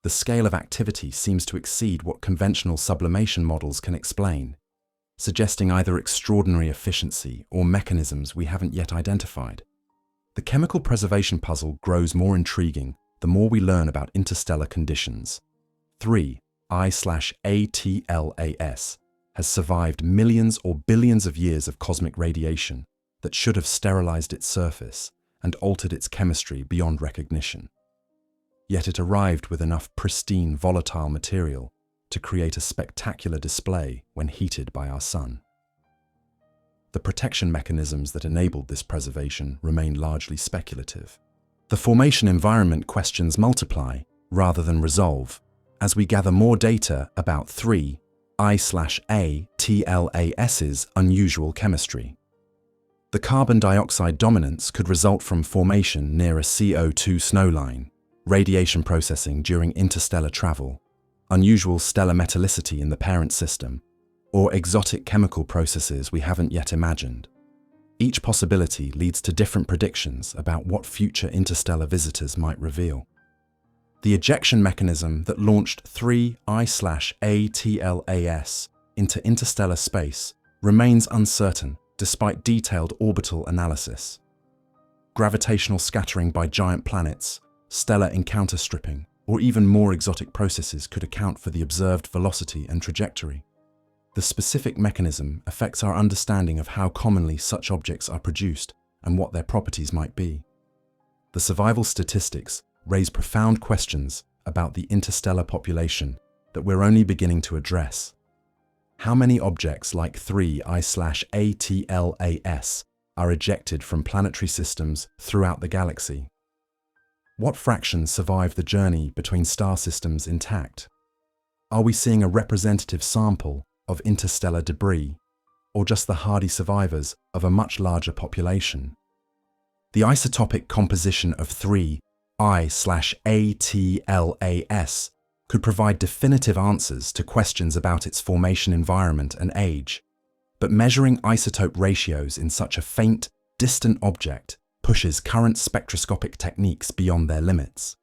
The scale of activity seems to exceed what conventional sublimation models can explain, suggesting either extraordinary efficiency or mechanisms we haven't yet identified. The chemical preservation puzzle grows more intriguing the more we learn about interstellar conditions. 3I/ATLAS has survived millions or billions of years of cosmic radiation that should have sterilized its surface and altered its chemistry beyond recognition. Yet it arrived with enough pristine, volatile material to create a spectacular display when heated by our sun. The protection mechanisms that enabled this preservation remain largely speculative. The formation environment questions multiply rather than resolve as we gather more data about 3I/ATLAS's unusual chemistry. The carbon dioxide dominance could result from formation near a CO2 snowline, radiation processing during interstellar travel, unusual stellar metallicity in the parent system, or exotic chemical processes we haven't yet imagined. Each possibility leads to different predictions about what future interstellar visitors might reveal. The ejection mechanism that launched 3I/ATLAS into interstellar space remains uncertain despite detailed orbital analysis. Gravitational scattering by giant planets, stellar encounter stripping, or even more exotic processes could account for the observed velocity and trajectory. The specific mechanism affects our understanding of how commonly such objects are produced and what their properties might be. The survival statistics raise profound questions about the interstellar population that we're only beginning to address. How many objects like 3I/ATLAS are ejected from planetary systems throughout the galaxy? What fractions survive the journey between star systems intact? Are we seeing a representative sample of interstellar debris, or just the hardy survivors of a much larger population? The isotopic composition of 3I/ATLAS could provide definitive answers to questions about its formation environment and age, but measuring isotope ratios in such a faint, distant object pushes current spectroscopic techniques beyond their limits.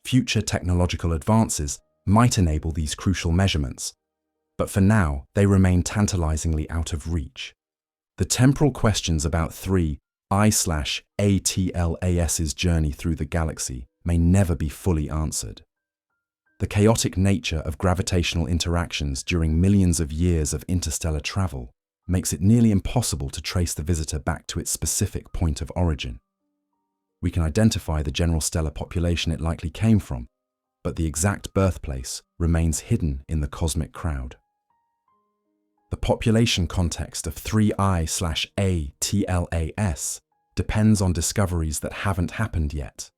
Future technological advances might enable these crucial measurements, but for now they remain tantalizingly out of reach. The temporal questions about 3I/ATLAS's journey through the galaxy may never be fully answered. The chaotic nature of gravitational interactions during millions of years of interstellar travel makes it nearly impossible to trace the visitor back to its specific point of origin. We can identify the general stellar population it likely came from, but the exact birthplace remains hidden in the cosmic crowd. The population context of 3I/ATLAS depends on discoveries that haven't happened yet.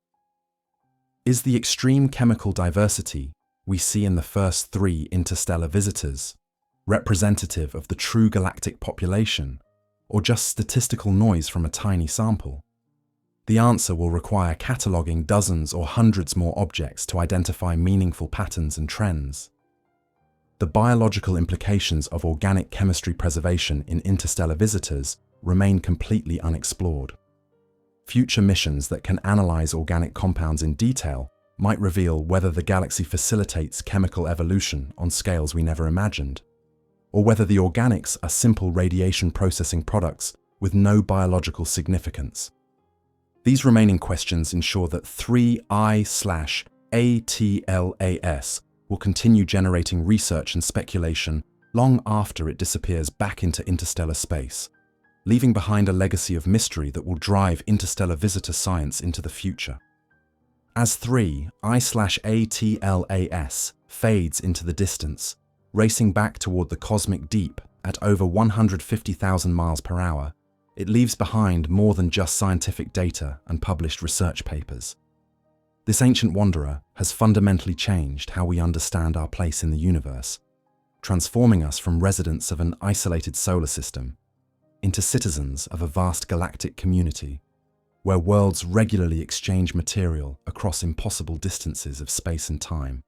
Is the extreme chemical diversity we see in the first 3 interstellar visitors representative of the true galactic population, or just statistical noise from a tiny sample? The answer will require cataloguing dozens or hundreds more objects to identify meaningful patterns and trends. The biological implications of organic chemistry preservation in interstellar visitors remain completely unexplored. Future missions that can analyze organic compounds in detail might reveal whether the galaxy facilitates chemical evolution on scales we never imagined. or whether the organics are simple radiation processing products with no biological significance. These remaining questions ensure that 3I/ATLAS will continue generating research and speculation long after it disappears back into interstellar space, leaving behind a legacy of mystery that will drive interstellar visitor science into the future. As 3I/ATLAS fades into the distance, racing back toward the cosmic deep at over 150,000 miles per hour, it leaves behind more than just scientific data and published research papers. This ancient wanderer has fundamentally changed how we understand our place in the universe, transforming us from residents of an isolated solar system into citizens of a vast galactic community, where worlds regularly exchange material across impossible distances of space and time.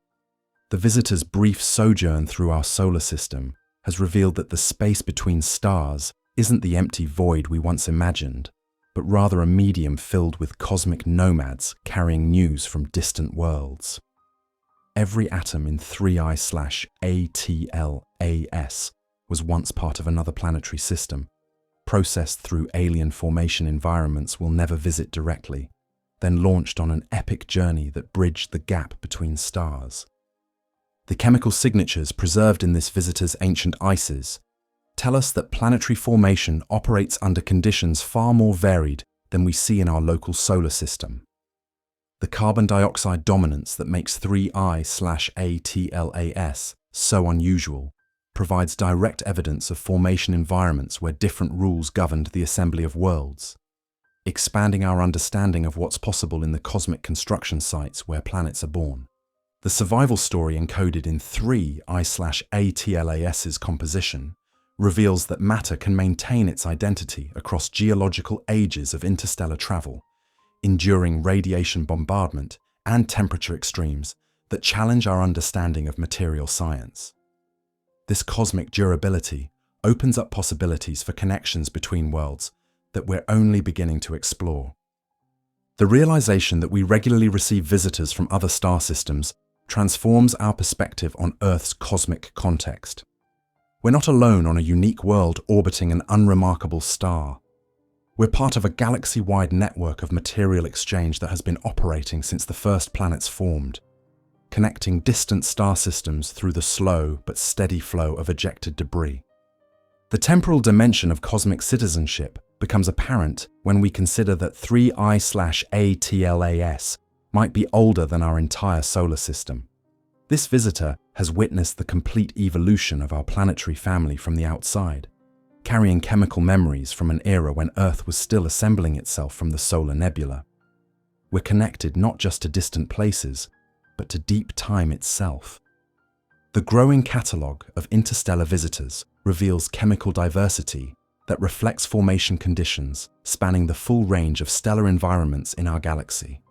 The visitor's brief sojourn through our solar system has revealed that the space between stars isn't the empty void we once imagined, but rather a medium filled with cosmic nomads carrying news from distant worlds. Every atom in 3I/ATLAS was once part of another planetary system, processed through alien formation environments we'll never visit directly, then launched on an epic journey that bridged the gap between stars. The chemical signatures preserved in this visitor's ancient ices tell us that planetary formation operates under conditions far more varied than we see in our local solar system. The carbon dioxide dominance that makes 3I/ATLAS so unusual provides direct evidence of formation environments where different rules governed the assembly of worlds, expanding our understanding of what's possible in the cosmic construction sites where planets are born. The survival story encoded in 3I/ATLAS's composition reveals that matter can maintain its identity across geological ages of interstellar travel, enduring radiation bombardment and temperature extremes that challenge our understanding of material science. This cosmic durability opens up possibilities for connections between worlds that we're only beginning to explore. The realization that we regularly receive visitors from other star systems transforms our perspective on Earth's cosmic context. We're not alone on a unique world orbiting an unremarkable star. We're part of a galaxy-wide network of material exchange that has been operating since the first planets formed, connecting distant star systems through the slow but steady flow of ejected debris. The temporal dimension of cosmic citizenship becomes apparent when we consider that 3I/ATLAS might be older than our entire solar system. This visitor has witnessed the complete evolution of our planetary family from the outside, carrying chemical memories from an era when Earth was still assembling itself from the solar nebula. We're connected not just to distant places, but to deep time itself. The growing catalogue of interstellar visitors reveals chemical diversity that reflects formation conditions spanning the full range of stellar environments in our galaxy.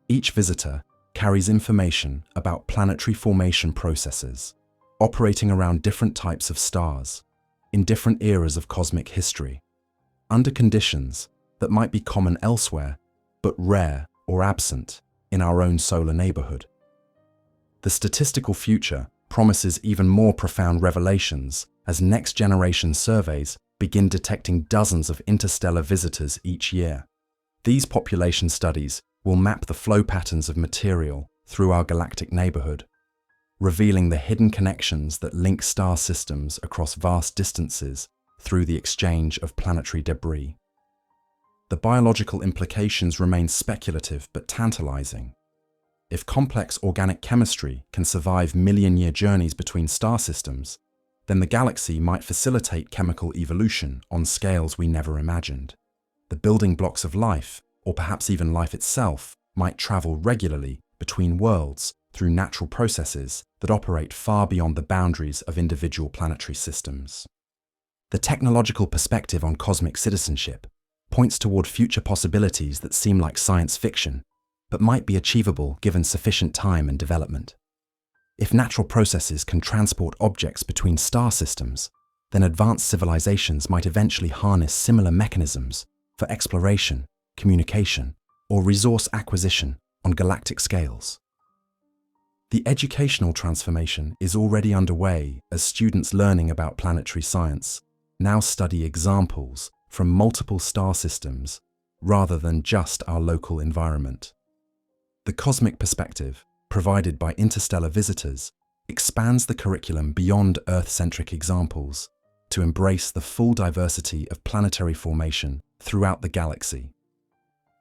Each visitor carries information about planetary formation processes, operating around different types of stars, in different eras of cosmic history, under conditions that might be common elsewhere, but rare or absent in our own solar neighborhood. The statistical future promises even more profound revelations as next-generation surveys begin detecting dozens of interstellar visitors each year. These population studies will map the flow patterns of material through our galactic neighborhood, revealing the hidden connections that link star systems across vast distances through the exchange of planetary debris. The biological implications remain speculative but tantalizing. If complex organic chemistry can survive million-year journeys between star systems, then the galaxy might facilitate chemical evolution on scales we never imagined. The building blocks of life, or perhaps even life itself, might travel regularly between worlds through natural processes that operate far beyond the boundaries of individual planetary systems. The technological perspective on cosmic citizenship points toward future possibilities that seem like science fiction, but might be achievable given sufficient time and development. If natural processes can transport objects between star systems, then advanced civilizations might eventually harness similar mechanisms for exploration, communication, or resource acquisition on galactic scales. The educational transformation is already underway as students learning about planetary science now study examples from multiple star systems rather than just our local environment. The cosmic perspective provided by interstellar visitors expands the curriculum beyond Earth-centric examples to embrace the full diversity of planetary formation throughout the galaxy.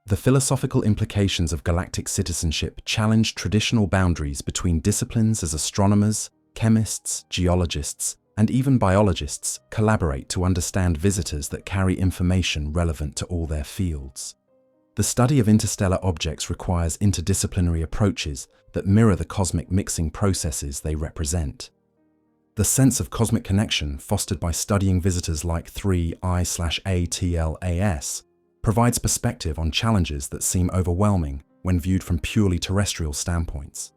The philosophical implications of galactic citizenship challenge traditional boundaries between disciplines as astronomers, chemists, geologists, and even biologists collaborate to understand visitors that carry information relevant to all their fields. The study of interstellar objects requires interdisciplinary approaches that mirror the cosmic mixing processes they represent. The sense of cosmic connection fostered by studying visitors like 3I/ATLAS provides perspective on challenges that seem overwhelming when viewed from purely terrestrial standpoints.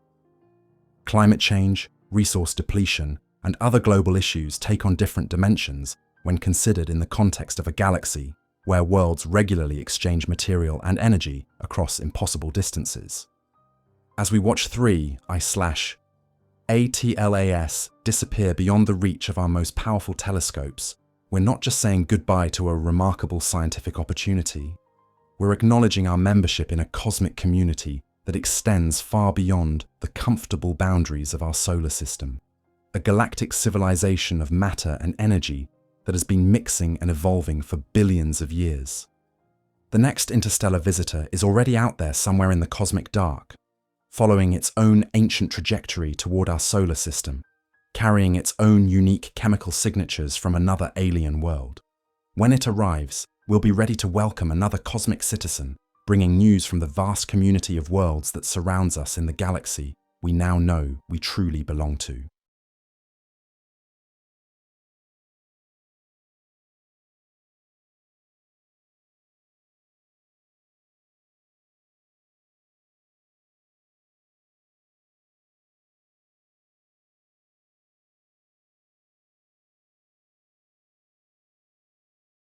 Climate change, resource depletion, and other global issues take on different dimensions when considered in the context of a galaxy where worlds regularly exchange material and energy across impossible distances. As we watch 3I/ATLAS disappear beyond the reach of our most powerful telescopes, we're not just saying goodbye to a remarkable scientific opportunity, we're acknowledging our membership in a cosmic community that extends far beyond the comfortable boundaries of our solar system, a galactic civilization of matter and energy that has been mixing and evolving for billions of years. The next interstellar visitor is already out there somewhere in the cosmic dark, following its own ancient trajectory toward our solar system, carrying its own unique chemical signatures from another alien world. When it arrives, we'll be ready to welcome another cosmic citizen, bringing news from the vast community of worlds that surrounds us in the galaxy we now know we truly belong to.